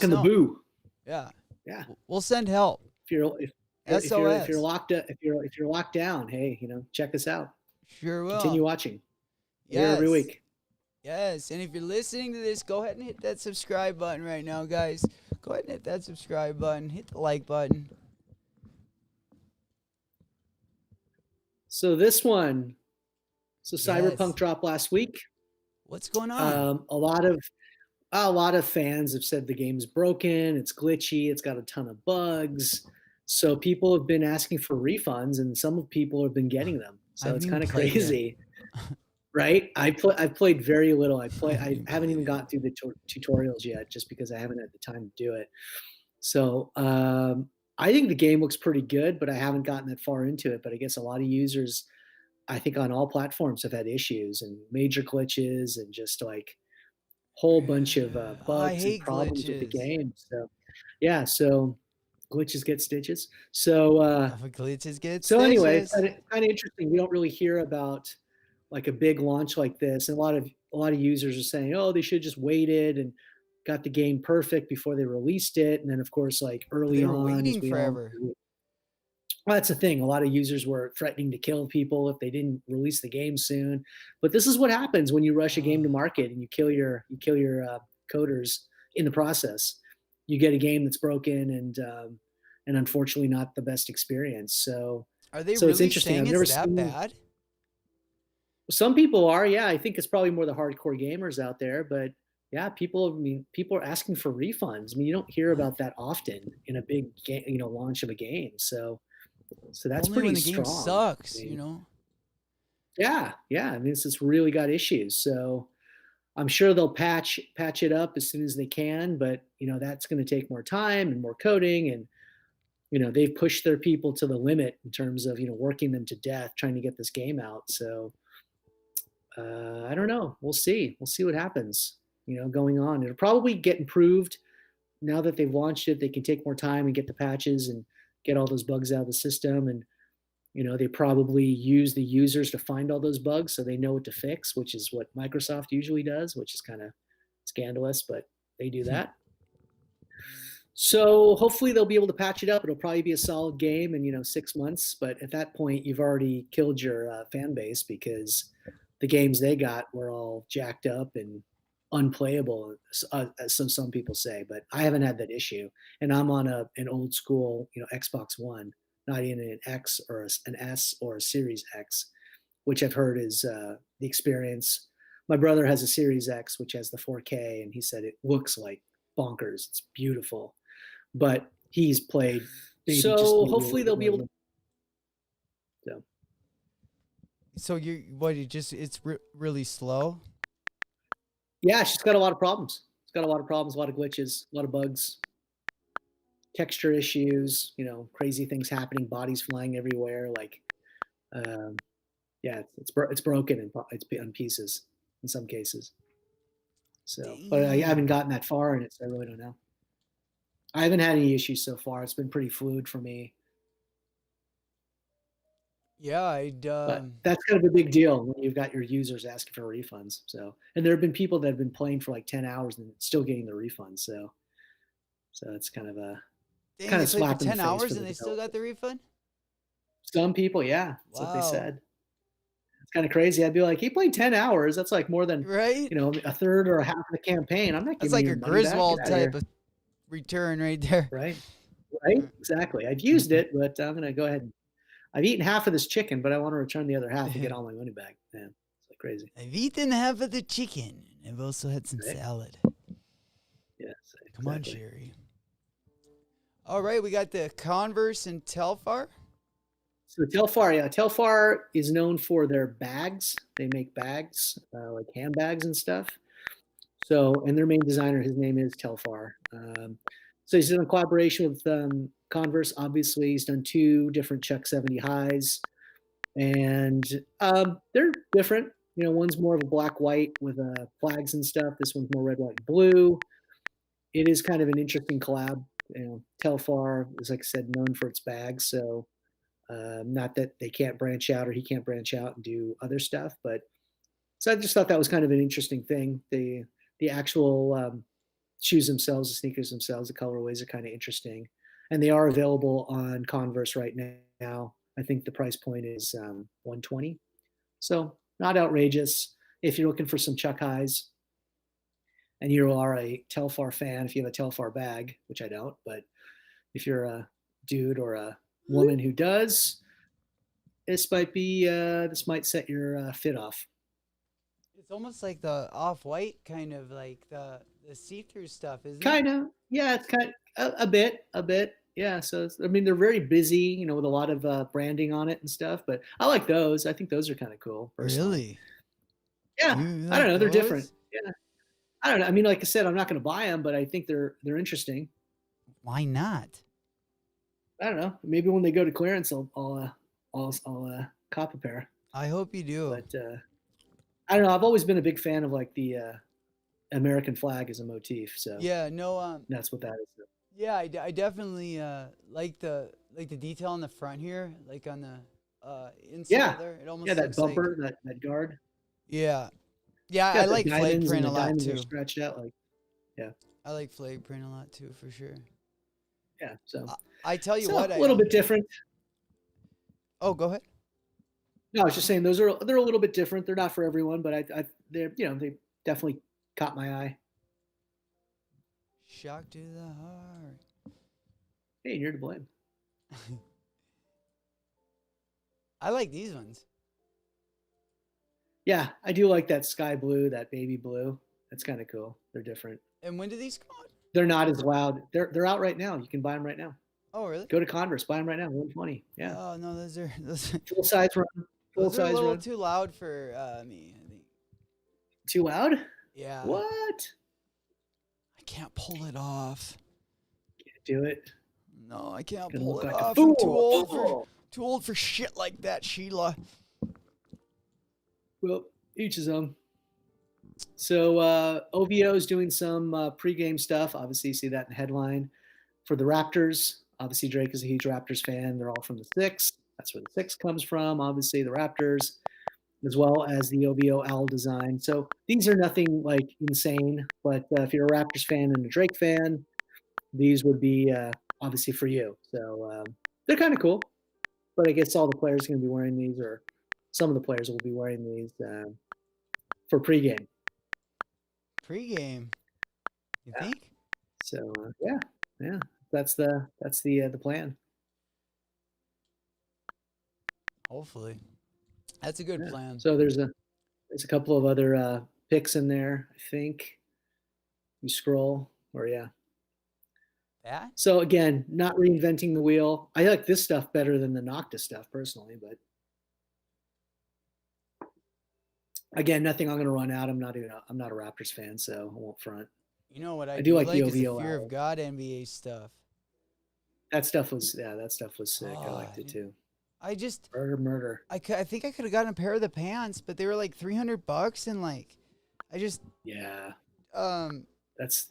in the boo. Yeah, yeah, we'll send help. If you're locked up, if you're locked down, hey, check us out. Sure will. Continue watching. Yeah, every week. Yes, and if you're listening to this, go ahead and hit that subscribe button right now, guys. Go ahead and hit that subscribe button. Hit the like button. So this one, so Cyberpunk Yes. dropped last week. What's going on? A lot of fans have said the game's broken, it's glitchy, it's got a ton of bugs. So people have been asking for refunds, and some people have been getting them. I So haven't it's even kind of played it. crazy, right? I've played very little. I haven't I even haven't played even it. gotten through the tutorials yet, just because I haven't had the time to do it. So I think the game looks pretty good, but I haven't gotten that far into it. But I guess a lot of users, I think on all platforms, have had issues and major glitches and just like whole bunch of I bugs and hate problems with the glitches. game. So yeah, so glitches get stitches. So If a glitches get so anyway, it's stitches. kind of interesting. We don't really hear about like a big launch like this, and a lot of users are saying, oh, they should have just waited and got the game perfect before they released it. And then of course, like But they early were on, as waiting we all forever. well, that's the thing. A lot of users were threatening to kill people if they didn't release the game soon. But this is what happens when you rush a game to market and you kill your coders in the process. You get a game that's broken and unfortunately not the best experience. So Are they so it's really interesting. saying I've it's never that seen. bad? Some people are, yeah. I think it's probably more the hardcore gamers out there, but yeah, people are asking for refunds. I mean, you don't hear What? about that often in a big launch of a game. So that's Only when pretty the game strong. I sucks, you mean, know? yeah, yeah. I mean, it's really got issues. So I'm sure they'll patch it up as soon as they can, but that's going to take more time and more coding, and they've pushed their people to the limit in terms of working them to death trying to get this game out. So I don't know. We'll see. We'll see what happens. Going on. It'll probably get improved now that they've launched it. They can take more time and get the patches and get all those bugs out of the system, and they probably use the users to find all those bugs so they know what to fix, which is what Microsoft usually does, which is kind of scandalous, but they do that. So hopefully they'll be able to patch it up. It'll probably be a solid game in 6 months, but at that point you've already killed your fan base because the games they got were all jacked up and unplayable, so some people say. But I haven't had that issue, and I'm on an old school Xbox One, not even an X or an S or a Series X, which I've heard is the experience. My brother has a Series X, which has the 4K, and he said it looks like bonkers. It's beautiful, but he's played maybe just So maybe a hopefully little bit they'll be more able to. than so. So it's really slow? Yeah, she's got a lot of problems. It's got a lot of problems, a lot of glitches, a lot of bugs, texture issues, crazy things happening, bodies flying everywhere. Like, um, yeah, it's broken and it's on pieces in some cases. So, but I haven't Dang. gotten that far in it, so I really don't know. I haven't had any issues so far. It's been pretty fluid for me, Yeah, I'd but that's kind of a big deal when you've got your users asking for refunds. So, and there have been people that have been playing for like 10 hours and still getting the refunds. So it's kind of a dang, kind they of played for slap in the 10 face hours for and the they still got developer. the refund? Some people, yeah, that's what they Wow. said. It's kind of crazy. I'd be like, he played 10 hours. That's like more than, Right? a third or a half of the campaign. I'm not That's giving you like a your money back. Get Griswold out of type here. of return right there. Right. Right. Exactly. I've used it, but I'm going to go ahead and I've eaten half of this chicken, but I want to return the other half and get all my money back. Man, it's like crazy. I've eaten half of the chicken. I've also had some Right. salad. Yes, Come on, exactly. Sherry. All right, we got the Converse and Telfar. So Telfar, yeah, Telfar is known for their bags. They make bags, like handbags and stuff. So, and their main designer, his name is Telfar. So he's done a collaboration with Converse. Obviously, he's done two different Chuck 70 highs, and they're different. One's more of a black white with flags and stuff. This one's more red, white, and blue. It is kind of an interesting collab. Telfar is, like I said, known for its bags. So, not that they can't branch out or he can't branch out and do other stuff, but so I just thought that was kind of an interesting thing. The actual shoes themselves, the sneakers themselves, the colorways are kind of interesting, and they are available on Converse right now. I think the price point is 120, so not outrageous. if you're looking for some Chuck highs and you are a Telfar fan, if you have a Telfar bag, which I don't, but if you're a dude or a woman who does, this might set your fit off. It's almost like the off-white kind of like the see-through stuff, isn't it? Kind of, yeah. It's kind of a bit. Yeah. So I mean, they're very busy, with a lot of branding on it and stuff. But I like those. I think those are kind of cool. Personally. Really? Yeah. You I don't know. like They're different. those? Yeah. I don't know. I mean, like I said, I'm not going to buy them, but I think they're interesting. Why not? I don't know. Maybe when they go to clearance, I'll cop a pair. I hope you do. But I don't know. I've always been a big fan of like the American flag as a motif. So Yeah, no, that's what that is. yeah, I definitely like the detail on the front here, like on the inside Yeah. there. It almost Yeah, that looks like, bumper, that guard. yeah. Yeah, Yeah, I the like flag diamonds print and a the lot diamonds are too. stretched out like. Yeah. I like flag print a lot too, for sure. Yeah. So I tell you So what, a little bit different. Oh, go ahead. No, I was just saying they're a little bit different. They're not for everyone, but they definitely caught my eye. Shock to the heart. Hey, you're to blame. I like these ones. Yeah, I do like that sky blue, that baby blue. That's kind of cool. They're different. And when do these come out? They're not as loud. They're out right now. You can buy them right now. Oh, really? Go to Converse, buy them right now. 120. Yeah. Oh no, those are Full size run. Full those are a size little run. too loud for me. I think. Too loud? Yeah. What? I can't pull it off. Can't do it. No, I can't Gonna pull look it like a off. fool. I'm too old for shit like that, Sheila. Well, each his own. So OVO is doing some pregame stuff. Obviously, you see that in the headline. For the Raptors, obviously Drake is a huge Raptors fan. They're all from the Six. That's where the Six comes from. Obviously, the Raptors, as well as the OVO owl design. So these are nothing like insane, but if you're a Raptors fan and a Drake fan, these would be obviously for you. So they're kind of cool. But I guess all the players are going to be wearing these, or some of the players will be wearing these for pregame. Pregame. You think? So yeah, that's the plan. Hopefully, that's a good plan. So there's a couple of other picks in there. I think you scroll, or yeah. That? So again, not reinventing the wheel. I like this stuff better than the Nocta stuff personally, but again, nothing I'm going to run out. I'm not a Raptors fan, so I won't front. You know what I do like the is the OVO Fear owl. of God NBA stuff. That stuff was sick. I liked it too. I just murder. I think I could have gotten a pair of the pants, but they were like $300, and like I just Yeah. That's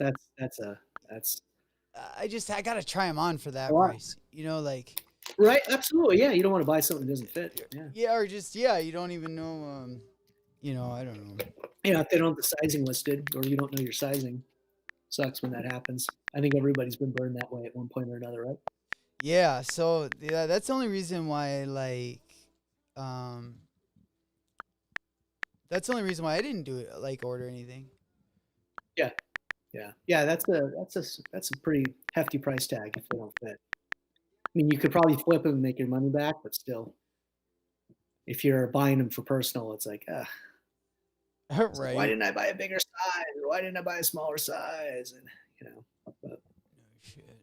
I gotta try them on for that price. You know, like. Right. Absolutely. Yeah. You don't want to buy something that doesn't fit. Yeah. Yeah, or just you don't even know. You know, I don't know. Yeah, if they don't have the sizing listed, or you don't know your sizing, sucks when that happens. I think everybody's been burned that way at one point or another, right? Yeah. So yeah, that's the only reason why that's the only reason why I didn't do it, like order anything. Yeah. That's a pretty hefty price tag if they don't fit. I mean, you could probably flip them and make your money back, but still, if you're buying them for personal, it's like, Right. like, why didn't I buy a bigger size? Or why didn't I buy a smaller size? And but, no shit.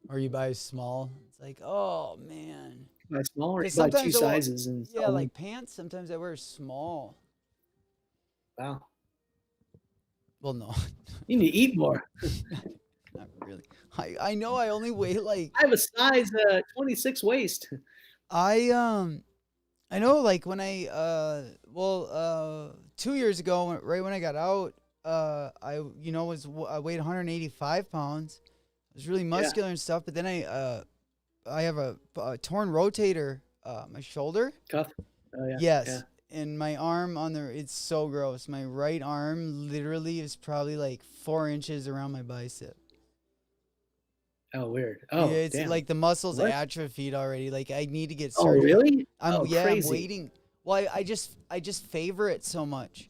Or you buy small. It's like, oh man. Buy small, or you buy two sizes and like pants. Sometimes I wear small. Wow. Well, no. You need to eat more. Not really. I know I only weigh like. I have a size 26 waist. I know, like when I 2 years ago, right when I got out, I weighed 185 pounds. I was really muscular and stuff, but then I have a torn rotator, my shoulder cuff. Oh yeah. Yes. Yeah. And my arm it's so gross. My right arm literally is probably like 4 inches around my bicep. Oh, weird. Oh, yeah, it's damn. like the muscles atrophied already. Like I need to get Oh, surgery. really? I'm crazy. I'm Well, I just favor it so much.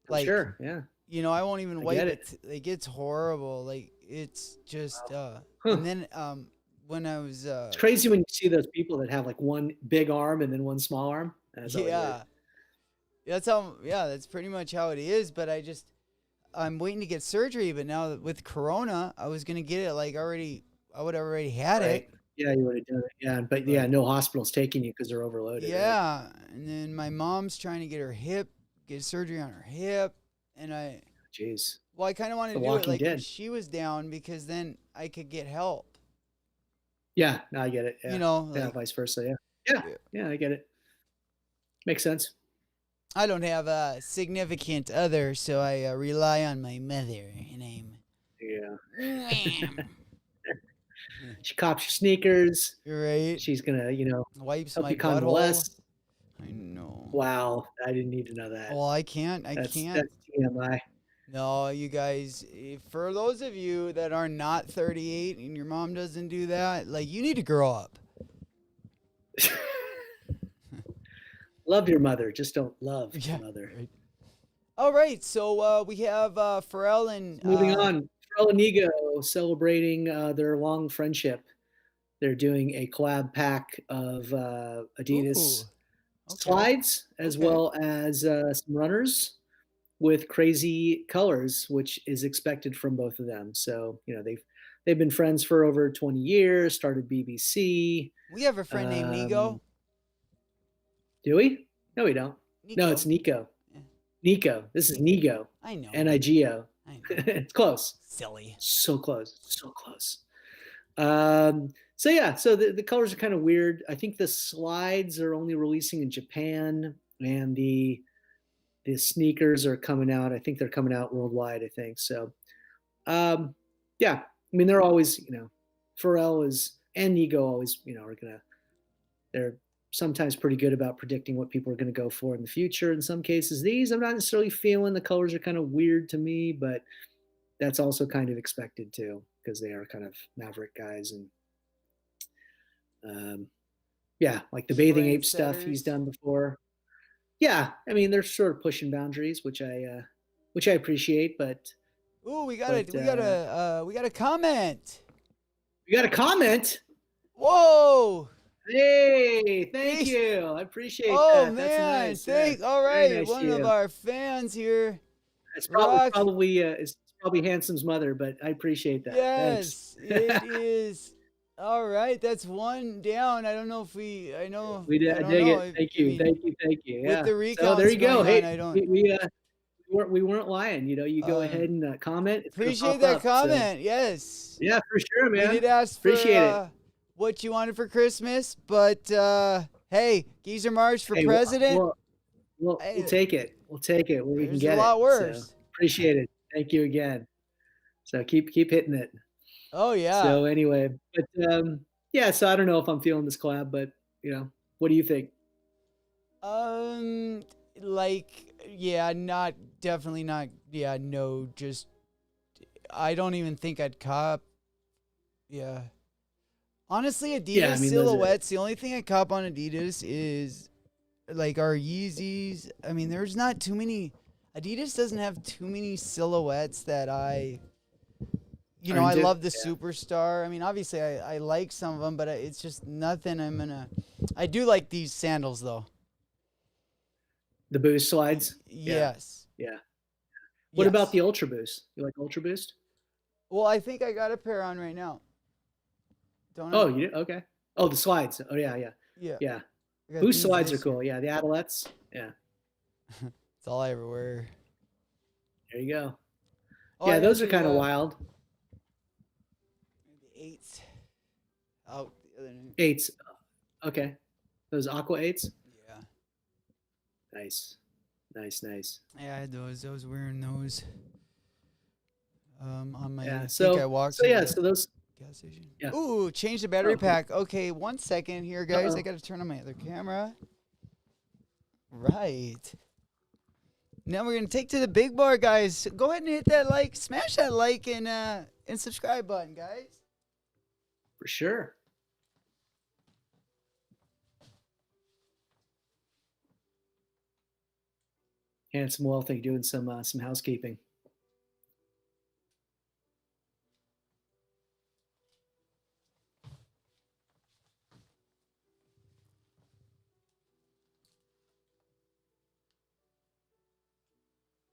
I'm Like, sure. Yeah. I won't even I wipe get it. it. Like, it's horrible. Like, it's just Huh. and then when I was It's crazy when you see those people that have like one big arm and then one small arm. That's always weird. yeah. That's pretty much how it is, but I'm waiting to get surgery, but now with corona, I was going to get it like I would have already had Right. it. Yeah, you would have done it. Yeah, but yeah, no hospital's taking you because they're overloaded. Right? Yeah, and then my mom's trying to get surgery on her hip, and Jeez. I kind of wanted The to do it Walking like when Dead. she was down because then I could get help. Yeah, no, I get it. Yeah. Yeah, Like, vice versa. Yeah. Yeah. Yeah, I get it. Makes sense. I don't have a significant other, so I rely on my mother, and Yeah. She cops your sneakers. You're right. She's gonna, Wipes help my you butthole. convalesce. I know. Wow, I didn't need to know that. Well, I can't. That's TMI. No, you guys, for those of you that are not 38 and your mom doesn't do that, like, you need to grow up. Love your mother, just don't love your Yeah, mother. right. All right, so we have Pharrell and Moving on, Pharrell and Ego celebrating their long friendship. They're doing a collab pack of Adidas slides as well as some runners with crazy colors, which is expected from both of them. So they've been friends for over 20 years. Started BBC. We have a friend named Nigo. Do we? No, we don't. Nico. No, it's Nico. Yeah. Nico. This is Nigo. I know. Nigo. I know. It's close. Silly. So close. So close. So the colors are kind of weird. I think the slides are only releasing in Japan, and the sneakers are coming out. I think they're coming out worldwide. I think so. Yeah. I mean, they're always, Pharrell and Nigo always, they're sometimes pretty good about predicting what people are going to go for in the future. In some cases, these I'm not necessarily feeling. The colors are kind of weird to me, but that's also kind of expected too, because they are kind of maverick guys. And like the bathing ape stuff he's done before. Yeah, I mean, they're sort of pushing boundaries, which I appreciate. But we got a comment. We got a comment. Whoa! Hey, thank you. I appreciate that. Oh man, That's nice. All right, nice one of our fans here. It's probably Handsome's mother, but I appreciate that. Yes, Thanks. it is. All right, that's one down. I don't know if I know. We did. I dig it. Thank you. Yeah. With the recounts so there you go. Hey, I don't. We weren't lying. You go ahead and comment. It's appreciate that comment. So. Yes. Yeah, for sure, man. We did ask for what you wanted for Christmas, but hey, Geezer March for president. We'll take it. We'll take it where we can get it. A lot worse. So, appreciate it. Thank you again. So keep hitting it. Oh yeah. So anyway, but so I don't know if I'm feeling this collab, but what do you think? Definitely not. Yeah, no, just I don't even think I'd cop. Yeah. Honestly, Adidas silhouettes, the only thing I cop on Adidas is like our Yeezys. I mean, there's not too many. Adidas doesn't have too many silhouettes that I love the Superstar. I mean, obviously I like some of them, but it's just nothing I do like these sandals though. The Boost slides? Yes. Yeah. What about the Ultra Boost? You like Ultra Boost? Well, I think I got a pair on right now. Don't I? Oh, you do? Okay. Oh, the slides. Oh, yeah. Yeah. Boost slides are cool. Yeah, the Adalettes. Yeah. It's all I ever wear. There you go. Yeah, those are kind of wild. The 8s. Oh, the other name. 8s. Okay. Those Aqua 8s? Yeah. Nice. Yeah, I had those. I was wearing those. On my. Yeah. So I walked. So those. Gas station. Yeah. Ooh, change the battery pack. Okay, 1 second here, guys. I got to turn on my other camera. Right. Now we're gonna take to the big bar, guys. Go ahead and hit that like, smash that like and subscribe button, guys. For sure. Handsome Wealthy doing some housekeeping.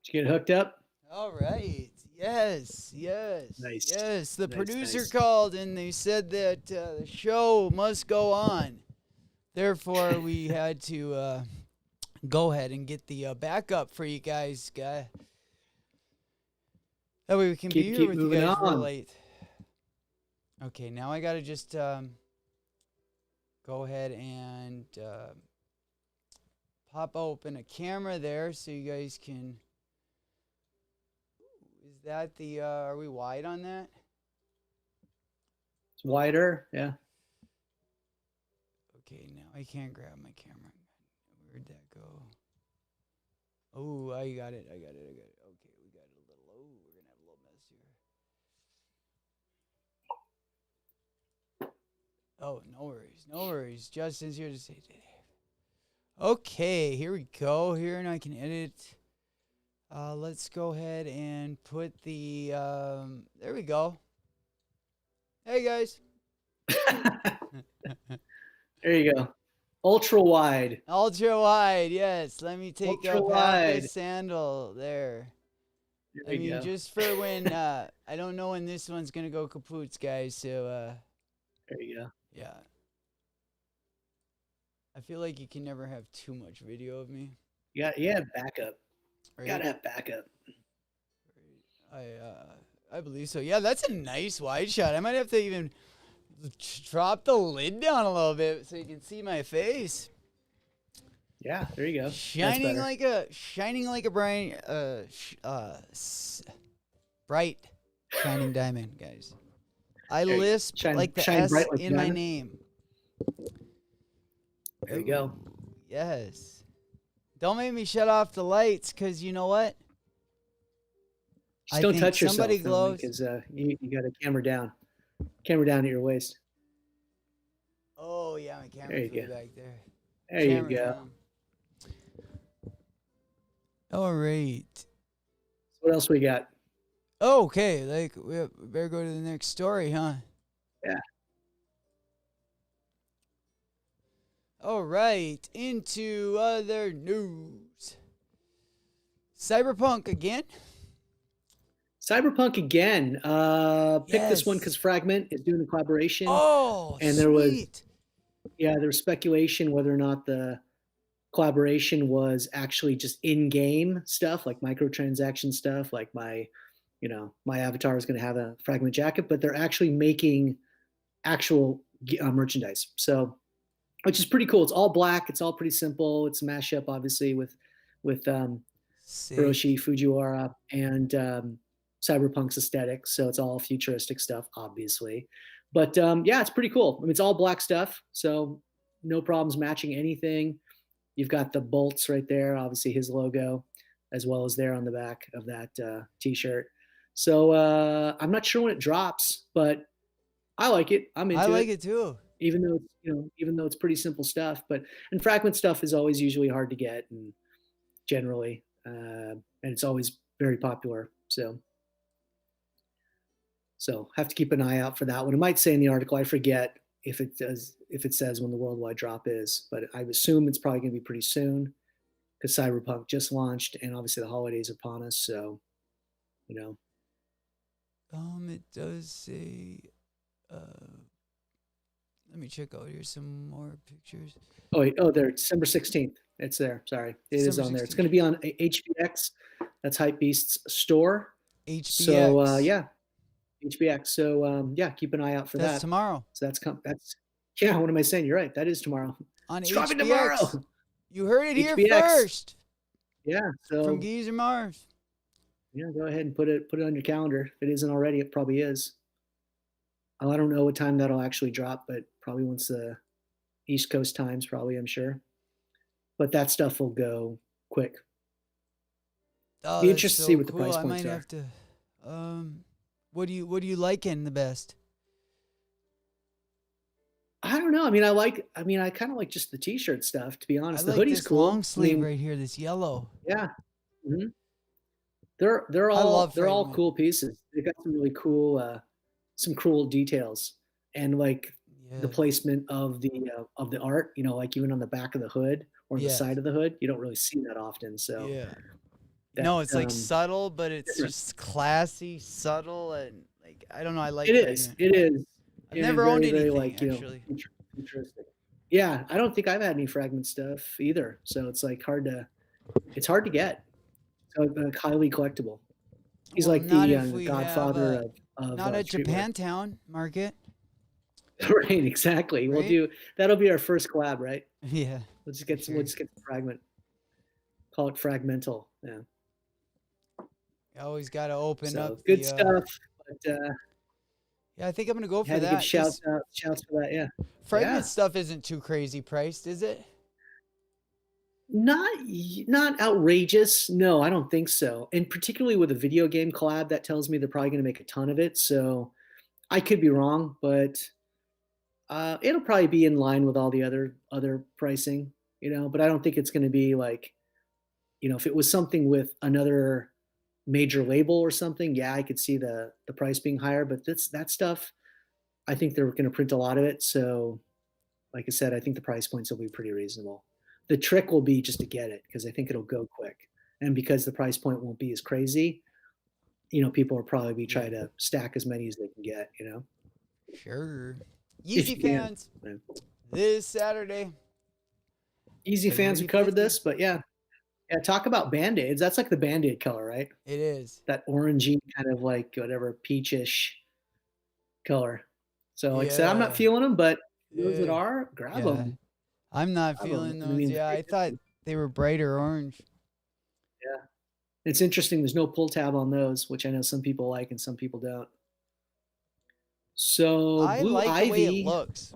Did you get hooked up? All right. Yes. Nice. Yes. The Nice, producer nice. called and they said that the show must go on. Therefore, we had to go ahead and get the backup for you guys. That way we can be here Keep with you moving guys real on. late. Okay, now I got to just go ahead and pop open a camera there so you guys can... Is that the... are we wide on that? It's wider, yeah. Okay, now I can't grab my camera. Where'd that go? Oh, I got it. Okay, we got a little... Oh, we're going to have a little mess here. Oh, no worries. Justin's here to say today. Okay, here we go. Here, and I can edit. Let's go ahead and put the... there we go. Hey, guys. There you go. Ultra wide. Ultra wide, yes. Let me take Ultra up half wide. the sandal there. There you go. Just for when... I don't know when this one's going to go kaput, guys, so... There you go. Yeah. I feel like you can never have too much video of me. Yeah, backup. Right? Gotta have backup. I believe so. Yeah, that's a nice wide shot. I might have to even drop the lid down a little bit so you can see my face. Yeah, there you go. Shining like a bright shining diamond, guys. I lisp like the S in my name. There you go. Yes. Don't make me shut off the lights, because you know what? Just don't touch yourself, somebody glows. Because you got a camera down. Camera down at your waist. Oh, yeah, my camera flew back there. There you go. Down. All right. What else we got? Okay, we better go to the next story, huh? Yeah. All right, into other news. Cyberpunk again? Cyberpunk again. Picked this one because Fragment is doing a collaboration. Oh, and there was speculation whether or not the collaboration was actually just in-game stuff, like microtransaction stuff, like my avatar is going to have a Fragment jacket, but they're actually making actual merchandise. So, which is pretty cool. It's all black. It's all pretty simple. It's a mashup, obviously, with Hiroshi Fujiwara and Cyberpunk's aesthetic. So it's all futuristic stuff, obviously. But yeah, it's pretty cool. I mean, it's all black stuff, so no problems matching anything. You've got the bolts right there, obviously his logo, as well as there on the back of that t-shirt. So I'm not sure when it drops, but I like it. I'm into it. I like it too. Even though it's pretty simple stuff, and Fragment stuff is always usually hard to get, and generally, and it's always very popular. So have to keep an eye out for that one. It might say in the article, I forget if it says when the worldwide drop is, but I assume it's probably going to be pretty soon because Cyberpunk just launched, and obviously the holidays are upon us. So, it does say. Let me check out here some more pictures. There, December 16th. It's there. Sorry. It is on there. It's going to be on HBX. That's Hypebeast's store. HBX. So, yeah. HBX. So, yeah, keep an eye out for that. That's tomorrow. So yeah, what am I saying? You're right. That is tomorrow. On it's HBX. dropping tomorrow. You heard it here HBX. first. Yeah. So from Geezer Mars. Yeah, go ahead and put it on your calendar. If it isn't already, it probably is. I don't know what time that'll actually drop, but probably once the East Coast times, probably, I'm sure. But that stuff will go quick. Oh, be interested to see what the price I points might are. have to. What do you liking the best? I don't know. I mean, I kind of like just the t-shirt stuff, to be honest. I the like hoodie's this cool. long sleeve right here, this yellow. Yeah. Mhm. I love They're all Fragment. cool pieces. They've got some really cool, some cool details, and, like, the Yeah. placement of the art, you know, like, even on the back of the hood or the Yes. side of the hood, you don't really see that often, so Yeah. that, No, it's like subtle, but it's different. just classy, subtle, and like I don't know. I like It is, Fragment. it is, I've and never owned very, very, anything like, actually. futuristic. Yeah, I don't think I've had any Fragment stuff either, so it's hard to get. So, highly collectible. He's Well, like not if the we have godfather not at streetwear. Japantown Market, Right, exactly. right? That'll be our first collab, right? Yeah, for We'll sure. just get the fragment. Call it fragmental. Yeah. You always got to open up So good the. stuff. But Yeah, I think I'm gonna go for had to give that. Just shouts for that. Yeah. Fragment Yeah. stuff isn't too crazy priced, is it? Not outrageous. No, I don't think so. And particularly with a video game collab, that tells me they're probably going to make a ton of it. So I could be wrong, but it'll probably be in line with all the other pricing, you know. But I don't think it's going to be like, you know, if it was something with another major label or something, yeah, I could see the price being higher. But that stuff, I think they're going to print a lot of it. So, like I said, I think the price points will be pretty reasonable. The trick will be just to get it because I think it'll go quick, and because the price point won't be as crazy, you know, people will probably be Yeah, trying to stack as many as they can get. You know, sure. if Easy you can. fans, Yeah. this Saturday, Easy fans, we February covered 15th. this, but yeah, yeah. Talk about band-aids. That's like the band-aid color, right? It is. That orangey kind of like whatever peachish color. So, like I said, I'm not Yeah. feeling them, but those that Yeah. are, grab Yeah. them. I'm not Grab them. feeling I those. mean, Yeah, I thought they were brighter orange. yeah. It's interesting. There's no pull tab on those, which I know some people like and some people don't. So I Blue like the way it Ivy, looks.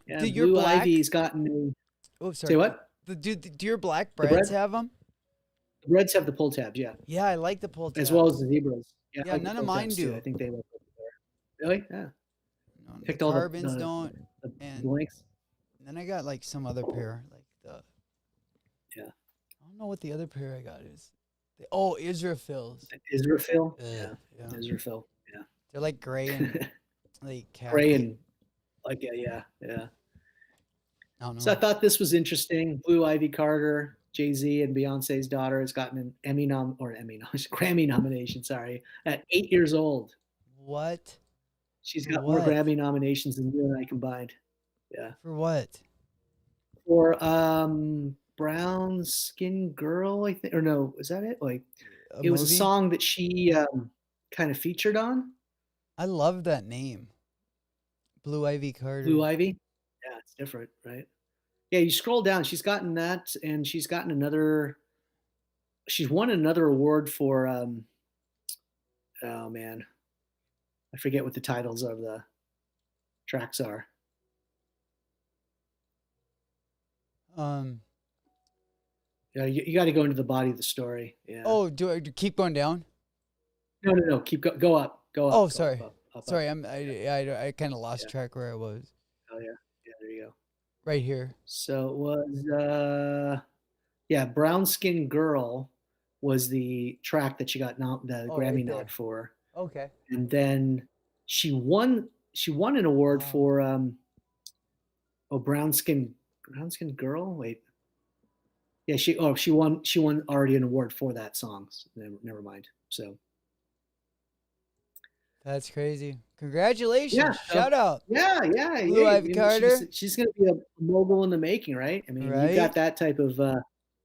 yeah, Do your Blue black? Ivy's gotten a, Oh, say sorry. what? Do your black The breads bread? have them? The Reds have the pull tabs, yeah, Yeah, I like the pull as well tabs. as the zebras. Yeah, I Yeah, like the none of pull mine tabs too. I do. think they look better. Really? Yeah. No, the Picked all carbons don't. the And blanks. then I got like some other pair, like Yeah. I don't know what the other pair I got is. Oh, Israfils. Israfil? Yeah, Yeah. yeah. Israfil. They're like gray and Yeah. like Gray khaki. and like, yeah. I don't So I know. thought this was interesting. Blue Ivy Carter, Jay-Z and Beyonce's daughter has gotten an Grammy nomination, sorry, at 8 years old. What? She's For got more what? Grammy nominations than you and I combined. Yeah. For what? For Brown Skin Girl, I think, or no, is that it? Like A it was a movie? song that she kind of featured on, I love that name. Blue Ivy Blue Carter. Ivy. Yeah, it's different, right? Yeah, you scroll down, she's gotten that, and she's won another award for oh man, I forget what the titles of the tracks are. Um. Yeah, you got to go into the body of the story. Yeah. Oh, do I keep going down? No. Go up. Oh, sorry. Up. Sorry, I kind of lost Yeah. track where I was. Oh yeah. Yeah. There you go. Right here. So it was yeah, Brown Skin Girl was the track that she got the Oh, Grammy right there. nod for, Okay. and then she won an award Wow. for Brown Skin Girl. Wait, yeah, she won already an award for that song. So never mind. So That's crazy. Congratulations. yeah, Shout out. Blue Ivy I mean, Carter. she's going to be a mogul in the making, right? I mean, you've got Right? that type of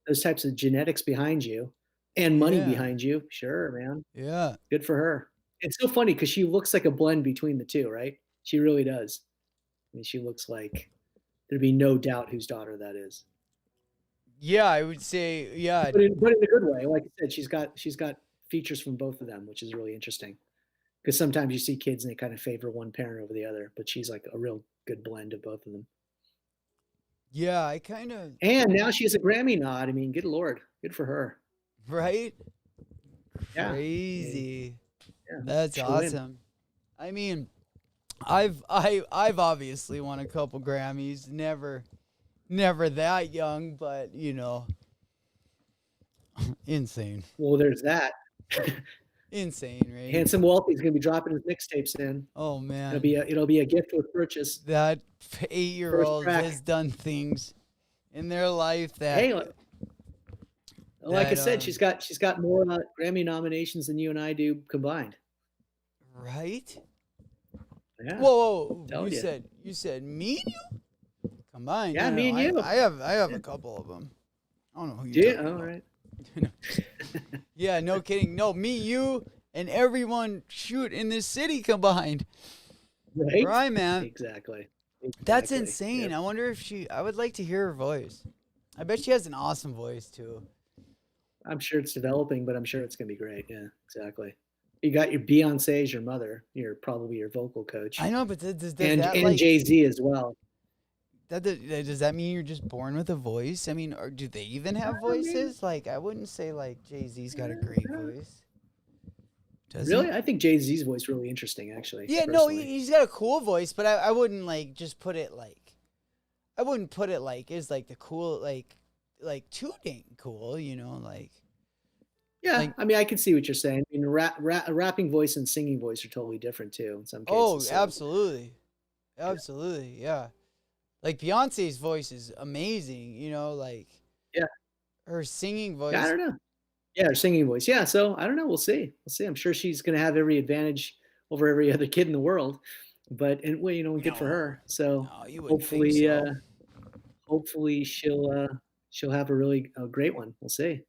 those types of genetics behind you and money Yeah. behind you. Sure, man. Yeah. Good for her. It's so funny because she looks like a blend between the two, right? She really does. I mean, she looks like there'd be no doubt whose daughter that is. Yeah, I would say, yeah. But in a good way. Like I said, she's got features from both of them, which is really interesting. Because sometimes you see kids and they kind of favor one parent over the other, but she's like a real good blend of both of them. Yeah, I kind of. And now she has a Grammy nod. I mean, good Lord, good for her. Right? Yeah. Crazy. Yeah. That's awesome. I mean, I've obviously won a couple Grammys. Never that young, but you know, Insane. Well, there's that. Insane, right? Handsome Wealthy is going to be dropping his mixtape soon. Oh It'll be a gift with purchase. that First 8-year-old track. has done things in their life that. Hey, like I said, she's got more Grammy nominations than you and I do combined. Right? Yeah. Whoa! You. You said me and you combined. Yeah, No, me and you. I have a couple of them. I don't know who Do you're you? talking All about. right. Yeah, no kidding. No, me, you, and everyone shoot in this city combined. Right? Right, man. Exactly. That's insane. Yep. I wonder if I would like to hear her voice. I bet she has an awesome voice too. I'm sure it's developing, but I'm sure it's going to be great. Yeah, exactly. You got your Beyonce as your mother. You're probably your vocal coach. I know, but does and that like Jay-Z as well. does that mean you're just born with a voice? I mean, or do they even have voices? Like, I wouldn't say like Jay-Z's got a great voice. Does Really? he? I think Jay-Z's voice really interesting, actually. Yeah, no, he's got a cool voice, but I wouldn't like just put it like, I wouldn't put it like is like the cool like too dang cool, you know, like. Yeah, like, I mean, I can see what you're saying. I mean, a rapping voice and singing voice are totally different too in some cases. Oh, so. absolutely, absolutely, yeah. Like Beyonce's voice is amazing, you know, like. Yeah. Her singing voice. Yeah, I don't know. Yeah, her singing voice. Yeah, so I don't know. We'll see. We'll see. I'm sure she's going to have every advantage over every other kid in the world. But well, you know, good for her. So hopefully, so. Hopefully she'll have a great one. We'll see.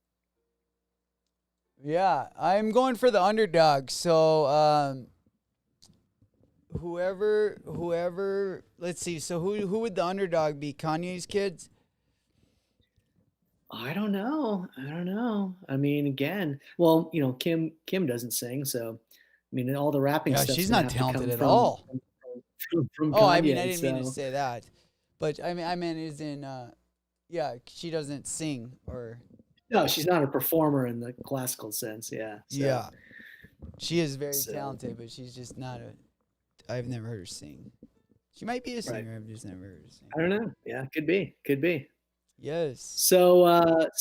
Yeah, I'm going for the underdog. So whoever, let's see. So who would the underdog be? Kanye's kids? I don't know. I mean, again, well, you know, Kim doesn't sing, so I mean, all the rapping stuff. She's not talented at from, all. From oh, Kanye, I mean, I didn't mean to say that, but I meant is in, yeah, she doesn't sing or. No, she's not a performer in the classical sense. Yeah. So. Yeah, she is very talented, but she's just not a. I've never heard her sing. She might be a singer. Right. I've just never heard her sing. I don't know. Yeah, could be. Yes. So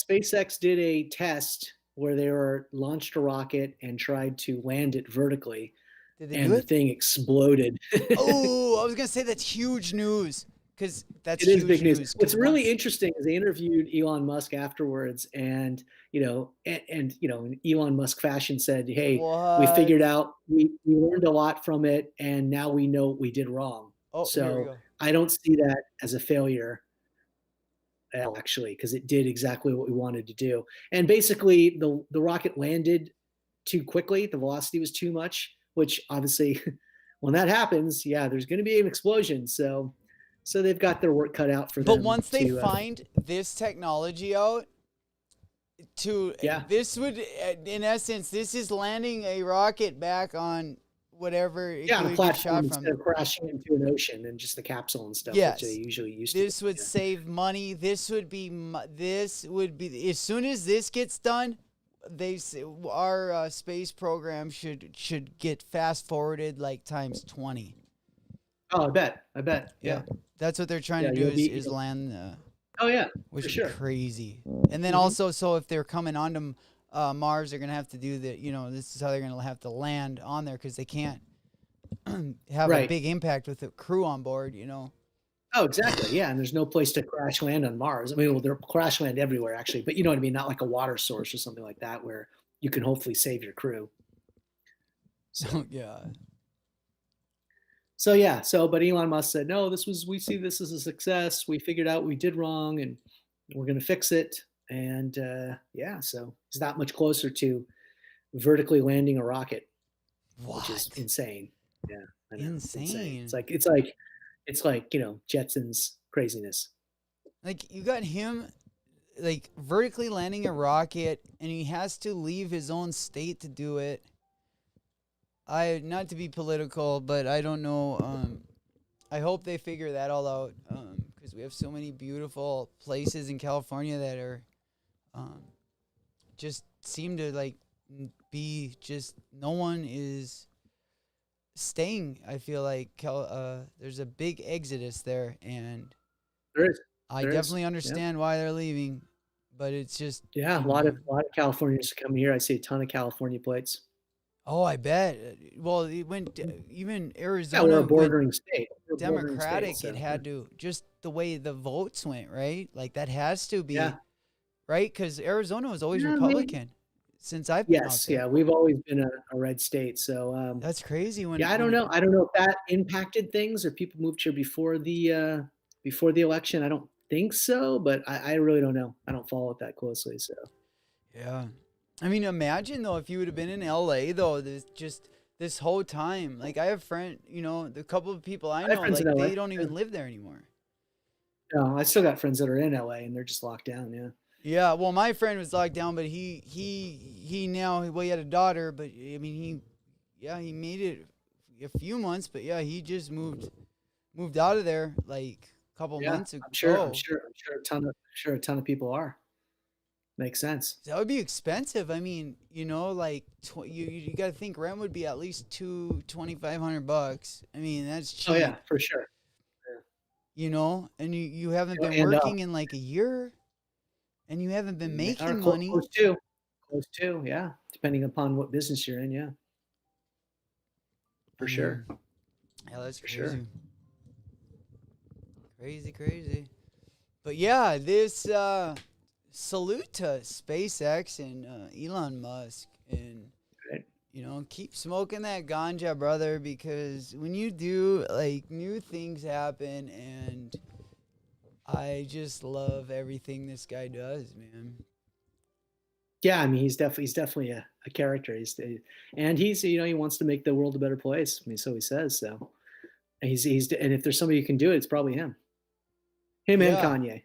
SpaceX did a test where they launched a rocket and tried to land it vertically. Did they and do the thing exploded. Oh, I was gonna say that's huge news because it is big news. What's really interesting is they interviewed Elon Musk afterwards, and you know, and you know, in Elon Musk fashion said, "Hey, we figured out, we learned a lot from it, and now we know what we did wrong." Oh, so I don't see that as a failure. Actually, because it did exactly what we wanted to do. And basically the rocket landed too quickly. The velocity was too much, which obviously when that happens, yeah, there's going to be an explosion. So they've got their work cut out for them. But once they find this technology out, this would, in essence, this is landing a rocket back on whatever on a platform instead of crashing into an ocean and just the capsule and stuff that they usually use. This would save money. This would be as soon as this gets done, our space program should get fast forwarded like times 20. Oh, I bet. Yeah. That's what they're trying to do is land. Oh yeah, which is crazy. And then also, so if they're coming onto Mars, they're gonna have to do this is how they're gonna have to land on there because they can't have a big impact with the crew on board, you know. Oh, exactly. Yeah, and there's no place to crash land on Mars. I mean, well, they're crash land everywhere actually, but you know what I mean. Not like a water source or something like that where you can hopefully save your crew. So yeah. But Elon Musk said, no, we see this as a success. We figured out we did wrong and we're going to fix it. And so it's not much closer to vertically landing a rocket, which is insane. Yeah. I know. Insane. It's like, you know, Jetsons craziness. Like you got him like vertically landing a rocket and he has to leave his own state to do it. Not to be political, but I don't know. I hope they figure that all out because we have so many beautiful places in California that are just seem to like be just no one is staying. I feel like there's a big exodus there, and there is. I definitely understand why they're leaving, but it's just, Yeah, you a know. lot of Californians come here. I see a ton of California plates. Oh, I bet. Well, it went even Yeah, we're a Arizona went bordering state. We're a bordering state, Democratic. It so yeah. had to just the way the votes went, right? Like that has to Yeah. be right because Arizona was always Yeah, maybe. Republican since I've been out Yes, there. yeah, we've always been a red state. So That's crazy yeah, I when don't it, know. I don't know if that impacted things or people moved here before the election. I don't think so, but I really don't know. I don't follow it that closely. So yeah. I mean, imagine though if you would have been in LA though, this whole time. Like I have the couple of people I I have know, friends in like LA. they don't Yeah. even live there anymore. No, I still got friends that are in LA and they're just locked down. Yeah. Yeah, well, my friend was locked down, but he now well he had a daughter, but I mean he made it a few months, but yeah he just moved out of there like a couple Yeah, months I'm sure. ago. A ton of people are. Makes sense. That would be expensive. I mean, like you got to think rent would be at least $2,500. I mean that's Oh cheap, yeah, for sure. and you haven't been And working in like a year, and you haven't been or making money. close to, yeah. Depending upon what business you're in, yeah, for sure, Yeah, that's for crazy. sure. Crazy. But yeah, this salute to SpaceX and Elon Musk, and Right. keep smoking that ganja, brother, because when you do, like, new things happen, and I just love everything this guy does, man. Yeah, I mean, he's definitely a character. And he wants to make the world a better place. I mean, so he says. So and if there's somebody who can do it, it's probably him. Him and Yeah. Kanye.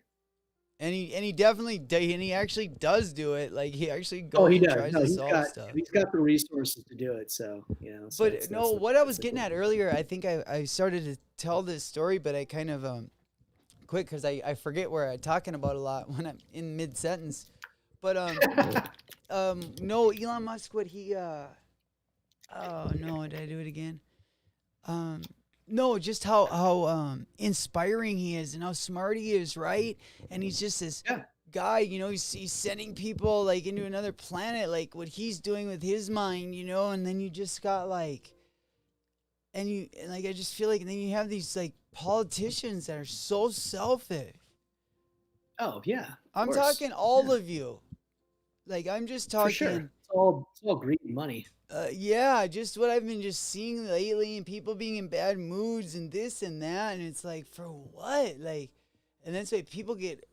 And he definitely and he actually does do it. Like he actually Oh, goes he and does. tries No, to solve stuff. he's got the resources to do it. So So But no, what I was getting at earlier, I think I started to tell this story, but I kind of quit because I forget where I'm talking about a lot when I'm in mid sentence. But no, Elon Musk, what he oh no, did I do it again? No, just how inspiring he is and how smart he is, right? And he's just this Yeah. guy, he's sending people like into another planet, like what he's doing with his mind, and then you just got like, and I just feel like, and then you have these like politicians that are so selfish. Oh yeah. I'm talking all of you. Like I'm just talking. For sure. It's all greed and money. Yeah, just what I've been just seeing lately, and people being in bad moods and this and that, and it's like for what? Like, and that's why people get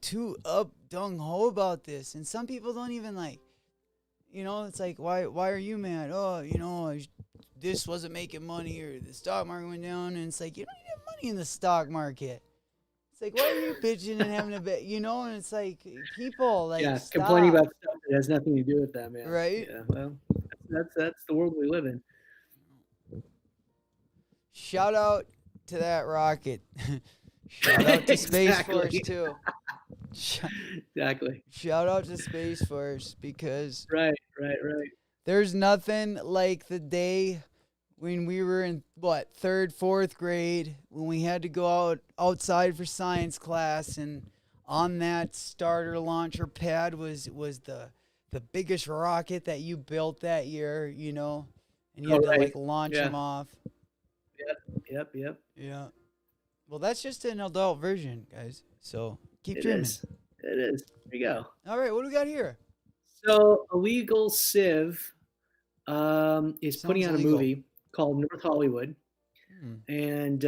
too up dung ho about this, and some people don't even like, it's like why are you mad? Oh, this wasn't making money or the stock market went down, and it's like you don't even have money in the stock market. It's like, why are you bitching and having a bit, and it's like people like Yeah, stop. complaining about stuff that has nothing to do with them. Yeah. Right? Yeah. Well, that's the world we live in. Shout out to that rocket. Shout out to Space Force too. Exactly. Shout out to Space Force because Right. there's nothing like the day when we were in third, fourth grade, when we had to go outside for science class, and on that starter launcher pad was the biggest rocket that you built that year, and you had to like launch them off. Yep. Yeah. Well, that's just an adult version, guys. So keep dreaming. It is. There you go. All right, what do we got here? So Illegal Civ is putting out a movie called North Hollywood, and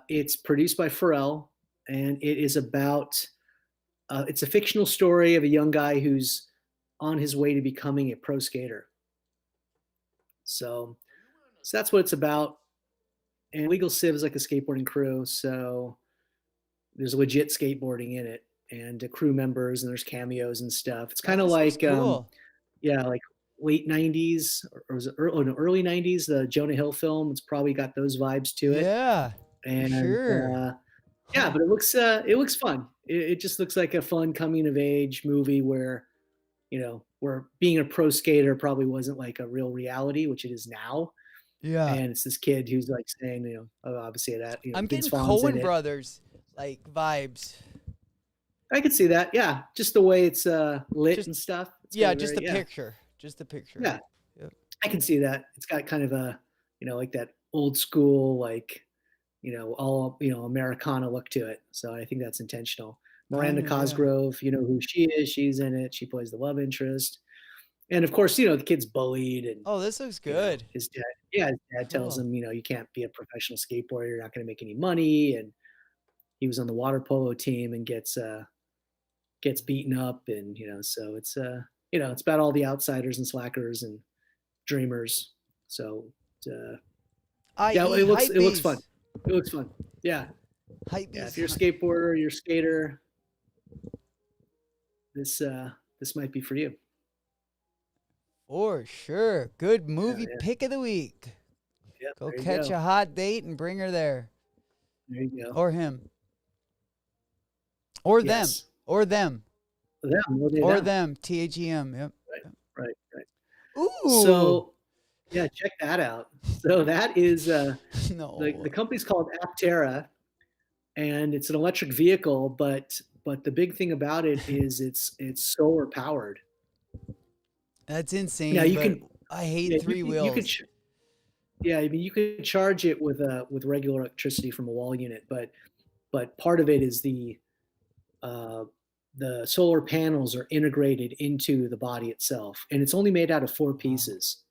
it's produced by Pharrell, and it is about it's a fictional story of a young guy who's on his way to becoming a pro skater. So that's what it's about. And Legal Civ is like a skateboarding crew, so there's legit skateboarding in it, and crew members, and there's cameos and stuff. It's kind of like cool. like late 90s or was it early 90s, the Jonah Hill film. It's probably got those vibes to it. Yeah. And sure. Yeah, but it looks fun. It just looks like a fun coming of age movie where where being a pro skater probably wasn't like a real reality, which it is now. Yeah. And it's this kid who's like saying, obviously that I'm Vince getting Vaughn's in Coen it. Brothers like vibes. I could see that. Yeah, just the way it's lit Just and stuff. It's yeah, got a just very the picture. Just the picture. yeah. Yep. I can see that. It's got kind of a like that old school all Americana look to it. So I think that's intentional. Miranda Kind of, yeah. Cosgrove, you know who she is. She's in it. She plays the love interest, and of course, the kid's bullied, and Oh, this looks good. his dad. Yeah, his dad tells Cool. him, you can't be a professional skateboarder. You're not going to make any money, and he was on the water polo team and gets beaten up, and so it's about all the outsiders and slackers and dreamers. So yeah, I.e. it looks fun. It looks fun. Yeah, yeah. If you're a Hypebeast. skateboarder, you're a skater, this might be for you. For sure. Good movie Yeah. pick of the week. Yep, Go there you catch go. a hot date and bring her there. There you go. Or him. Or them. Yes. Or them. Them, Or them. THEM. Yep. Right. Ooh. So yeah, check that out. So that is no. the company's called Aptera, and it's an electric vehicle, but the big thing about it is it's solar powered. That's insane. Yeah, you but can. I hate Yeah, three wheels. You could. Yeah, I mean, you could charge it with regular electricity from a wall unit, but part of it is the solar panels are integrated into the body itself, and it's only made out of 4 pieces.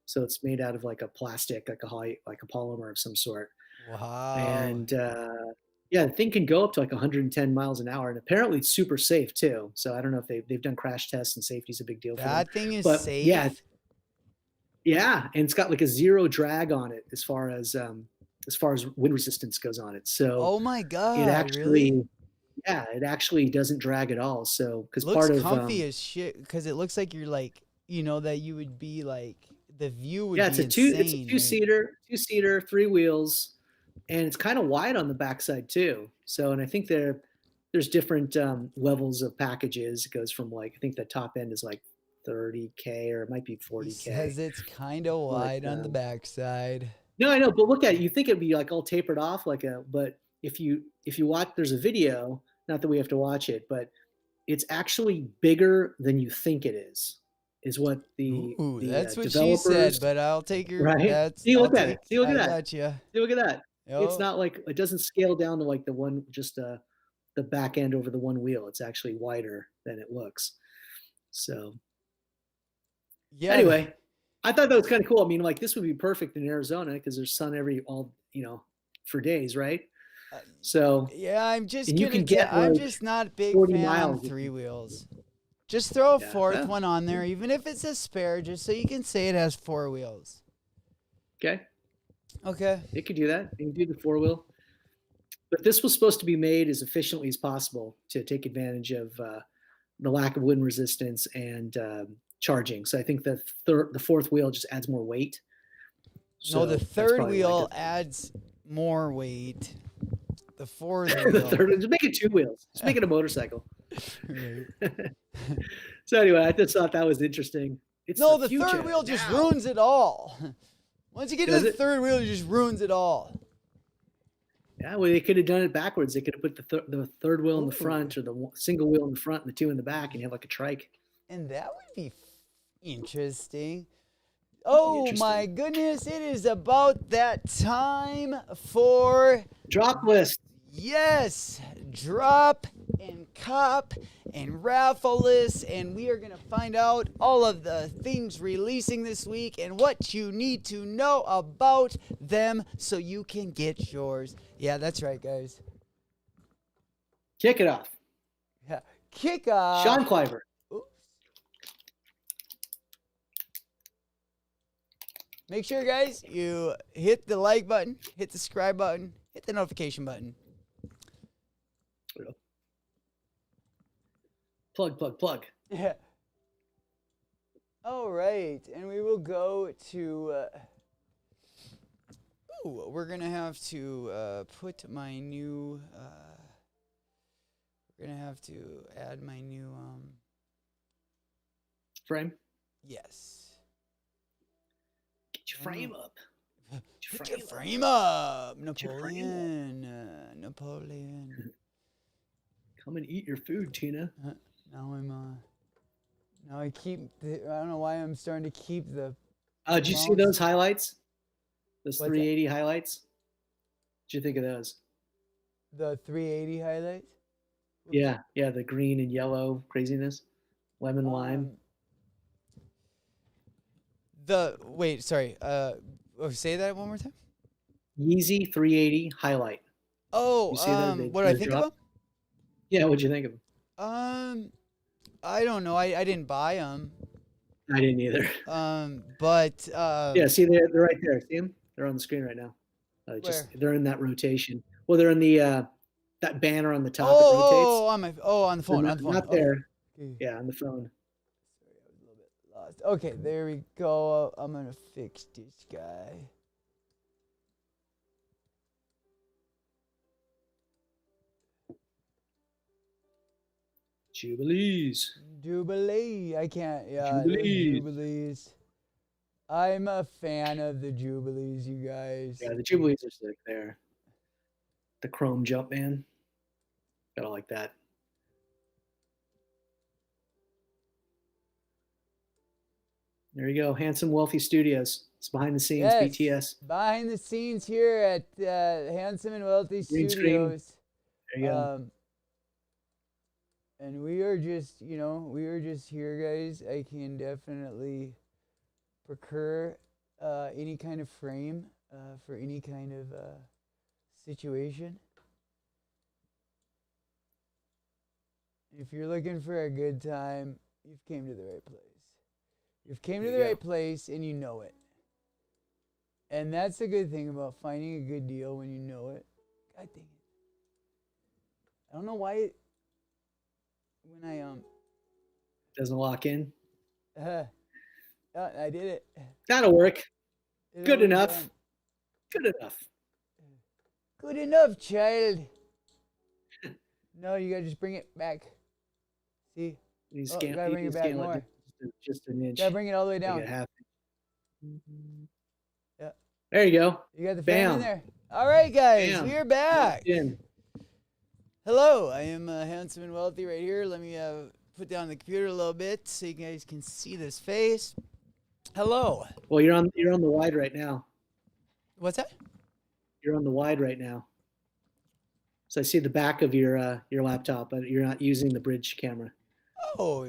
So it's made out of like a plastic, like a polymer of some sort. Wow. And yeah, the thing can go up to like 110 miles an hour, and apparently it's super safe too. So I don't know if they've done crash tests, and safety is a big deal for them. That thing is But safe. yeah, and it's got like a 0 drag on it as far as wind resistance goes on it. So Oh my god. it actually, really? yeah, it actually doesn't drag at all. So because Looks part of comfy as shit because it looks like you're like that you would be like the view would yeah, be it's insane. a two-seater, 3 wheels, and it's kind of wide on the backside too. So, and I think there's different levels of packages. It goes from like, I think the top end is like 30K, or it might be 40K. He says it's kind of wide on the backside. No, I know, but look at it. You think it'd be like all tapered off but if you watch, there's a video, not that we have to watch it, but it's actually bigger than you think it is what the that's what she developers said, but I'll take your right. See, look at it. See, look at that. Gotcha. See, look at that. Yep. It's not like, it doesn't scale down to like the one, just the back end over the one wheel. It's actually wider than it looks. So yeah. Anyway, I thought that was kind of cool. I mean, like, this would be perfect in Arizona because there's sun for days, right? So yeah, I'm just and you can get I'm like just not a big 40 fan miles. on 3 wheels. Just throw a Yeah, fourth yeah. one on there, even if it's a spare, just so you can say it has 4 wheels. Okay, Okay. it could do that. You can do the 4-wheel. But this was supposed to be made as efficiently as possible to take advantage of the lack of wind resistance and charging. So I think the 4th wheel just adds more weight. No, the that's 3rd probably wheel like adds more weight. The 4th the wheel. 3rd, just make it 2 wheels. Just make it a motorcycle. Right. So anyway, I just thought that was interesting. It's No, the future 3rd wheel just now. ruins it all. Once you get Does to the it? 3rd wheel, it just ruins it all. Yeah, well, they could have done it backwards. They could have put the 3rd wheel in the Ooh. front, or the single wheel in the front and the 2 in the back, and you have like a trike. And that would be interesting. Oh my goodness, it is about that time for Drop list. yes, drop and cop and raffle list, and we are going to find out all of the things releasing this week and what you need to know about them so you can get yours. Yeah, that's right, guys. Kick it off. Yeah. Kick off. Sean Cliver. Oops. Make sure, guys, you hit the like button, hit the subscribe button, hit the notification button. Plug. Yeah. All right, and we will go to. We're gonna have to put my new. We're gonna have to add my new. Frame. Yes. Get your frame up. Get your frame up, Napoleon. Napoleon. Come and eat your food, Tina. Now now I keep. I don't know why I'm starting to keep the. Did you see mouse. those highlights? Those What's 380 highlights? What'd you think of those? The 380 highlights. Yeah, the green and yellow craziness, lemon lime. Wait, sorry. Say that one more time. Yeezy 380 highlight. Oh, You see that? what do I think of them? Yeah, what'd you think of them? I don't know. I didn't buy them. I didn't either. But Yeah, see, they're right there. See them? They're on the screen right now. They're in that rotation. Well, they're in the that banner on the top. It rotates. On the phone. Not, On the phone. not Okay. there. Okay. Yeah, on the phone. Sorry, I was a little bit lost. Okay, there we go. I'm gonna fix this guy. Jubilees. Jubilee. I can't. Yeah, Jubilees. I'm a fan of the Jubilees, you guys. Yeah, the Jubilees are sick there. The chrome jump, man. Gotta like that. There you go. Handsome Wealthy Studios. It's behind the scenes, Yes, BTS. behind the scenes here at Handsome and Wealthy Green Studios. screen. There you go. And we are just, here, guys. I can definitely procure any kind of frame for any kind of situation. If you're looking for a good time, you've came to the right place. You've came to the right place and you know it. And that's the good thing about finding a good deal when you know it. God dang it. I don't know why when I doesn't lock in. I did it. That'll work. Good enough. Done. Good enough. Good enough, child. No, you gotta just bring it back. See? You gotta bring it back more. Just an inch. Gotta bring it all the way down. Yeah. There you go. You got the fan in there. All right, guys, we're back. Hello, I am Handsome and Wealthy right here. Let me put down the computer a little bit so you guys can see this face. Hello. Well, you're on the wide right now. What's that? You're on the wide right now. So I see the back of your laptop, but you're not using the bridge camera. Oh,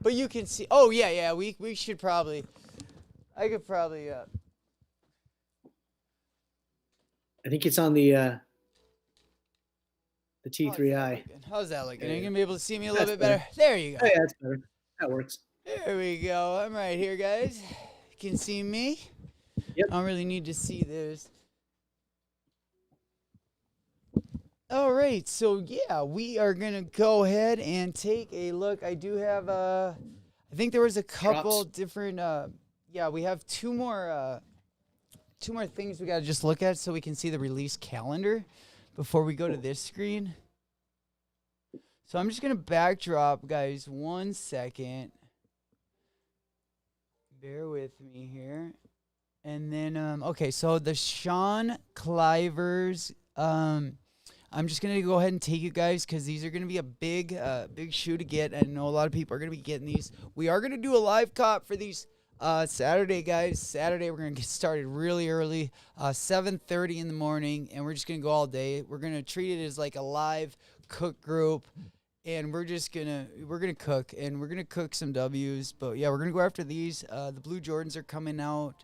but you can see. Oh yeah. We should probably. I could probably. I think it's on the T3i. How's that looking? Are you gonna be able to see me a little bit better? There you go. Oh, yeah, that's better. That works. There we go. I'm right here, guys. You can see me. Yep. I don't really need to see this. All right, so yeah, we are gonna go ahead and take a look. I do have I think there was a couple different we have two more things we gotta just look at so we can see the release calendar before we go to this screen. So I'm just gonna backdrop, guys, 1 second. Bear with me here. And then okay, so the Sean Clivers I'm just going to go ahead and take you guys because these are going to be a big shoe to get. I know a lot of people are going to be getting these. We are going to do a live cop for these Saturday, guys. Saturday, we're going to get started really early, 7:30 in the morning, and we're just going to go all day. We're going to treat it as like a live cook group, and we're going to cook, and we're going to cook some W's. But, yeah, we're going to go after these. The Blue Jordans are coming out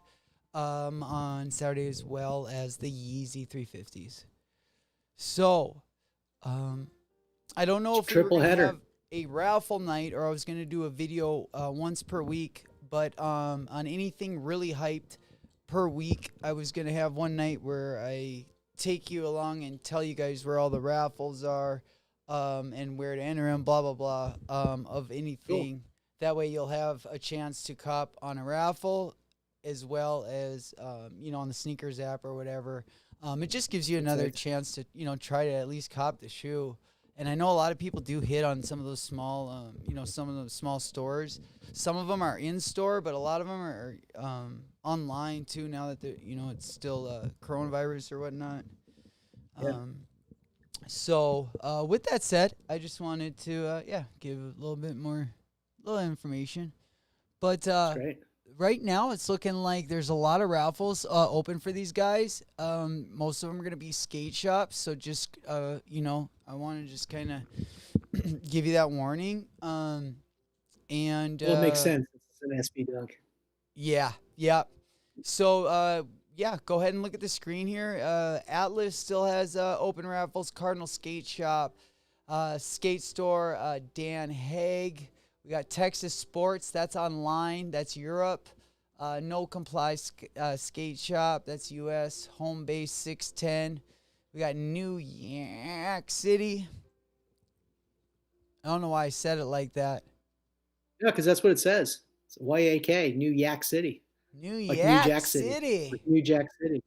on Saturday as well as the Yeezy 350s. So, I don't know if we were going to have a raffle night or I was going to do a video once per week, but on anything really hyped per week, I was going to have one night where I take you along and tell you guys where all the raffles are and where to enter them, blah, blah, blah, of anything. Cool. That way you'll have a chance to cop on a raffle as well as, on the sneakers app or whatever. It just gives you another chance to, try to at least cop the shoe. And I know a lot of people do hit on some of those small, some of those small stores. Some of them are in store, but a lot of them are online too. Now that it's still coronavirus or whatnot. Yeah. So with that said, I just wanted to give a little bit more little information. But That's great. right now, it's looking like there's a lot of raffles open for these guys. Most of them are going to be skate shops. So just, I want to just kind of give you that warning. And Well, it makes sense. It's an SB dunk. yeah, yeah. So, go ahead and look at the screen here. Atlas still has open raffles. Cardinal Skate Shop, Skate Store, Dan Haig. We got Texas Sports. That's online. That's Europe. No Comply Skate Shop. That's U.S. Home Base 610. We got New York City. I don't know why I said it like that. Yeah, because that's what it says. It's YAK, New Yak City. New Like New York Jack City. City. Like New Jack City.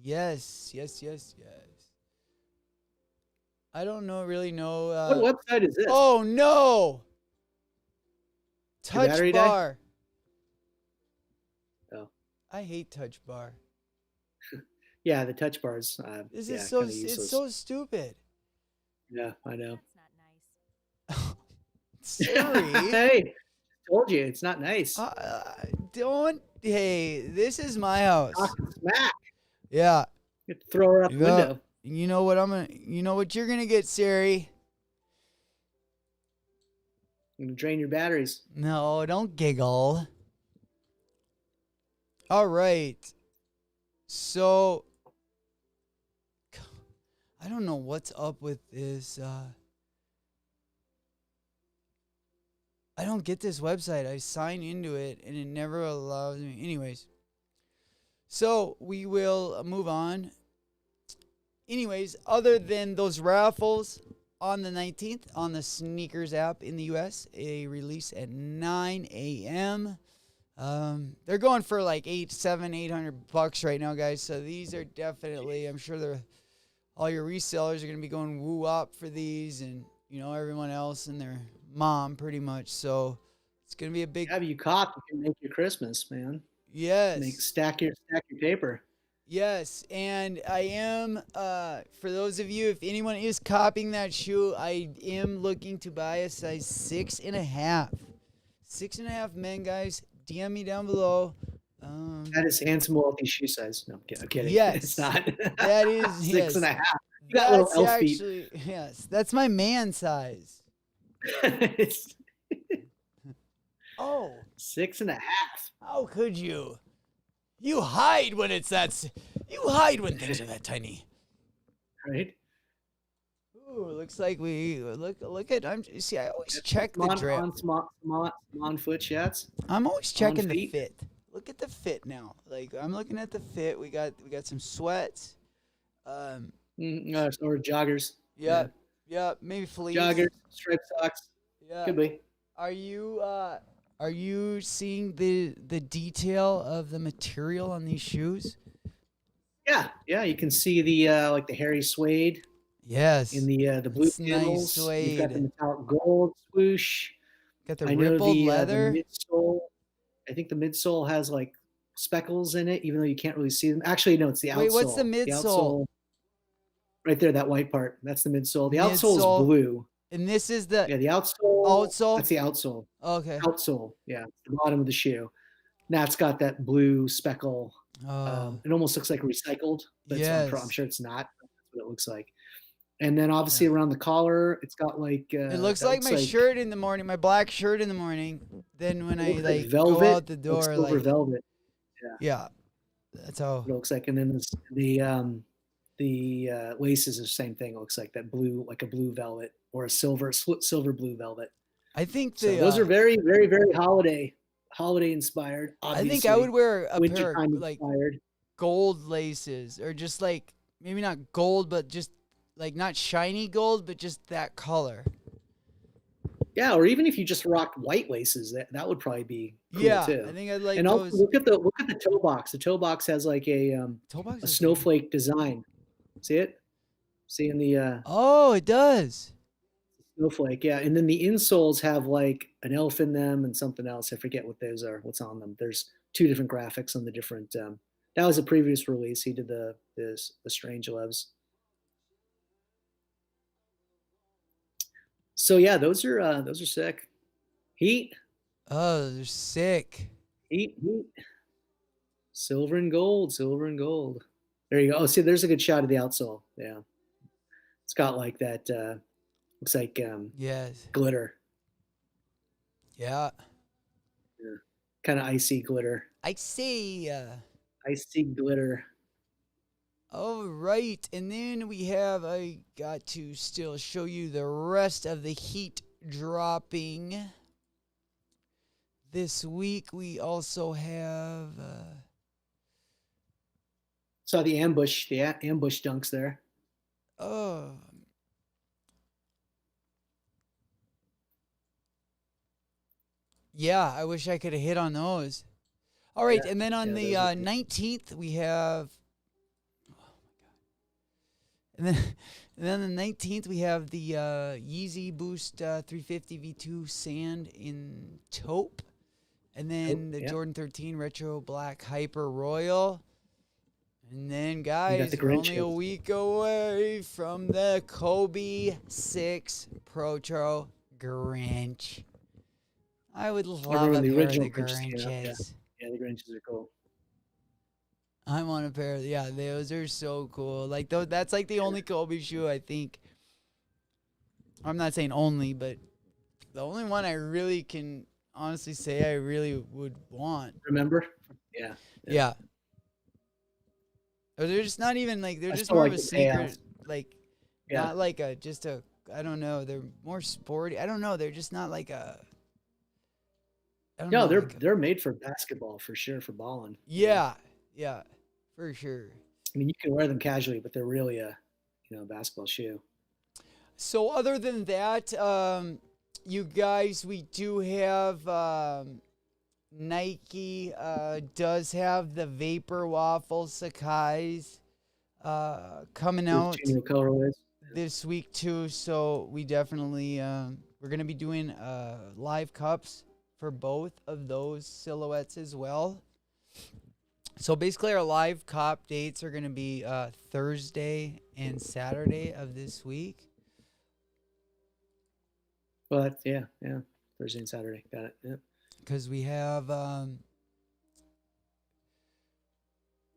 Yes. I don't really know. What website is this? Oh no! Your Touch battery bar. Oh. I hate touch bar. Yeah, the touch bars. This yeah, is so kinda useless. it's so stupid. Yeah, I know. That's not nice. Siri, Hey, told you it's not nice. don't. Hey, this is my house. Talking smack. Yeah. You have to throw her out the Yeah. window. You know what I'm gonna. You know what you're gonna get, Siri. I'm gonna drain your batteries. No, don't giggle. All right. So I don't know what's up with this. I don't get this website. I sign into it and it never allows me. Anyways, so we will move on. Anyways, other than those raffles on the 19th on the Sneakers app in the US, a release at 9 a.m. They're going for like $800 right now, guys. So these are definitely, I'm sure all your resellers are going to be going woo up for these, and everyone else and their mom pretty much. So it's going to be a big. Have you caught? You can make your Christmas, man. Yes. Stack your paper. Yes, and I am, for those of you, if anyone is copying that shoe, I am looking to buy a size 6.5. 6.5 men, guys. DM me down below. That is handsome, wealthy shoe size. No, I'm kidding. Yes. It's not. That is, yes. 6.5. You got little elf feet. Actually, yes, that's my man size. It's Oh, 6.5. how could you? You hide when it's that. You hide when things are that tiny. Right? Ooh, looks like we look at. See. I always check the drip. On foot shots. I'm always checking the feet. fit. Look at the fit now. Like I'm looking at the fit. We got some sweats. Or joggers. Yeah. Maybe fleece. Joggers, striped socks. Yeah. Could be. Are you seeing the detail of the material on these shoes? Yeah. You can see the like the hairy suede. Yes. In the blue It's nice panels. suede. You've got the metallic gold swoosh. Got the I know rippled the leather. midsole. I think the midsole has like speckles in it, even though you can't really see them. Actually, no, it's the outsole. Wait, what's the midsole? Right there, that white part. That's the midsole. The outsole is blue. And this is the the outsole. outsole. That's the outsole. Okay. Outsole. Yeah, the bottom of the shoe. That's got that blue speckle. It almost looks like recycled, but Yes. I'm sure it's not. That's what it looks like. And then obviously around the collar, it's got like. It looks like my shirt in the morning, my black shirt in the morning. Then when I velvet, go out the door, silver velvet. Yeah, that's how it looks like. And then the laces are the same thing. It looks like that blue, like a blue velvet or a silver blue velvet. I think those are very, very, very holiday inspired. Obviously. I think I would wear a pair of like inspired. gold laces, or just like maybe not gold, but just like not shiny gold, but just that color. Yeah, or even if you just rocked white laces, that would probably be cool too. I think I'd like. And those. also look at the toe box. The toe box has like a snowflake design. See it? See in the Oh, it does. Snowflake, yeah. And then the insoles have like an elf in them and something else. I forget what those are. What's on them? There's two different graphics on the different. That was a previous release. He did the Strange Loves. So yeah, those are sick. Heat, Oh, they're sick. heat. Silver and gold, silver and gold. There you go. Oh, see, there's a good shot of the outsole. Yeah, it's got like that. Looks like Yes. glitter. Yeah. Yeah. Kind of icy glitter. I see. Icy glitter. All right, and then I got to still show you the rest of the heat dropping. This week we also have, Saw the ambush dunks there. oh, yeah, I wish I could have hit on those. All right, Yeah, and then on yeah, the those are good. 19th we have, and then and then the 19th we have the Yeezy Boost 350 V2 Sand in taupe, and then the yeah. Jordan 13 Retro Black Hyper Royal. And then, You got guys, the we're only a Grinches. week away from the Kobe 6 Protro Grinch. I would love remember a when the pair of the original Grinches came out, yeah. Grinches. Yeah, the Grinches are cool. I want a pair. Yeah, those are so cool. Like, that's like the only Kobe shoe I think. I'm not saying only, but the only one I really can honestly say I really would want. Remember? Yeah. Yeah. Or they're just not even like, they're I just still more like of a the sneaker, payoff. like, Yeah. not like I don't know, they're more sporty. I don't know, they're just not like I don't No, know. they're made for basketball for sure, for balling. Yeah, for sure. I mean, you can wear them casually, but they're really a basketball shoe. So other than that, you guys, we do have Nike does have the Vapor Waffle Sakai's coming With out two new colorways. this week too. So we definitely we're gonna be doing live cups for both of those silhouettes as well. So basically, our live cop dates are gonna be Thursday and Saturday of this week. Well, yeah. Thursday and Saturday. Got it. Yeah. Because we have the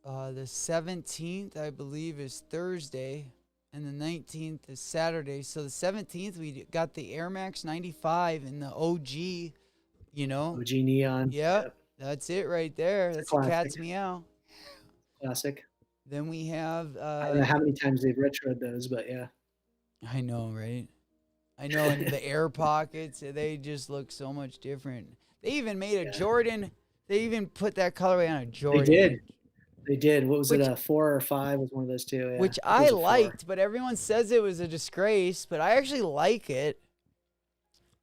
17th, I believe, is Thursday, and the 19th is Saturday. So the 17th, we got the Air Max 95 and the OG, OG neon. Yep, that's it right there. That's a cat's classic. meow. Classic. Then we have, I don't know how many times they've retroed those, but yeah. I know, right? I know, and the air pockets, they just look so much different. They even made a Jordan. They even put that colorway on a Jordan. They did. What was it? 4 or 5 was one of those two. Yeah. Which I liked, but everyone says it was a disgrace. But I actually like it.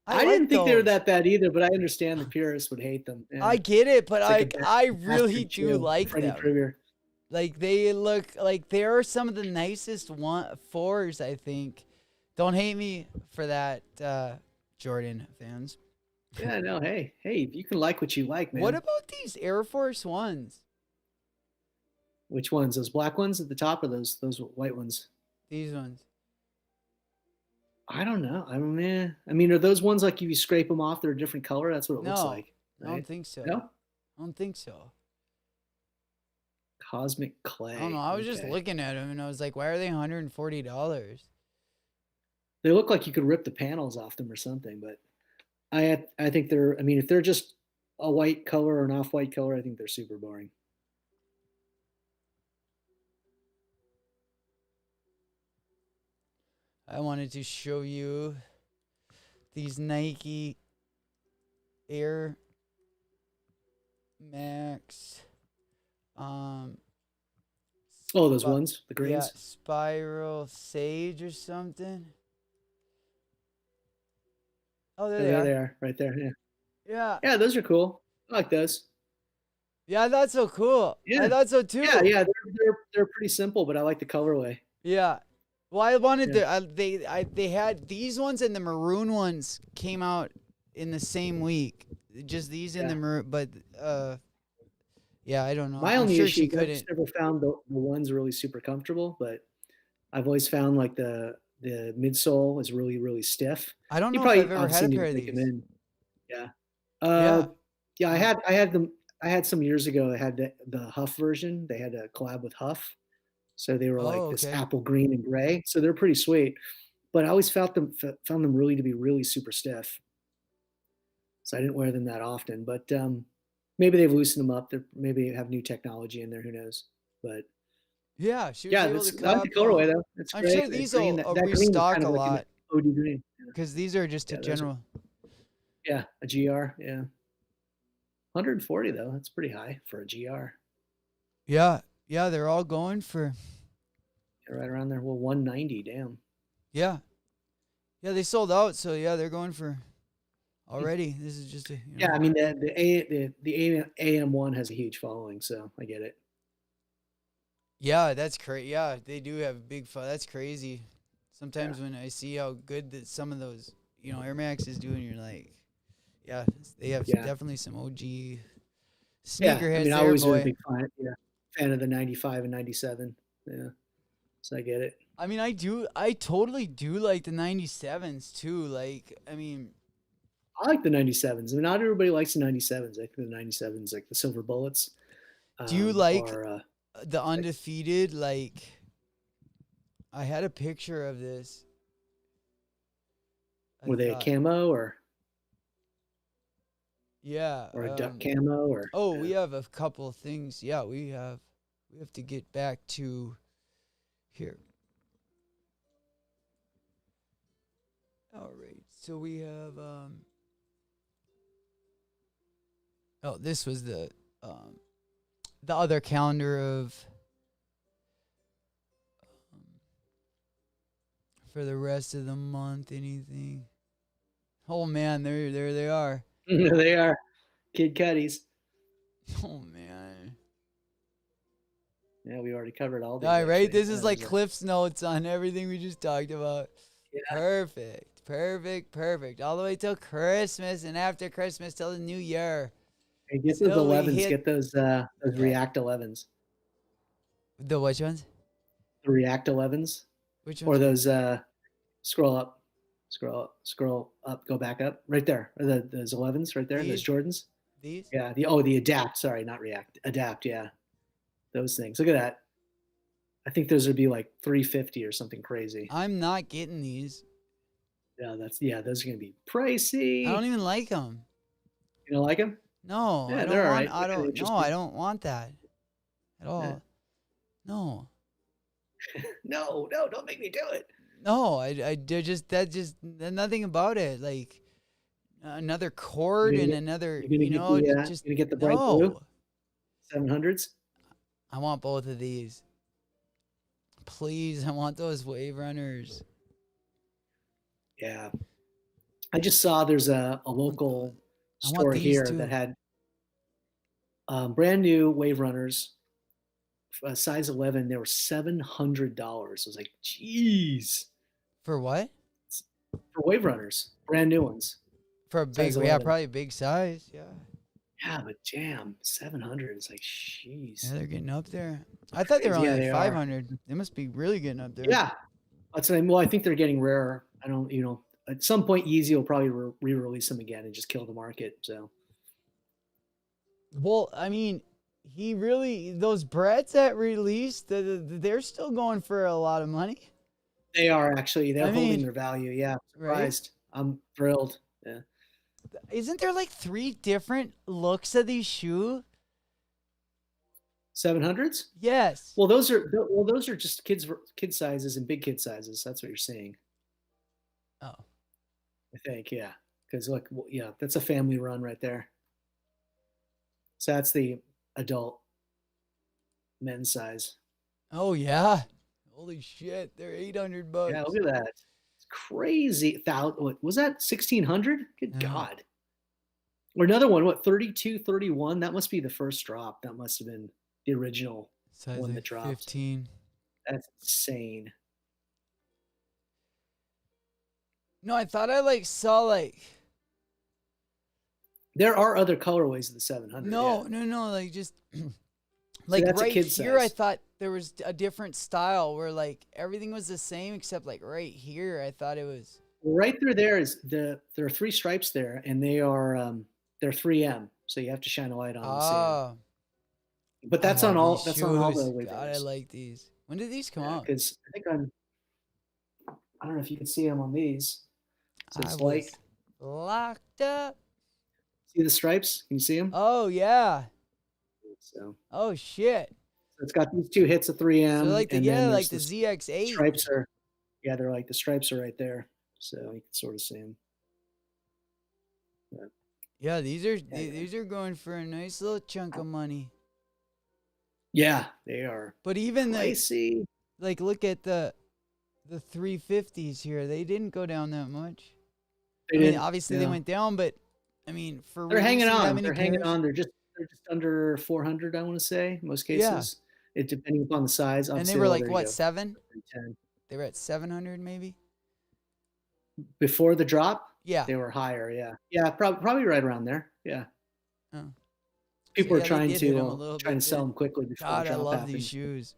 I didn't think they were that bad either, but I understand the purists would hate them. Yeah. I get it, but Like I really do like Freddy them. Krueger. Like, they look like they are some of the nicest fours, I think. Don't hate me for that, Jordan fans. Yeah, no, hey, you can like what you like, man. What about these Air Force Ones? Which ones? Those black ones at the top, or those white ones? These ones. I don't know. I mean, are those ones like if you scrape them off, they're a different color? That's what it looks like. Right? I don't think so. No? I don't think so. Cosmic clay. I don't know. I was just looking at them and I was like, why are they $140? They look like you could rip the panels off them or something, but I think they're. I mean, if they're just a white color or an off-white color, I think they're super boring. I wanted to show you these Nike Air Max. Oh, those ones, the greens. Yeah, Spiral Sage or something. Oh, there they are, right there. Yeah. Yeah, those are cool. I like those. Yeah, that's so cool. Yeah, I thought so too. Yeah, they're pretty simple, but I like the colorway. Yeah. Well, I wanted to. They had these ones and the maroon ones came out in the same week. Just these in the maroon, but yeah, I don't know. My only issue is I just never found the ones really super comfortable, but I've always found like the The midsole is really, really stiff. I don't You know if probably I've ever had obviously a need pair to of break them these. in. Yeah. Yeah. Yeah, I had them. I had some years ago. I had the Huff version. They had a collab with Huff, so they were like Oh, this okay. apple green and gray. So they're pretty sweet. But I always found them really to be really super stiff. So I didn't wear them that often. But maybe they've loosened them up. They maybe have new technology in there. Who knows? But Yeah, she was yeah, able to I like the cop. colorway though. It's I'm great. sure That these green, will that green is restock kind a of like an lot OD green. because these are just a Yeah, those are, general. yeah, a GR. Yeah, 140 though. That's pretty high for a GR. Yeah, yeah, they're all going for. Yeah, right around there. Well, 190. Damn. Yeah, yeah, they sold out. So yeah, they're going for already. This is just a. Yeah, I mean the AM1 has a huge following, so I get it. Yeah, that's crazy. Yeah, they do have a big fun. That's crazy. Yeah, Sometimes when I see how good that some of those, Air Maxes do, and you're like, yeah, they have yeah, definitely some OG yeah. I sneakerheads mean, I there, always was a boy. big fan of the 95 and 97. Yeah, so I get it. I mean, I totally do like the 97s too. Like, I mean, I like the 97s. I mean, not everybody likes the 97s. I think the 97s, like the silver bullets, do you like are the undefeated? Like, I had a picture of this. I were they a thought, camo or yeah. a duck camo or? Oh, we have a couple of things. Yeah, we have to get back to here. All right. So we have oh, this was the other calendar of um, for the rest of the month, anything. Oh man, there they are. There they are, Kid Cuddies. Oh man. Yeah, we already covered all these. All right, Actually. this Yeah, is like there's Cliff's notes on everything we just talked about. yeah. Perfect, perfect, perfect. All the way till Christmas, and after Christmas till the new year. Hey, get those Till we 11s. hit Get those React 11s. the which ones? The React 11s, Which or ones? those scroll up, scroll up, go back up, right there. Or those 11s right there. Those These? Jordans. These? Yeah. The Adapt. Sorry, not React. Adapt. Yeah. Those things. Look at that. I think those would be like 350 or something crazy. I'm not getting these. Yeah. Those are gonna be I pricey. don't even like them. You don't like them? No, Yeah, I they're don't all want. right. I They're kinda don't. No, interesting. I don't want that at all. Yeah. No, No, don't make me do it. no. They're just nothing about it. Like another cord You're and gonna, another. you're gonna get the Just you're gonna get the bright blue no. 700s. I want both of these. Please, I want those wave runners. Yeah. I just saw there's a local I want store these here too. that had brand new wave runners, size 11. They were $700. I was like, geez, For what? for wave runners, brand new ones, For a big, size yeah, 11. probably a big size. Yeah. Yeah, but jam 700 is like, jeez. Yeah, they're getting up there. I thought they were only Yeah, like they are. 500. They must be really getting up there. Yeah, that's what well, I think they're getting rarer. I don't, at some point Yeezy will probably re-release them again and just kill the market. So Well, I mean, those Bretts that released, they're still going for a lot of money. they're holding mean, their value. Yeah, right? surprised. I'm thrilled. Yeah. Isn't there like 3 different looks of these shoes? 700s? Yes. Well, those are just kid sizes and big kid sizes. That's what you're seeing. Oh. I think, yeah. Because look, yeah, that's a family run right there. So that's the adult men's size. Oh yeah. Holy shit! They're $800. Yeah, look at that. It's crazy. What was that? 1,600? Good Yeah. God. Or another one, what, 32, 31? That must be the first drop. That must have been the original Size one like that dropped. 15. That's insane. No, I thought I saw There are other colorways of the 700. no, yeah. no, like just that's a right kid here. I size. thought there was a different style where like everything was the same except like right here. I thought it was. Right through there is there are 3 stripes there, and they're 3M, so you have to shine a light on them to see them. Oh, But I love these that's on all the shoes. God, I Wayfarers. like these. When did these come Yeah, out? because I don't know if you can see them on these. So I it's was like, locked up. see the stripes? Can you see them? Oh yeah. So, Oh shit. so it's got these 2 hits of 3M, So like the and then like there's the the ZX8. stripes are, yeah, they're like the stripes are right there, so you can sort of see them. Yeah, these are going for a nice little chunk of money. Yeah, they are But even pricey. like look at the 350s here. They didn't go down that much. They I mean, didn't, obviously they no. went down, but I mean, for They're hanging releasing that on. many They're hanging pairs, on. They're just under 400, I want to say, in most yeah. cases. It depending upon the size. And they Obviously, were oh, like there you what, go. 7? 10. They were at 700 maybe. Before the drop, Yeah. they were higher. Yeah, yeah, probably right around there. Yeah, Oh. people So, are yeah, they trying did hit 'em a to little trying bit, to sell didn't- them quickly before God, the I drop love happens. these shoes.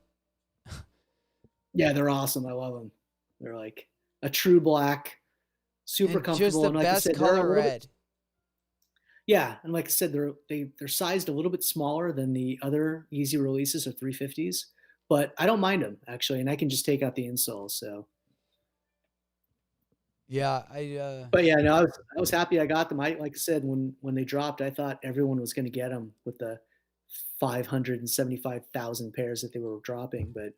Yeah, they're awesome. I love them. They're like a true black, super And comfortable. just the And like I best said, they're a color little red. bit, yeah, and like I said, they're sized a little bit smaller than the other easy releases of 350s, but I don't mind them actually, and I can just take out the insole. So, Yeah, but yeah, no, I was happy I got them. I like I said when they dropped, I thought everyone was going to get them with the 575,000 pairs that they were dropping, but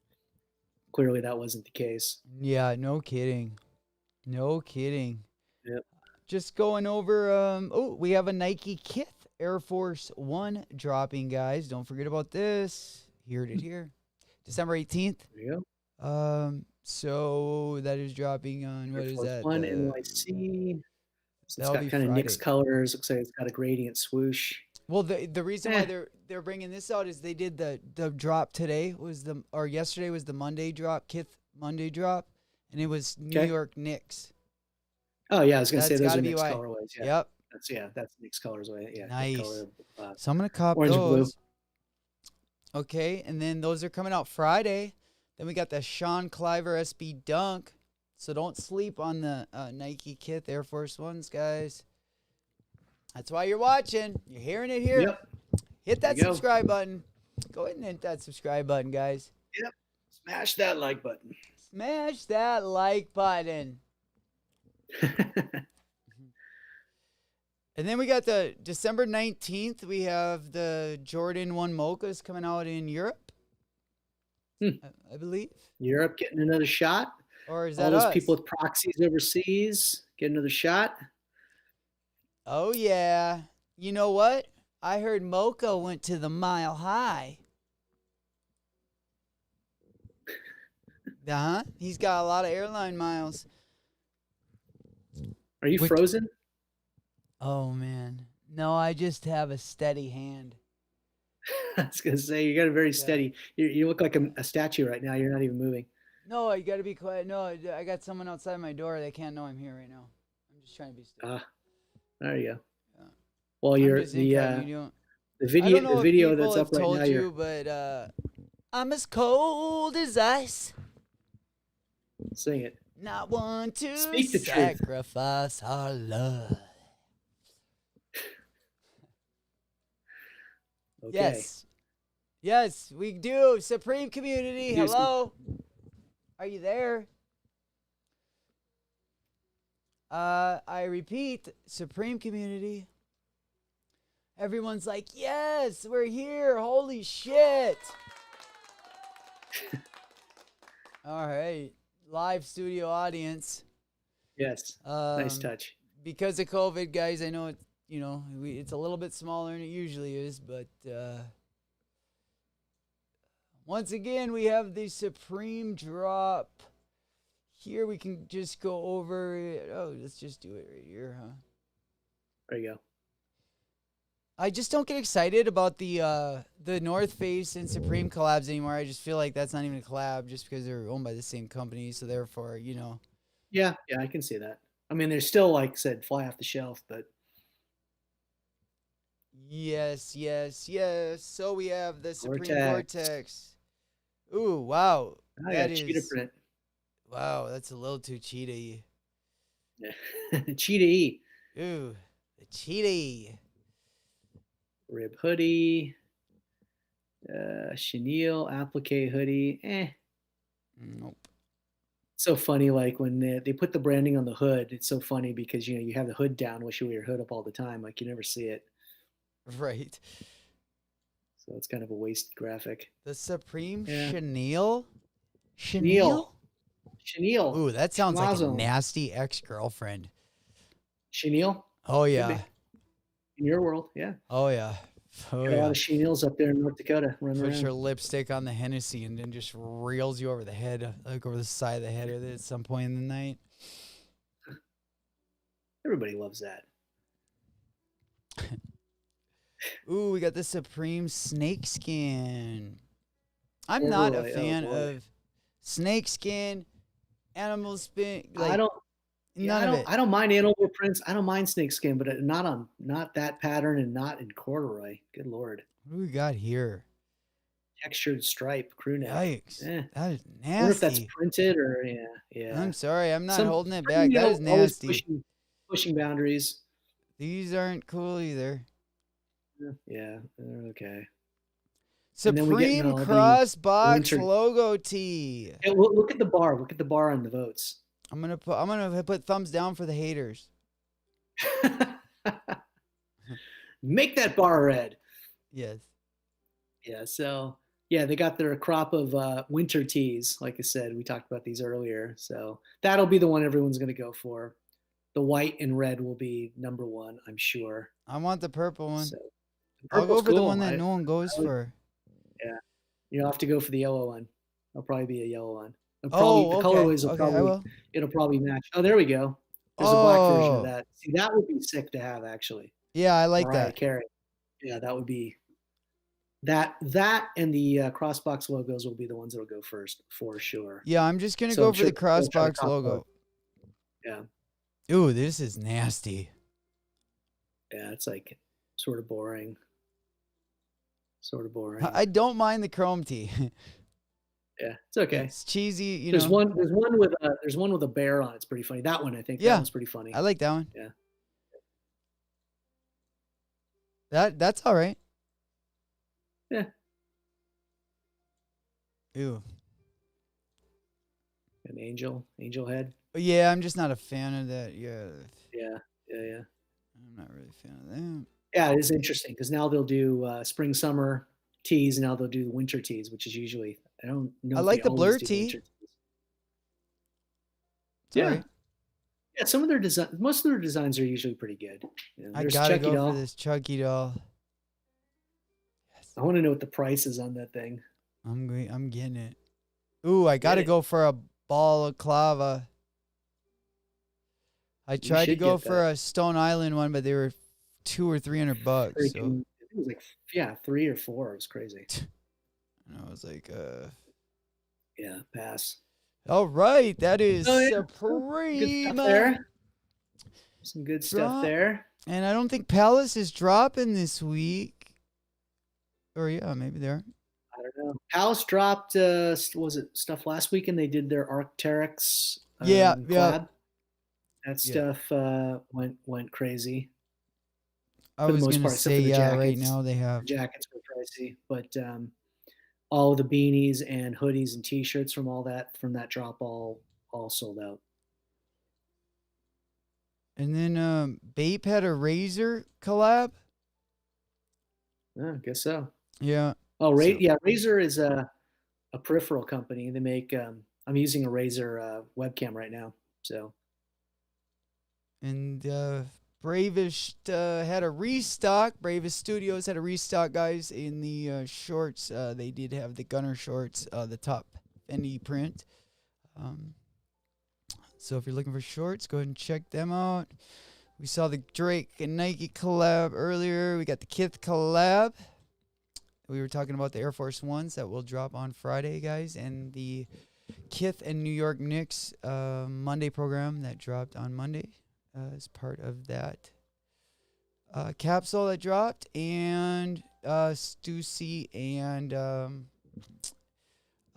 clearly that wasn't the case. yeah, no kidding. No kidding. Yep. Just going over oh, we have a Nike Kith Air Force 1 dropping, guys. Don't forget about this. Here it is here. December 18th. There you go. So that is dropping on what Air is Force that? One NYC. So it's That'll be got kind of Friday. Nick's colors. Looks like it's got a gradient swoosh. Well, the reason why they're bringing this out is they did the drop today or yesterday was the Monday drop, Kith Monday drop, and it was New York Knicks. Oh yeah, I was gonna say That's those gotta are be Nick's why. colorways. Yeah. Yep. That's Nick's colors way. Yeah. Nice. Color, So I'm gonna cop orange and blue. those. Okay, and then those are coming out Friday. Then we got the Sean Cliver SB Dunk. So don't sleep on the Nike Kith Air Force Ones, guys. That's why you're watching. You're hearing it here. Yep. Hit that There you go. subscribe button. Go ahead and hit that subscribe button, guys. Yep. Smash that like button. Smash that like button. And then we got the December 19th. We have the Jordan 1 Mochas coming out in Europe, I believe. Europe getting another shot. Or is All that those us? people with proxies overseas get another shot. Oh, yeah. You know what? I heard Mocha went to the Mile High. Uh-huh. He's got a lot of airline miles. Are you frozen? Oh, man. No, I just have a steady hand. I was gonna say you got a very steady. You look like a statue right now. You're not even moving. No, you got to be quiet. No, I got someone outside my door. They can't know I'm here right now. I'm just trying to be steady. There you go. Yeah. Well, I'm you're just incognito. the I don't know video if people that's up have right told now. you, but I'm as cold as ice. Sing it. Not one to Speak the truth. sacrifice our love. Okay. Yes. Yes, we do. Supreme Community, Do some- hello. Are you there? I repeat, Supreme Community. Everyone's like, yes, we're here. Holy shit. All right. Live studio audience. Yes. Nice touch. Because of COVID, guys, I know it's, it's a little bit smaller than it usually is, but once again, we have the Supreme drop. Here we can just go over it. Oh, let's just do it right here, huh? There you go. I just don't get excited about the North Face and Supreme collabs anymore. I just feel like that's not even a collab just because they're owned by the same company. So therefore, Yeah, I can see that. I mean, they're still, like I said, fly off the shelf, but Yes. So we have the Supreme Vortex. Vortex. Ooh, wow. I got That a cheetah is print. wow. That's a little too cheetah-y. Yeah. Cheetah E. Ooh, the cheetah. Rib hoodie. Chenille applique hoodie. Nope. So funny, like when they put the branding on the hood, it's so funny because you have the hood down, wish you wear your hood up all the time, like you never see it. Right. So it's kind of a wasted graphic. The Supreme Yeah. Chenille. Chenille. Chenille. Chenille. Ooh, that sounds like a Schmazo. nasty ex-girlfriend. Chenille. Oh Could yeah. be. In your world, yeah. Oh yeah. Oh Got a lot yeah. of Chenilles up there in North Dakota running Puts her around. lipstick on the Hennessy and then just reels you over the head, like over the side of the head with it at some point in the night. Everybody loves that. Ooh, we got the Supreme Snakeskin. I'm not a Corduroy, oh, fan boy. of snakeskin, animal skin, like I don't. none of it. I don't mind animal prints. I don't mind snakeskin, but not that pattern and not in corduroy. Good lord. What do we got here? Textured stripe crew neck. Yikes. Eh. That is I wonder if that's nasty. printed or yeah. I'm sorry, I'm not Some holding it back. That is always nasty. pushing boundaries. These aren't cool either. Yeah, they're okay. And then we get Supreme now the Cross Box winter- logo tee. Hey, look at the bar. Look at the bar on the votes. I'm gonna put thumbs down for the haters. Make that bar red. Yes. Yeah, so yeah, they got their crop of winter tees. Like I said, we talked about these earlier. So that'll be the one everyone's going to go for. The white and red will be number one, I'm sure. I want the purple one. So, I'll go purple's for the cool. one that no one goes for. Yeah, you'll have to go for the yellow one. It'll probably be a yellow one. The Okay. colorways will Okay, I probably will. it'll probably match. Oh, there we go. There's a black version of Oh. that. See, that would be sick to have actually. Yeah, I like Mariah that. Carey. Yeah, that would be that and the crossbox logos will be the ones that'll go first for sure. Yeah, I'm just gonna So go I'm for sure the they'll try to crossbox top logo. Yeah. Ooh, this is nasty. Yeah, it's like sort of boring. Sort of boring. I don't mind the chrome tee. Yeah, it's okay. It's cheesy, you There's know. there's one with a bear on it. It's pretty funny. That one, I think. Yeah. That one's pretty funny. I like that one. Yeah. That's all right. Yeah. Ew. An angel head. But yeah, I'm just not a fan of that. Yeah. Yeah. I'm not really a fan of that. Yeah, it is interesting because now they'll do spring summer tees, and now they'll do winter tees, which is usually I don't know. I if like they the blur always do tee. winter tees. It's Yeah. all right. Yeah, some of their most of their designs are usually pretty good. You know, I there's gotta Chucky go doll. for this Chucky doll. Yes. I want to know what the price is on that thing. I'm getting it. Ooh, I gotta it. go for a balaclava. I tried to should go get for a Stone Island one, but they were $200 or $300. So I think it was like 3 or 4. It was crazy. and I was like, Yeah, pass. all right, that is Oh, yeah. Supreme. Good stuff there. Some good stuff Drop. there. And I don't think Palace is dropping this week. Or yeah, maybe they are. I don't know. Palace dropped was it stuff last week, and they did their Arc'teryx Yeah. collab. That Yeah. stuff went crazy. I For the was most gonna part, except for say the yeah. Right jackets. now they The have. jackets were pricey, but all the beanies and hoodies and T-shirts from that drop all sold out. And then Bape had a Razor collab. Yeah, I guess so. Yeah. Oh, So- yeah, Razer is a peripheral company. They make. I'm using a Razer webcam right now, so. And Bravest had a restock. Bravest Studios had a restock, guys, in the shorts. They did have the Gunner shorts, the top Fendi print. So if you're looking for shorts, go ahead and check them out. We saw the Drake and Nike collab earlier. We got the Kith collab. We were talking about the Air Force Ones that will drop on Friday, guys, and the Kith and New York Knicks Monday program that dropped on Monday. As part of that capsule that dropped, and Stussy and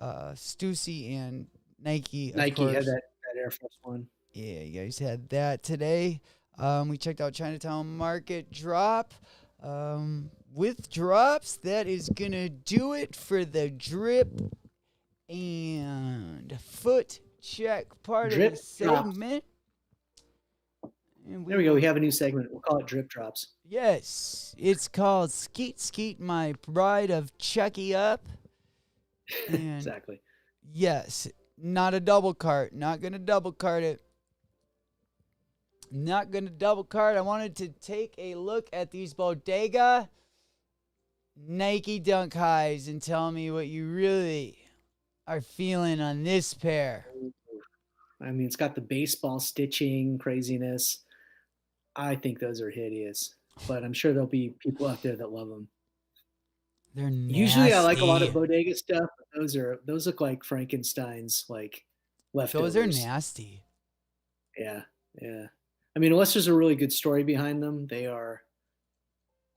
Stussy and Nike, of Nike course. had that Air Force One. Yeah, you guys had that today. We checked out Chinatown Market Drop. With drops, that is going to do it for the drip and foot check part Drip of the drops. segment. And There we go. We have a new segment. We'll call it Drip Drops. Yes, it's called Skeet Skeet, My Bride of Chucky Up. And Exactly. yes, not a double cart. Not going to double cart it. Not going to double cart. I wanted to take a look at these Bodega Nike Dunk Highs and tell me what you really are feeling on this pair. I mean, it's got the baseball stitching craziness. I think those are hideous, but I'm sure there'll be people out there that love them. They're nasty. Usually, I like a lot of Bodega stuff. But those look like Frankenstein's like leftovers. Those are nasty. Yeah. I mean, unless there's a really good story behind them,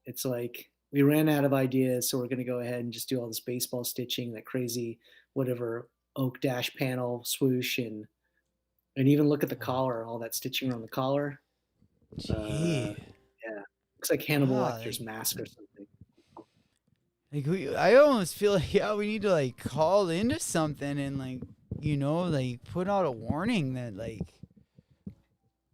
it's like we ran out of ideas, so we're going to go ahead and just do all this baseball stitching, that crazy, whatever, oak dash panel swoosh, and even look at the collar, all that stitching around the collar. Gee. Yeah. Looks like Hannibal God. Lecter's mask or something. Like I almost feel like, we need to like call into something and like, like put out a warning that like,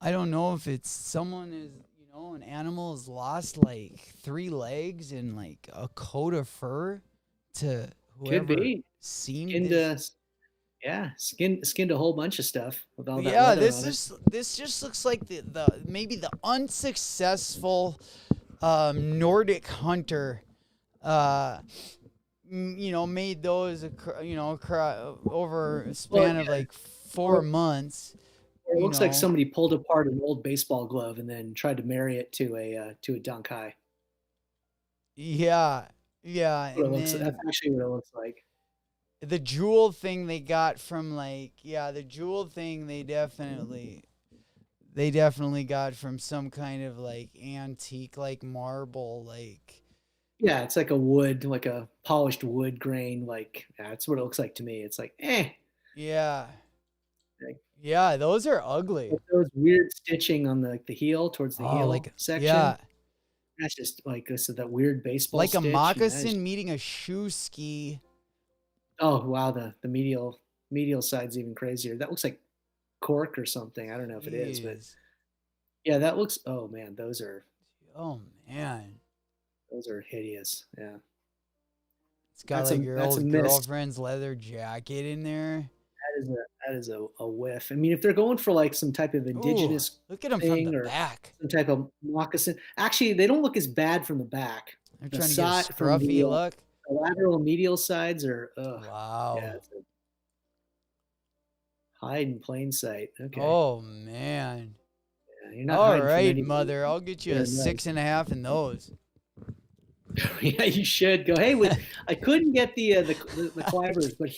I don't know if it's someone is, an animal has lost like 3 legs and like a coat of fur to whoever Could be. seen this. Skinned a whole bunch of stuff with all that Yeah, leather this on is this just looks like the maybe the unsuccessful Nordic hunter made those over a span of like 4 months. It looks like somebody pulled apart an old baseball glove and then tried to marry it to a dunk high. Yeah. That's actually what it looks like. The jewel thing they got from the jewel thing they definitely got from some kind of like antique like marble like. Yeah, it's like a wood, like a polished wood grain. Like that's what it looks like to me. It's like Yeah. Like, yeah, those are ugly. Those weird stitching on the heel towards the heel section. Yeah. That's just like this that weird baseball like stitch. A moccasin meeting a shoe ski. Oh wow, the medial side's even crazier. That looks like cork or something. I don't know if it is, but yeah, that looks. Oh man, those are. Oh man, those are hideous. Yeah, it's got like your old girlfriend's leather jacket in there. That is a whiff. I mean, if they're going for like some type of indigenous, look at them from the back. Some type of moccasin. Actually, they don't look as bad from the back. They're trying to get a scruffy look. The lateral and medial sides are. Wow. Yeah, hide in plain sight. Okay. Oh man. Yeah, you're not all right, mother. I'll get you a 6.5 in those. Yeah, you should go. Hey, I couldn't get the climbers, but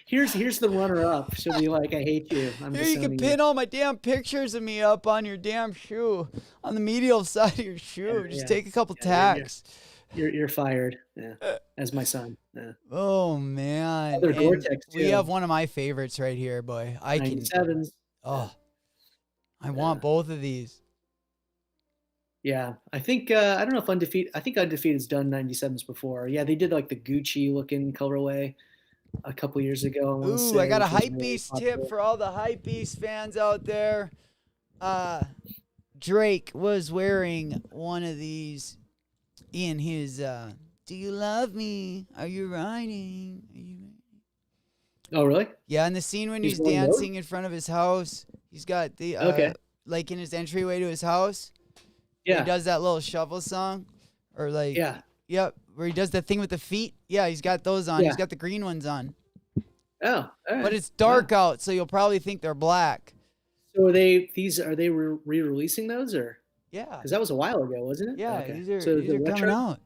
here's the runner up. She'll be like, I hate you. Here you can pin all my damn pictures of me up on your damn shoe, on the medial side of your shoe. Just take a couple tacks. You're fired. Yeah, as my son. Yeah. Oh man, we have one of my favorites right here, boy. 97s. Oh, I want both of these. Yeah, I think I don't know if Undefeated's done 97s before. Yeah, they did like the Gucci looking colorway a couple years ago. Ooh, I got a Hypebeast tip for all the Hypebeast fans out there. Drake was wearing one of these in his Do You Love Me? Are You Riding? Oh, really? Yeah, in the scene when he's dancing in front of his house, he's got the like in his entryway to his house. Yeah. He does that little shuffle song or like yep, where he does the thing with the feet. Yeah, he's got those on. He's got the green ones on. Oh, all right. But it's dark out, so you'll probably think they're black. So are they re-releasing those or? Yeah. Because that was a while ago, wasn't it? Yeah, these are coming out.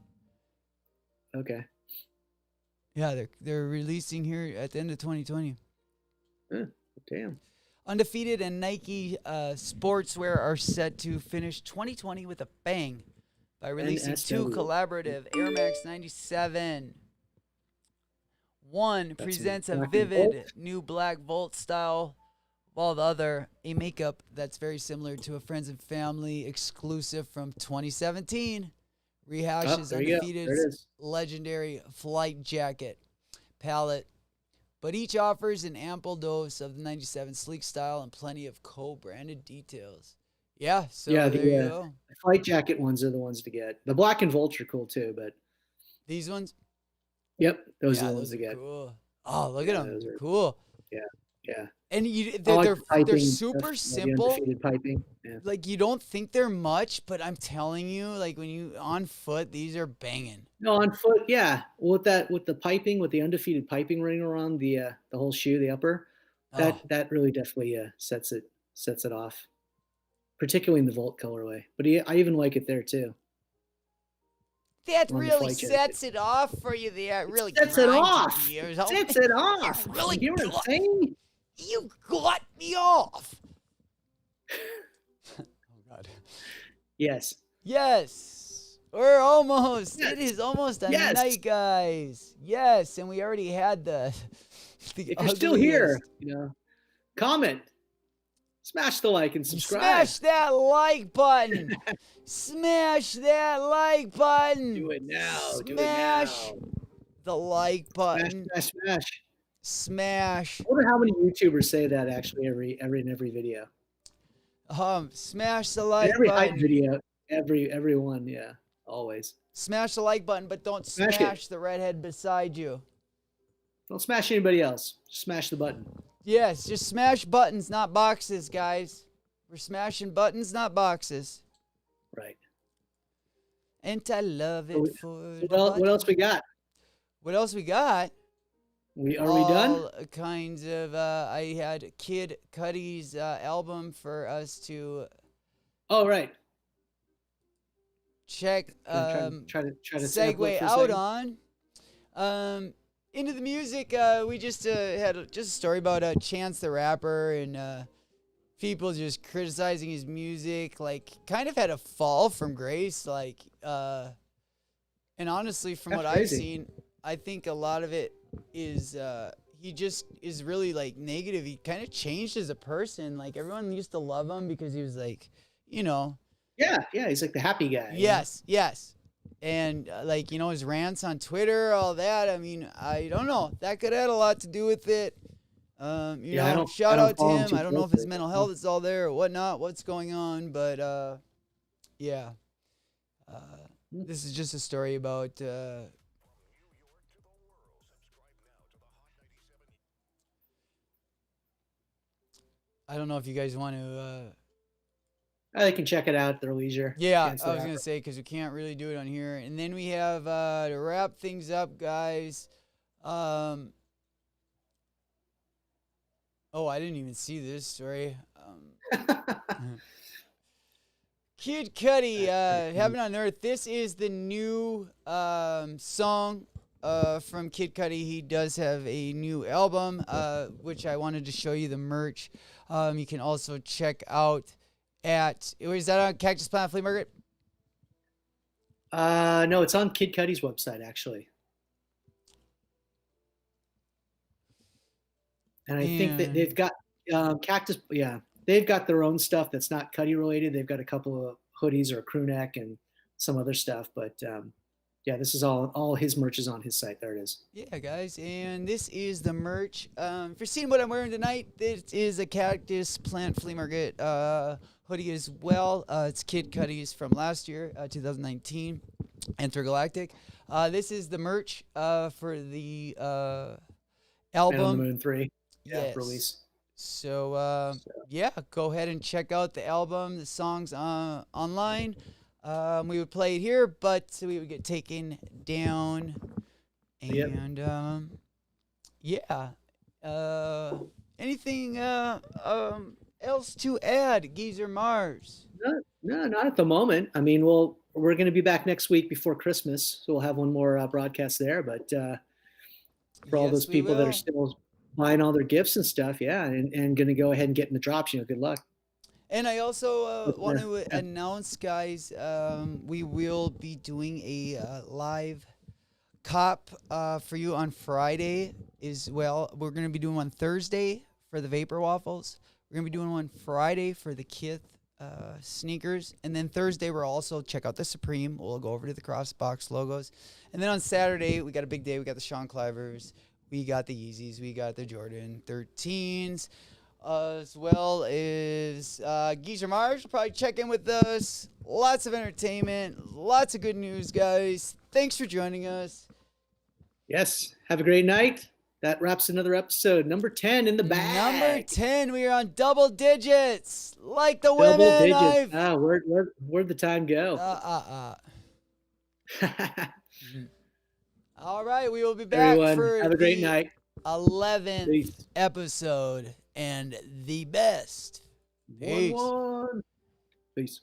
Okay. Yeah, they're releasing here at the end of 2020. Damn. Undefeated and Nike Sportswear are set to finish 2020 with a bang by releasing 2 collaborative Air Max 97 One That's presents a black and vivid gold. new Black Volt style, while the other a makeup that's very similar to a Friends and Family exclusive from 2017. Rehashes There you go. There Undefeated's it is. legendary flight jacket palette, but each offers an ample dose of the 97 sleek style and plenty of co-branded details. Yeah, so Yeah, there you go. the flight jacket ones are the ones to get. The black and vulture are cool too, but These ones, yep, those yeah, are the ones those to are get. cool. Oh, look Yeah, at them, those are cool. yeah, yeah. And I they're like they're the piping they're and stuff, super the simple. undefeated piping. Yeah. Like you don't think they're much, but I'm telling you, like when you on foot, these are banging. No, on foot, yeah. With the piping, with the undefeated piping ring around the whole shoe, the upper, Oh, that really definitely sets it off, particularly in the Volt colorway. But I even like it there too that on the really flight jacket. sets it off for you. There, really Sets it grinds off. your gears. Sets it off. really You hear what I'm got- saying? You got me off. Oh God. Yes. Yes, we're almost. Yes. It is almost a Yes. night, guys. Yes, and we already had the If you're still here, ugliest- comment, smash the like and subscribe. Smash that like button. Smash that like button. Do it now. Smash Do it now. the like button. Smash, smash, smash. Smash. I wonder how many YouTubers say that actually in every video. Smash the In like every hype button. video, everyone, yeah, always. Smash the like button, but don't Smash smash it. the redhead beside you. Don't smash anybody else. Just smash the button. Yes, just smash buttons, not boxes, guys. We're smashing buttons, not boxes. Right. And I love it for the What else we got? What else we got? Are we done? All kinds of. I had Kid Cudi's album for us to Oh, right. check. Try to sample it Segue for a out second. on. Into the music. We just had just a story about Chance the Rapper and people just criticizing his music. Like, kind of had a fall from grace. Like, and honestly, from That's what crazy. I've seen, I think a lot of it is he just is really like negative. He kind of changed as a person. Like everyone used to love him because he was like, you know, Yeah, he's like the happy guy. yes, and like his rants on Twitter, all that. I mean, I don't know. That could have had a lot to do with it. Shout out to follow him him. too I don't know if his closely. mental health is all there or whatnot. What's going on? But yeah. This is just a story about. I don't know if you guys want to. They can check it out at their leisure. Yeah, Chance I the was Rapper. gonna say because we can't really do it on here, and then we have to wrap things up, guys. Oh, I didn't even see this story. Kid Cudi, Heaven on Earth. This is the new song from Kid Cudi. He does have a new album, which I wanted to show you the merch. You can also check out is that on Cactus Plant Flea Market? No, it's on Kid Cudi's website actually. And I think that they've got Cactus. Yeah, they've got their own stuff that's not Cudi related. They've got a couple of hoodies or a crew neck and some other stuff. But yeah, this is all his merch is on his site. There it is. Yeah, guys, and this is the merch. If you're seeing what I'm wearing tonight, this is a Cactus Plant Flea Market hoodie as well. It's Kid Cudi's from last year, 2019, Intergalactic. This is the merch for the Man album. on the Moon 3. Yeah, Yes. release. So, yeah, go ahead and check out the album, the songs online. We would play it here, but we would get taken down. Yep. And, yeah. Anything else to add, Geezer Mars? No, not at the moment. I mean, we're going to be back next week before Christmas, so we'll have one more broadcast there. But for all Yes, those we people that will. are still buying all their gifts and stuff, yeah, and going to go ahead and get in the drops, good luck. And I also But, want to yeah. announce, guys, we will be doing a live cop for you on Friday is, well, we're going to be doing one Thursday for the Vapor Waffles. We're going to be doing one Friday for the Kith sneakers. And then Thursday, we're also, check out the Supreme. We'll go over to the Crossbox logos. And then on Saturday, we got a big day. We got the Sean Clivers. We got the Yeezys. We got the Jordan 13s. As well as Geezer Marsh will probably check in with us. Lots of entertainment. Lots of good news, guys. Thanks for joining us. Yes. Have a great night. That wraps another episode. Number 10 in the bag. Number 10. We are on double digits. Like the Double women. digits. Where'd the time go? All right. We will be back Everyone, for have a great night. 11th Peace. episode and the best. Peace. One. Peace.